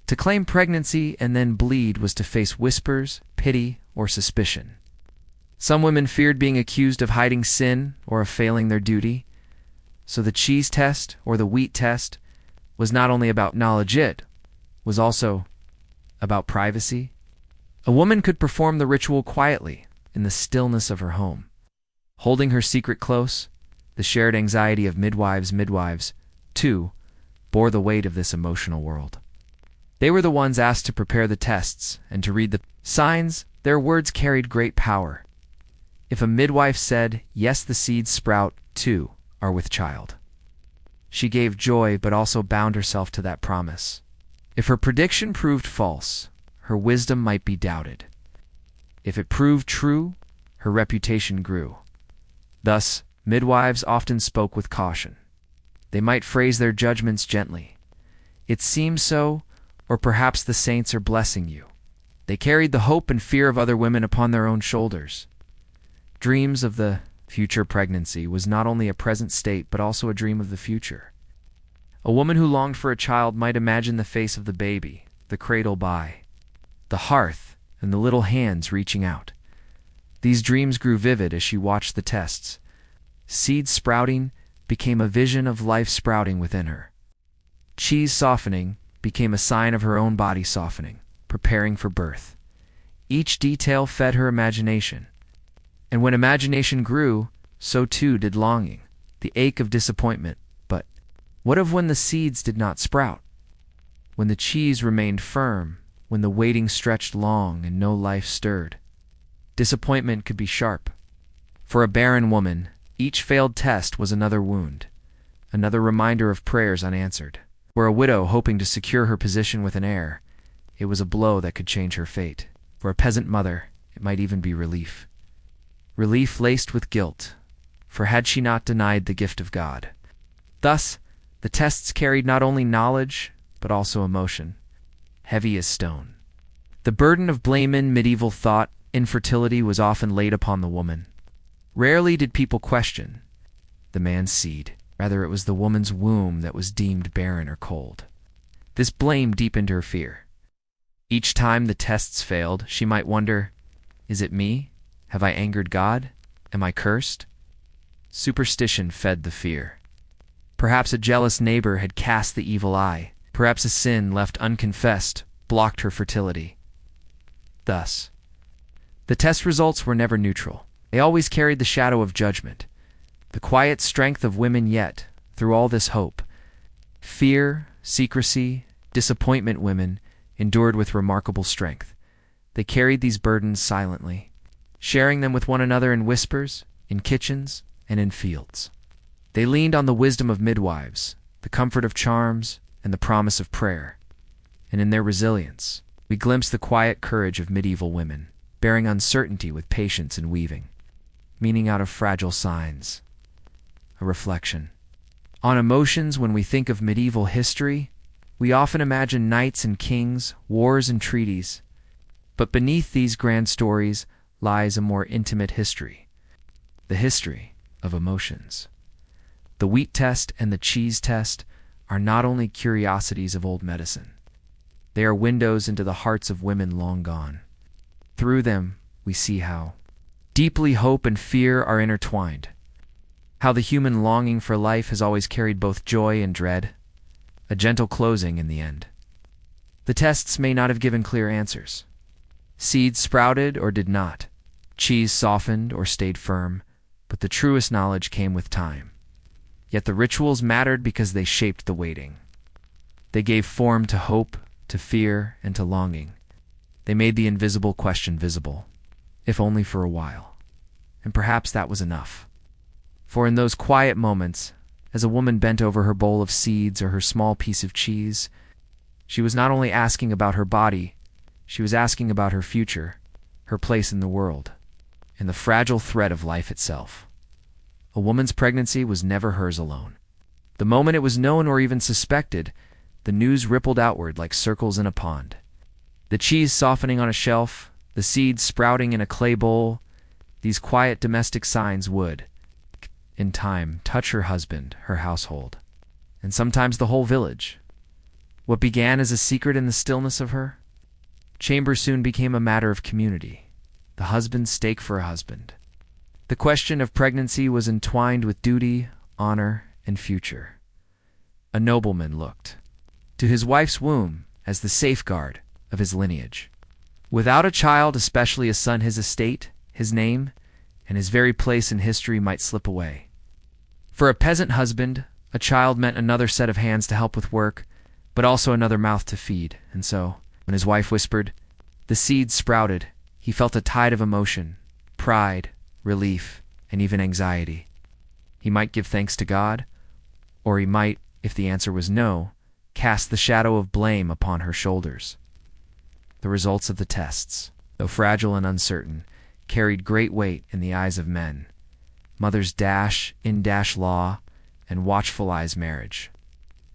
To claim pregnancy and then bleed was to face whispers, pity, or suspicion. Some women feared being accused of hiding sin or of failing their duty. So the cheese test or the wheat test was not only about knowledge, it was also about privacy. A woman could perform the ritual quietly in the stillness of her home. Holding her secret close, the shared anxiety of midwives, too, bore the weight of this emotional world. They were the ones asked to prepare the tests and to read the signs. Their words carried great power. If a midwife said, yes, the seeds sprout, too, are with child, she gave joy but also bound herself to that promise. If her prediction proved false, her wisdom might be doubted. If it proved true, her reputation grew. Thus, midwives often spoke with caution. They might phrase their judgments gently. It seems so, or perhaps the saints are blessing you. They carried the hope and fear of other women upon their own shoulders. Dreams of the future pregnancy was not only a present state but also a dream of the future. A woman who longed for a child might imagine the face of the baby, the cradle by the hearth, and the little hands reaching out. These dreams grew vivid as she watched the tests. Seeds sprouting became a vision of life sprouting within her. Cheese softening became a sign of her own body softening, preparing for birth. Each detail fed her imagination. And when imagination grew, so too did longing, the ache of disappointment. But what of when the seeds did not sprout? When the cheese remained firm, when the waiting stretched long and no life stirred? Disappointment could be sharp. For a barren woman, each failed test was another wound, another reminder of prayers unanswered. For a widow hoping to secure her position with an heir, it was a blow that could change her fate. For a peasant mother, it might even be relief. Relief laced with guilt, for had she not denied the gift of God? Thus, the tests carried not only knowledge, but also emotion, heavy as stone. The burden of blame in medieval thought, infertility was often laid upon the woman. Rarely did people question the man's seed. Rather, it was the woman's womb that was deemed barren or cold. This blame deepened her fear. Each time the tests failed, she might wonder, is it me? Have I angered God? Am I cursed? Superstition fed the fear. Perhaps a jealous neighbor had cast the evil eye. Perhaps a sin left unconfessed blocked her fertility. Thus, the test results were never neutral. They always carried the shadow of judgment. The quiet strength of women yet, through all this hope, fear, secrecy, disappointment, women endured with remarkable strength. They carried these burdens silently, sharing them with one another in whispers, in kitchens, and in fields. They leaned on the wisdom of midwives, the comfort of charms, and the promise of prayer. And in their resilience, we glimpse the quiet courage of medieval women, bearing uncertainty with patience and weaving, meaning out of fragile signs. A reflection on emotions. When we think of medieval history, we often imagine knights and kings, wars and treaties. But beneath these grand stories lies a more intimate history, the history of emotions. The wheat test and the cheese test are not only curiosities of old medicine. They are windows into the hearts of women long gone. Through them, we see how deeply hope and fear are intertwined, how the human longing for life has always carried both joy and dread, a gentle closing in the end. The tests may not have given clear answers. Seeds sprouted or did not, cheese softened or stayed firm, but the truest knowledge came with time. Yet the rituals mattered because they shaped the waiting. They gave form to hope, to fear, and to longing. They made the invisible question visible, if only for a while. And perhaps that was enough. For in those quiet moments, as a woman bent over her bowl of seeds or her small piece of cheese, she was not only asking about her body, she was asking about her future, her place in the world, and the fragile thread of life itself. A woman's pregnancy was never hers alone. The moment it was known or even suspected, the news rippled outward like circles in a pond. The cheese softening on a shelf, the seeds sprouting in a clay bowl, these quiet domestic signs would, in time, touch her husband, her household, and sometimes the whole village. What began as a secret in the stillness of her chamber soon became a matter of community, the husband's stake for a husband. The question of pregnancy was entwined with duty, honor, and future. A nobleman looked to his wife's womb as the safeguard of his lineage. Without a child, especially a son, his estate, his name, and his very place in history might slip away. For a peasant husband, a child meant another set of hands to help with work, but also another mouth to feed. And so, when his wife whispered, the seeds sprouted, he felt a tide of emotion, pride, relief, and even anxiety. He might give thanks to God, or he might, if the answer was no, cast the shadow of blame upon her shoulders. The results of the tests, though fragile and uncertain, carried great weight in the eyes of men. Mother's in law, and watchful eyes marriage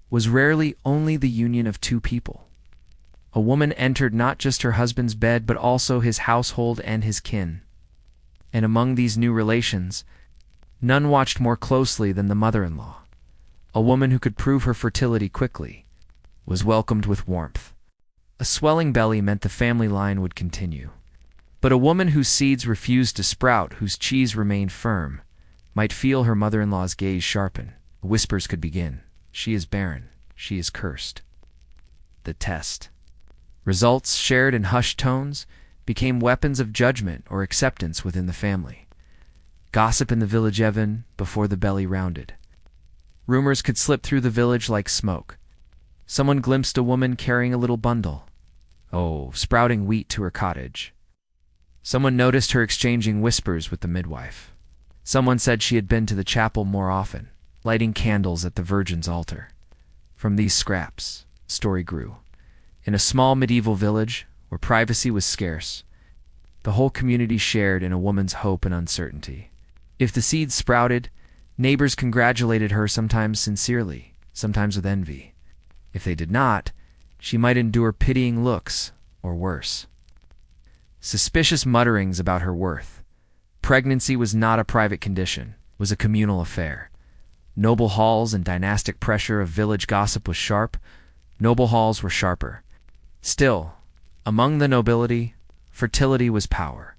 was rarely only the union of two people. A woman entered not just her husband's bed, but also his household and his kin. And among these new relations, none watched more closely than the mother-in-law. A woman who could prove her fertility quickly was welcomed with warmth. A swelling belly meant the family line would continue. But a woman whose seeds refused to sprout, whose cheese remained firm, might feel her mother-in-law's gaze sharpen. Whispers could begin. She is barren. She is cursed. The test. Results, shared in hushed tones, became weapons of judgment or acceptance within the family. Gossip in the village even before the belly rounded. Rumors could slip through the village like smoke. Someone glimpsed a woman carrying a little bundle. Oh, sprouting wheat to her cottage. Someone noticed her exchanging whispers with the midwife. Someone said she had been to the chapel more often, lighting candles at the Virgin's altar. From these scraps, story grew. In a small medieval village, where privacy was scarce, the whole community shared in a woman's hope and uncertainty. If the seeds sprouted, neighbors congratulated her, sometimes sincerely, sometimes with envy. If they did not, she might endure pitying looks, or worse. Suspicious mutterings about her worth. Pregnancy was not a private condition, it was a communal affair. Noble halls and dynastic pressure of village gossip was sharp. Noble halls were sharper. Still, among the nobility, fertility was power.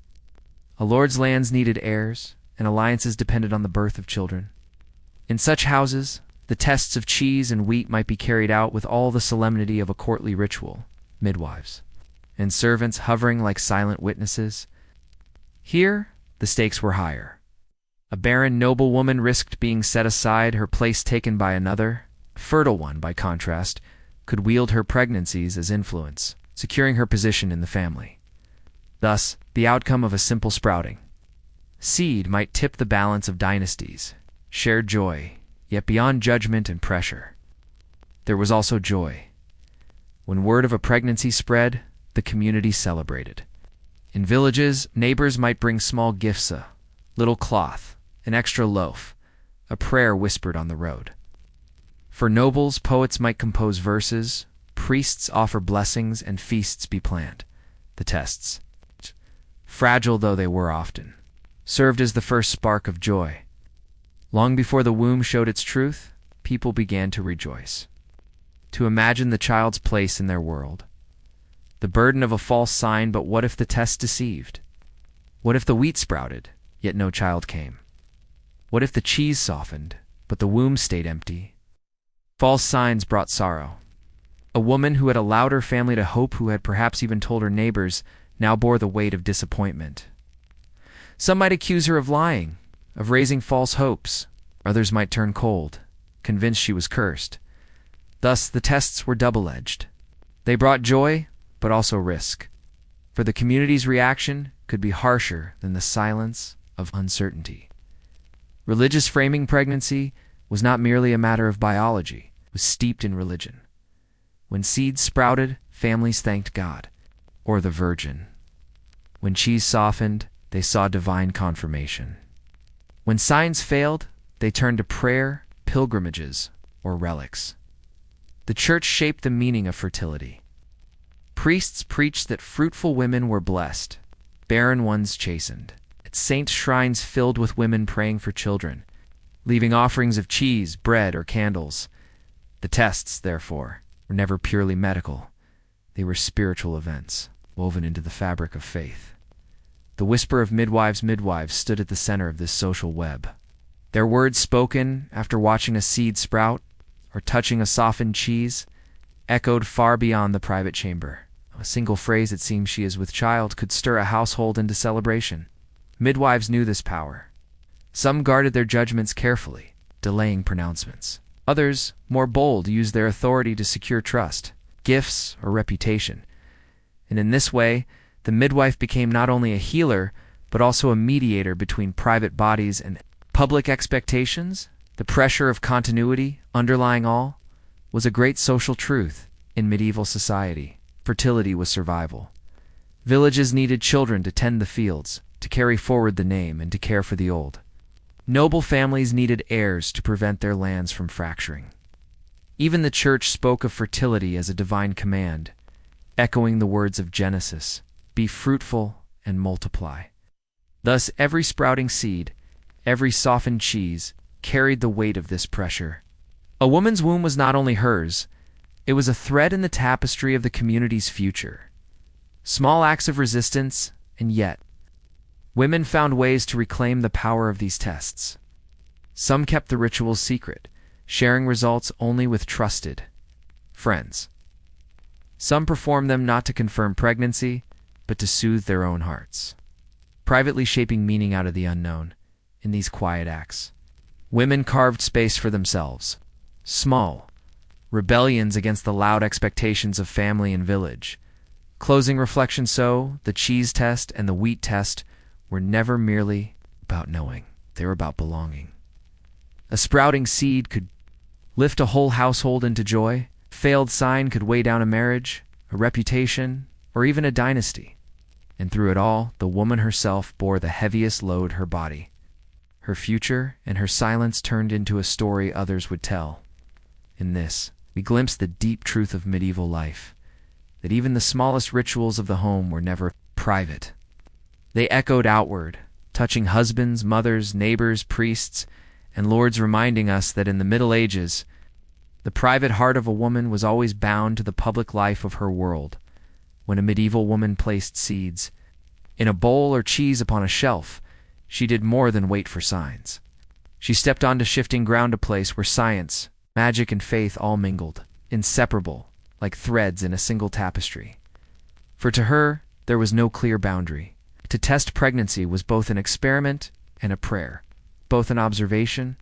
A lord's lands needed heirs, and alliances depended on the birth of children. In such houses, the tests of cheese and wheat might be carried out with all the solemnity of a courtly ritual. Midwives and servants hovering like silent witnesses. Here, the stakes were higher. A barren noblewoman risked being set aside, her place taken by another. A fertile one, by contrast, could wield her pregnancies as influence, securing her position in the family. Thus, the outcome of a simple sprouting seed might tip the balance of dynasties, shared joy, yet beyond judgment and pressure. There was also joy. When word of a pregnancy spread, the community celebrated. In villages, neighbors might bring small gifts, a little cloth, an extra loaf, a prayer whispered on the road. For nobles, poets might compose verses, priests offer blessings, and feasts be planned. The tests, fragile though they were often, served as the first spark of joy. Long before the womb showed its truth, people began to rejoice, to imagine the child's place in their world. The burden of a false sign, but what if the test deceived? What if the wheat sprouted, yet no child came? What if the cheese softened, but the womb stayed empty? False signs brought sorrow. A woman who had allowed her family to hope, who had perhaps even told her neighbors, now bore the weight of disappointment. Some might accuse her of lying, of raising false hopes. Others might turn cold, convinced she was cursed. Thus the tests were double-edged. They brought joy, but also risk. For the community's reaction could be harsher than the silence of uncertainty. Religious framing pregnancy was not merely a matter of biology, it was steeped in religion. When seeds sprouted, families thanked God, or the Virgin. When cheese softened, they saw divine confirmation. When signs failed, they turned to prayer, pilgrimages, or relics. The church shaped the meaning of fertility. Priests preached that fruitful women were blessed, barren ones chastened. Its saint shrines filled with women praying for children, leaving offerings of cheese, bread, or candles. The tests, therefore, were never purely medical. They were spiritual events, woven into the fabric of faith. The whisper of midwives stood at the center of this social web. Their words spoken after watching a seed sprout or touching a softened cheese echoed far beyond the private chamber. A single phrase, "it seems she is with child," could stir a household into celebration. Midwives knew this power. Some guarded their judgments carefully, delaying pronouncements. Others, more bold, used their authority to secure trust, gifts, or reputation. And in this way, the midwife became not only a healer, but also a mediator between private bodies and public expectations. The pressure of continuity, underlying all, was a great social truth in medieval society. Fertility was survival. Villages needed children to tend the fields, to carry forward the name, and to care for the old. Noble families needed heirs to prevent their lands from fracturing. Even the church spoke of fertility as a divine command, echoing the words of Genesis, "Be fruitful and multiply." Thus, every sprouting seed, every softened cheese, carried the weight of this pressure. A woman's womb was not only hers, it was a thread in the tapestry of the community's future. Small acts of resistance, And yet, women found ways to reclaim the power of these tests. Some kept the rituals secret, sharing results only with trusted friends. Some performed them not to confirm pregnancy, but to soothe their own hearts, privately shaping meaning out of the unknown. In these quiet acts, women carved space for themselves, small rebellions against the loud expectations of family and village. Closing reflection: so, the cheese test and the wheat test were never merely about knowing, they were about belonging. A sprouting seed could lift a whole household into joy. A failed sign could weigh down a marriage, a reputation, or even a dynasty. And through it all, the woman herself bore the heaviest load: her body. Her future and her silence turned into a story others would tell. In this, we glimpse the deep truth of medieval life, that even the smallest rituals of the home were never private. They echoed outward, touching husbands, mothers, neighbors, priests, and lords, reminding us that in the Middle Ages, the private heart of a woman was always bound to the public life of her world. When a medieval woman placed seeds in a bowl or cheese upon a shelf, she did more than wait for signs. She stepped onto shifting ground, a place where science, magic, and faith all mingled, inseparable, like threads in a single tapestry. For to her, there was no clear boundary. To test pregnancy was both an experiment and a prayer, both an observation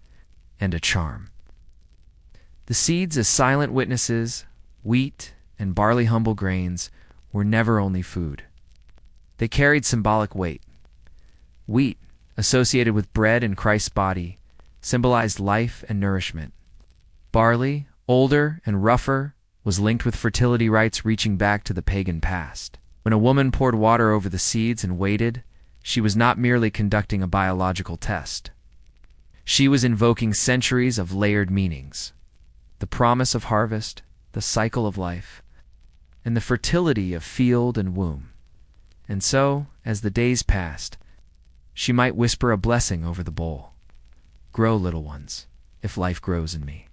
and a charm. The seeds, as silent witnesses, wheat and barley, humble grains, were never only food. They carried symbolic weight. Wheat, associated with bread and Christ's body, symbolized life and nourishment. Barley, older and rougher, was linked with fertility rites reaching back to the pagan past. When a woman poured water over the seeds and waited, she was not merely conducting a biological test. She was invoking centuries of layered meanings: the promise of harvest, the cycle of life, and the fertility of field and womb. And so, as the days passed, she might whisper a blessing over the bowl: "Grow, little ones, if life grows in me."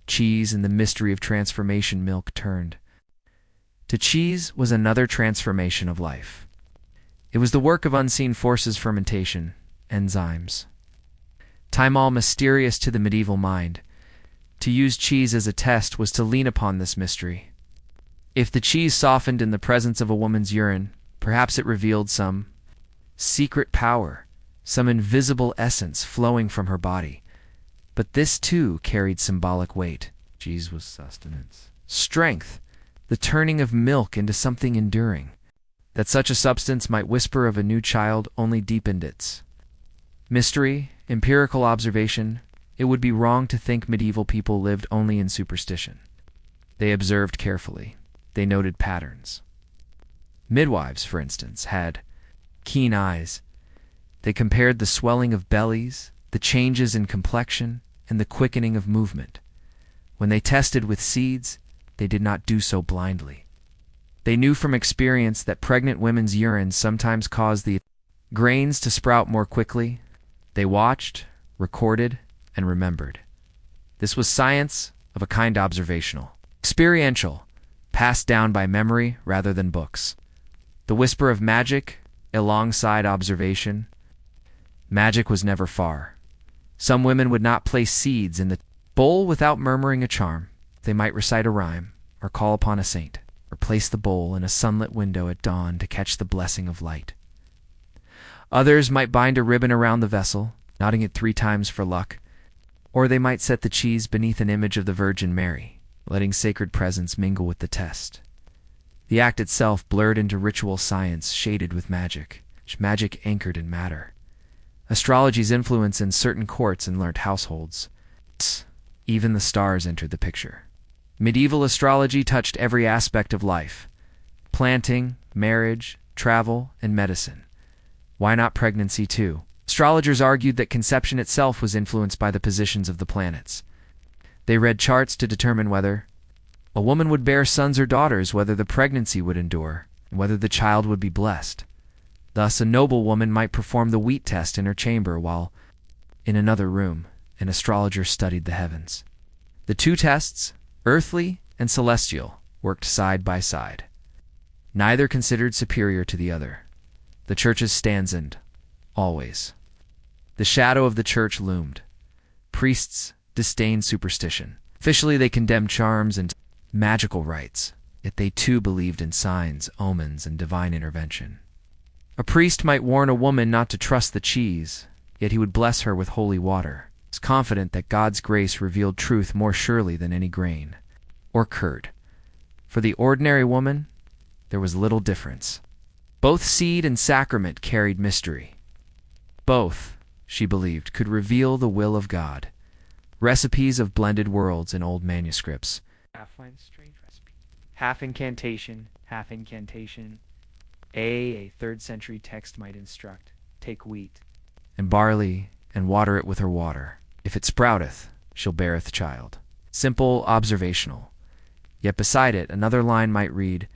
Cheese and the mystery of transformation. Milk turned to cheese was another transformation of life. It was the work of unseen forces: fermentation, enzymes, time, all mysterious to the medieval mind. To use cheese as a test was to lean upon this mystery. If the cheese softened in the presence of a woman's urine, perhaps it revealed some secret power, some invisible essence flowing from her body. But this too carried symbolic weight. Cheese was sustenance, strength, the turning of milk into something enduring. That such a substance might whisper of a new child only deepened its mystery. Empirical observation: it would be wrong to think medieval people lived only in superstition. They observed carefully. They noted patterns. Midwives, for instance, had keen eyes. They compared the swelling of bellies, the changes in complexion, and the quickening of movement. When they tested with seeds, they did not do so blindly. They knew from experience that pregnant women's urine sometimes caused the grains to sprout more quickly. They watched, recorded, and remembered. This was science of a kind: observational, experiential, passed down by memory rather than books. The whisper of magic alongside observation. Magic was never far. Some women would not place seeds in the bowl without murmuring a charm. They might recite a rhyme, or call upon a saint, or place the bowl in a sunlit window at dawn to catch the blessing of light. Others might bind a ribbon around the vessel, knotting it 3 times for luck, or they might set the cheese beneath an image of the Virgin Mary, letting sacred presence mingle with the test. The act itself blurred into ritual science shaded with magic anchored in matter. Astrology's influence in certain courts and learnt households. Even the stars entered the picture. Medieval astrology touched every aspect of life: planting, marriage, travel, and medicine. Why not pregnancy too? Astrologers argued that conception itself was influenced by the positions of the planets. They read charts to determine whether a woman would bear sons or daughters, whether the pregnancy would endure, and whether the child would be blessed. Thus, a noble woman might perform the wheat test in her chamber, while, in another room, an astrologer studied the heavens. The 2 tests, earthly and celestial, worked side by side. Neither considered superior to the other. The church's stanza, always. The shadow of the church loomed. Priests disdained superstition. Officially, they condemned charms and magical rites, yet they too believed in signs, omens, and divine intervention. A priest might warn a woman not to trust the cheese, yet he would bless her with holy water. He was confident that God's grace revealed truth more surely than any grain or curd. For the ordinary woman, there was little difference. Both seed and sacrament carried mystery. Both, she believed, could reveal the will of God. Recipes of blended worlds in old manuscripts. Half incantation, half incantation. A 3rd century text might instruct. Take wheat. And barley, and water it with her water. If it sprouteth, she'll beareth child. Simple, observational. Yet beside it, another line might read,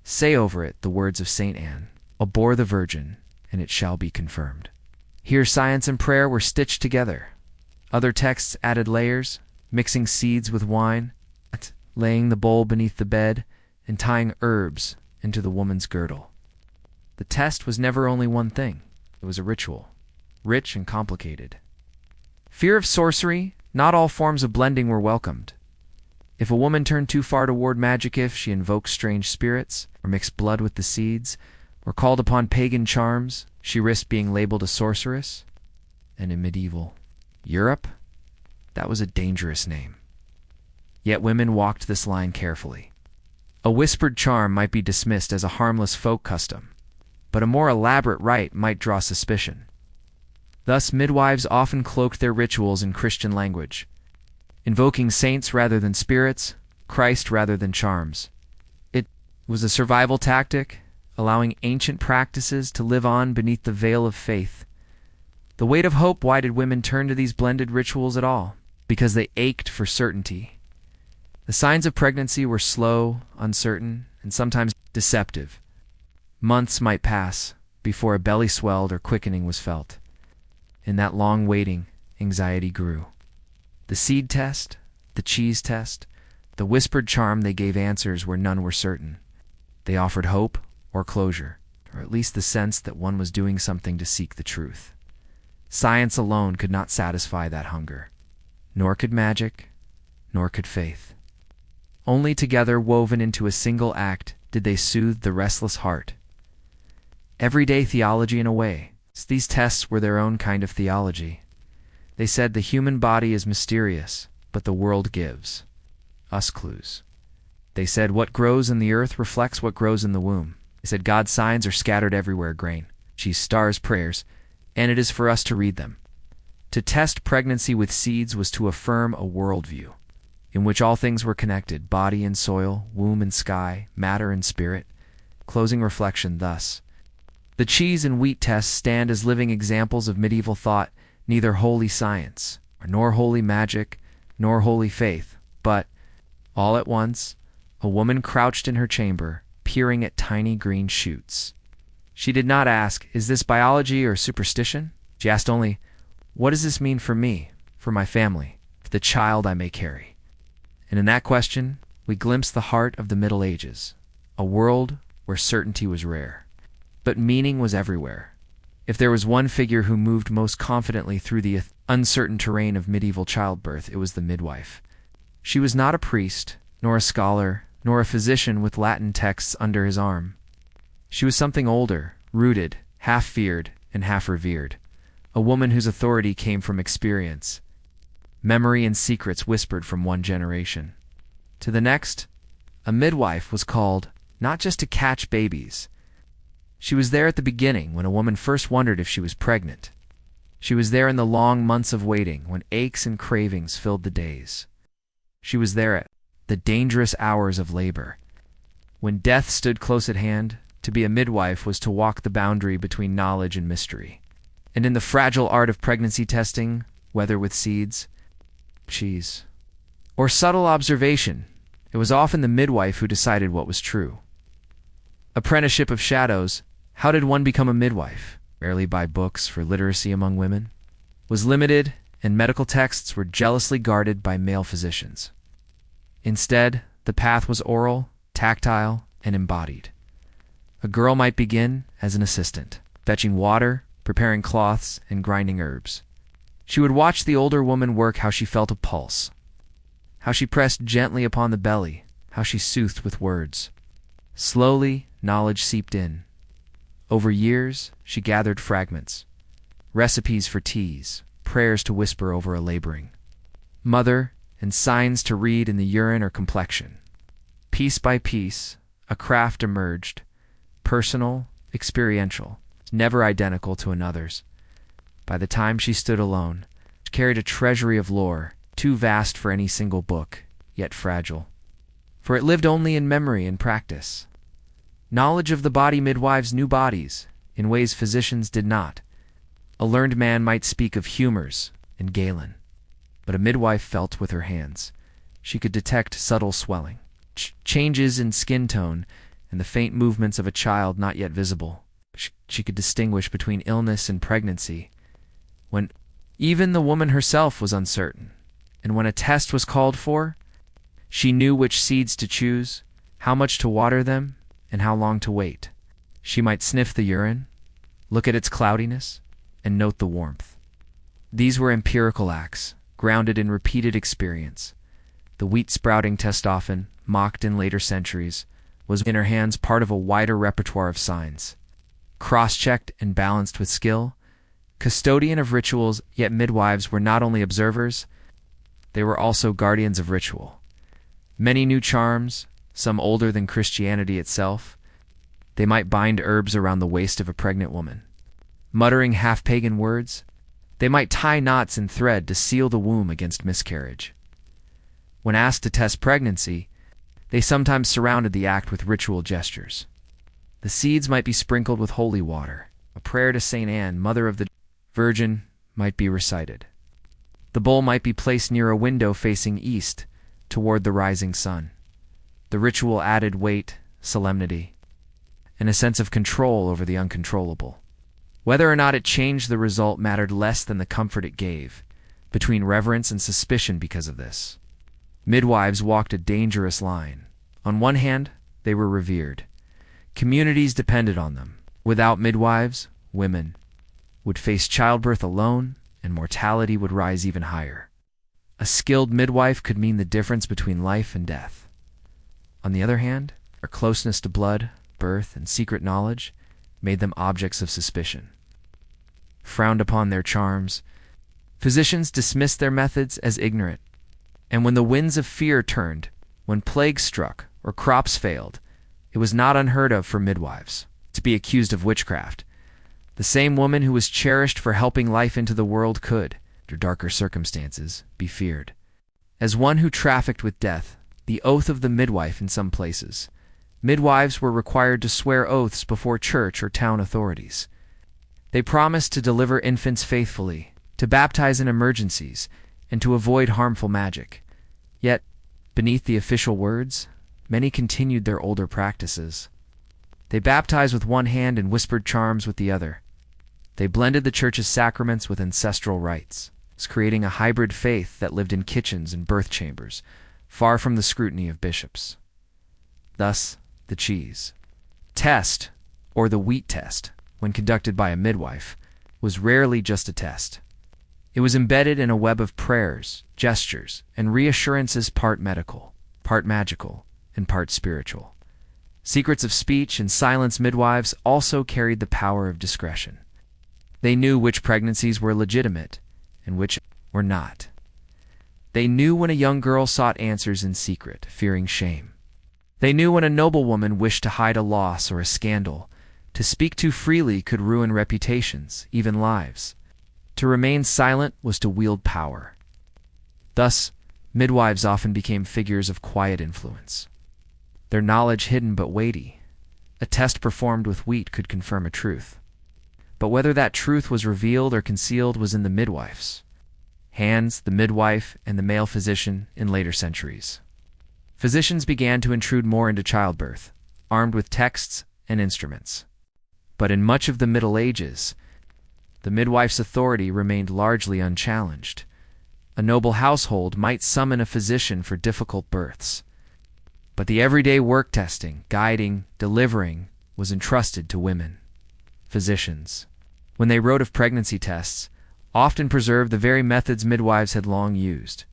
Say over it the words of Saint Anne, Abhor the Virgin, and it shall be confirmed. Here science and prayer were stitched together. Other texts added layers, mixing seeds with wine, laying the bowl beneath the bed, and tying herbs into the woman's girdle. The test was never only one thing. It was a ritual, rich and complicated. Fear of sorcery, not all forms of blending were welcomed. If a woman turned too far toward magic, if she invoked strange spirits, or mixed blood with the seeds, or called upon pagan charms, she risked being labeled a sorceress. And in medieval Europe, that was a dangerous name. Yet women walked this line carefully. A whispered charm might be dismissed as a harmless folk custom, but a more elaborate rite might draw suspicion. Thus, midwives often cloaked their rituals in Christian language, invoking saints rather than spirits, Christ rather than charms. It was a survival tactic, allowing ancient practices to live on beneath the veil of faith. The weight of hope, why did women turn to these blended rituals at all? Because they ached for certainty. The signs of pregnancy were slow, uncertain, and sometimes deceptive. Months might pass before a belly swelled or quickening was felt. In that long waiting, anxiety grew. The seed test, the cheese test, the whispered charm, they gave answers where none were certain. They offered hope or closure, or at least the sense that one was doing something to seek the truth. Science alone could not satisfy that hunger, nor could magic, nor could faith. Only together, woven into a single act, did they soothe the restless heart. Everyday theology in a way. These tests were their own kind of theology. They said the human body is mysterious, but the world gives us clues. They said what grows in the earth reflects what grows in the womb. They said God's signs are scattered everywhere, grain, cheese, stars, prayers, and it is for us to read them. To test pregnancy with seeds was to affirm a worldview in which all things were connected, body and soil, womb and sky, matter and spirit. Closing reflection thus. The cheese and wheat tests stand as living examples of medieval thought, neither holy science, nor holy magic, nor holy faith, but, all at once, a woman crouched in her chamber, peering at tiny green shoots. She did not ask, is this biology or superstition? She asked only, what does this mean for me, for my family, for the child I may carry? And in that question, we glimpse the heart of the Middle Ages, a world where certainty was rare, but meaning was everywhere. If there was one figure who moved most confidently through the uncertain terrain of medieval childbirth, it was the midwife. She was not a priest, nor a scholar, nor a physician with Latin texts under his arm. She was something older, rooted, half feared, and half revered, a woman whose authority came from experience, memory and secrets whispered from one generation to the next. A midwife was called not just to catch babies. She was there at the beginning when a woman first wondered if she was pregnant. She was there in the long months of waiting when aches and cravings filled the days. She was there at the dangerous hours of labor, when death stood close at hand. To be a midwife was to walk the boundary between knowledge and mystery. And in the fragile art of pregnancy testing, whether with seeds, cheese, or subtle observation, it was often the midwife who decided what was true. Apprenticeship of shadows. How did one become a midwife? Rarely by books for literacy among women was limited, and medical texts were jealously guarded by male physicians. Instead, the path was oral, tactile, and embodied. A girl might begin as an assistant, fetching water, preparing cloths, and grinding herbs. She would watch the older woman work, how she felt a pulse, how she pressed gently upon the belly, how she soothed with words. Slowly, knowledge seeped in. Over years, she gathered fragments, recipes for teas, prayers to whisper over a laboring mother, and signs to read in the urine or complexion. Piece by piece, a craft emerged, personal, experiential, never identical to another's. By the time she stood alone, she carried a treasury of lore, too vast for any single book, yet fragile. For it lived only in memory and practice. Knowledge of the body midwives knew bodies, in ways physicians did not. A learned man might speak of humors and Galen, but a midwife felt with her hands. She could detect subtle swelling, changes in skin tone, and the faint movements of a child not yet visible. She could distinguish between illness and pregnancy, when even the woman herself was uncertain, and when a test was called for, she knew which seeds to choose, how much to water them, and how long to wait. She might sniff the urine, look at its cloudiness, and note the warmth. These were empirical acts, grounded in repeated experience. The wheat sprouting test, often mocked in later centuries, was in her hands part of a wider repertoire of signs. Cross-checked and balanced with skill, custodian of rituals, yet midwives were not only observers, they were also guardians of ritual. Many new charms, some older than Christianity itself. They might bind herbs around the waist of a pregnant woman. Muttering half-pagan words, they might tie knots in thread to seal the womb against miscarriage. When asked to test pregnancy, they sometimes surrounded the act with ritual gestures. The seeds might be sprinkled with holy water. A prayer to Saint Anne, Mother of the Virgin, might be recited. The bowl might be placed near a window facing east, toward the rising sun. The ritual added weight, solemnity, and a sense of control over the uncontrollable. Whether or not it changed the result mattered less than the comfort it gave, between reverence and suspicion because of this. Midwives walked a dangerous line. On one hand, they were revered. Communities depended on them. Without midwives, women would face childbirth alone, and mortality would rise even higher. A skilled midwife could mean the difference between life and death. On the other hand, their closeness to blood, birth, and secret knowledge made them objects of suspicion. Frowned upon their charms, physicians dismissed their methods as ignorant, and when the winds of fear turned, when plague struck or crops failed, it was not unheard of for midwives to be accused of witchcraft. The same woman who was cherished for helping life into the world could, under darker circumstances, be feared. As one who trafficked with death, the oath of the midwife in some places, midwives were required to swear oaths before church or town authorities. They promised to deliver infants faithfully, to baptize in emergencies, and to avoid harmful magic. Yet, beneath the official words, many continued their older practices. They baptized with one hand and whispered charms with the other. They blended the church's sacraments with ancestral rites, creating a hybrid faith that lived in kitchens and birth chambers, far from the scrutiny of bishops. Thus, the cheese test, or the wheat test, when conducted by a midwife, was rarely just a test. It was embedded in a web of prayers, gestures, and reassurances, part medical, part magical, and part spiritual. Secrets of speech and silence midwives also carried the power of discretion. They knew which pregnancies were legitimate and which were not. They knew when a young girl sought answers in secret, fearing shame. They knew when a noblewoman wished to hide a loss or a scandal. To speak too freely could ruin reputations, even lives. To remain silent was to wield power. Thus, midwives often became figures of quiet influence. Their knowledge hidden but weighty. A test performed with wheat could confirm a truth. But whether that truth was revealed or concealed was in the midwife's hands, the midwife, and the male physician in later centuries. Physicians began to intrude more into childbirth, armed with texts and instruments. But in much of the Middle Ages, the midwife's authority remained largely unchallenged. A noble household might summon a physician for difficult births, but the everyday work testing, guiding, delivering was entrusted to women. physicians. When they wrote of pregnancy tests, often preserved the very methods midwives had long used.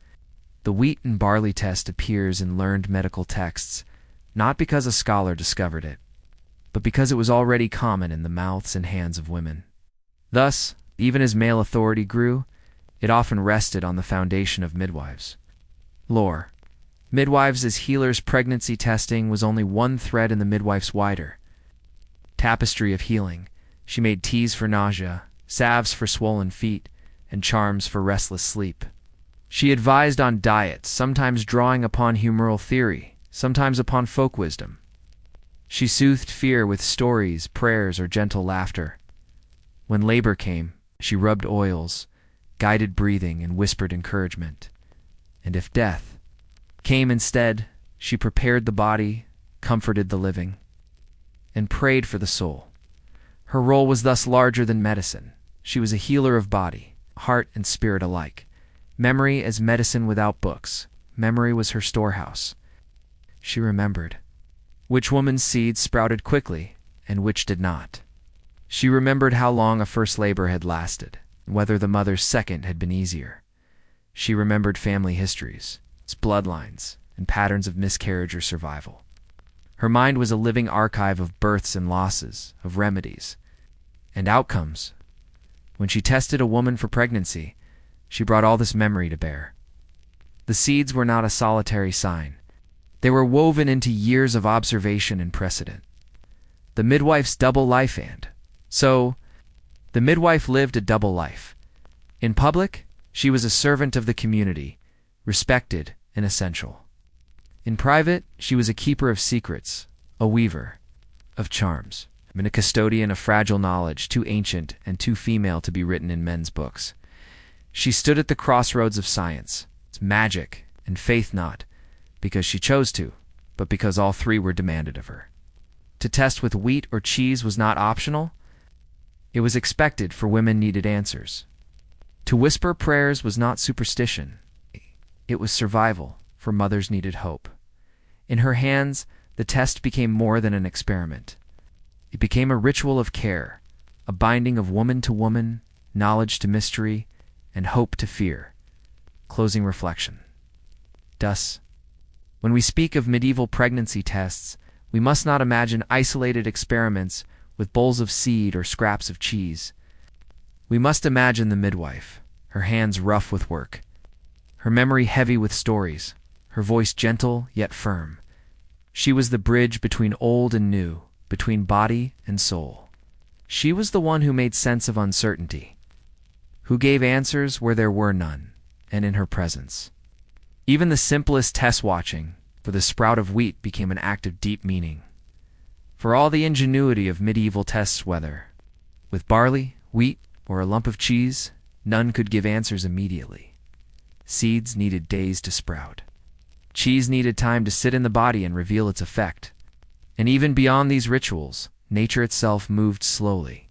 The wheat and barley test appears in learned medical texts, not because a scholar discovered it, but because it was already common in the mouths and hands of women. Thus, even as male authority grew, it often rested on the foundation of midwives. Lore. Midwives as healers. Pregnancy testing was only one thread in the midwife's wider tapestry of healing. She made teas for nausea, salves for swollen feet, and charms for restless sleep. She advised on diet, sometimes drawing upon humoral theory, sometimes upon folk wisdom. She soothed fear with stories, prayers, or gentle laughter. When labor came, she rubbed oils, guided breathing, and whispered encouragement. And if death came instead, she prepared the body, comforted the living, and prayed for the soul. Her role was thus larger than medicine. She was a healer of body, heart, and spirit alike. Memory as medicine without books. Memory was her storehouse. She remembered which woman's seeds sprouted quickly and which did not. She remembered how long a first labor had lasted, whether the mother's second had been easier. She remembered family histories, its bloodlines, and patterns of miscarriage or survival. Her mind was a living archive of births and losses, of remedies, and outcomes. When she tested a woman for pregnancy, she brought all this memory to bear. The seeds were not a solitary sign. They were woven into years of observation and precedent. The midwife's double life the midwife lived a double life. In public, she was a servant of the community, respected and essential. In private, she was a keeper of secrets, a weaver of charms, and a custodian of fragile knowledge too ancient and too female to be written in men's books. She stood at the crossroads of science, its magic, and faith, not because she chose to, but because all three were demanded of her. To test with wheat or cheese was not optional. It was expected, for women needed answers. To whisper prayers was not superstition. It was survival, for mothers needed hope. In her hands, the test became more than an experiment. It became a ritual of care, a binding of woman to woman, knowledge to mystery, and hope to fear. Closing reflection. Thus, when we speak of medieval pregnancy tests, we must not imagine isolated experiments with bowls of seed or scraps of cheese. We must imagine the midwife, her hands rough with work, her memory heavy with stories, her voice gentle yet firm. She was the bridge between old and new, between body and soul. She was the one who made sense of uncertainty, who gave answers where there were none, and in her presence. Even the simplest test watching for the sprout of wheat became an act of deep meaning. For all the ingenuity of medieval tests, whether with barley, wheat, or a lump of cheese, none could give answers immediately. Seeds needed days to sprout. Cheese needed time to sit in the body and reveal its effect. And even beyond these rituals, nature itself moved slowly.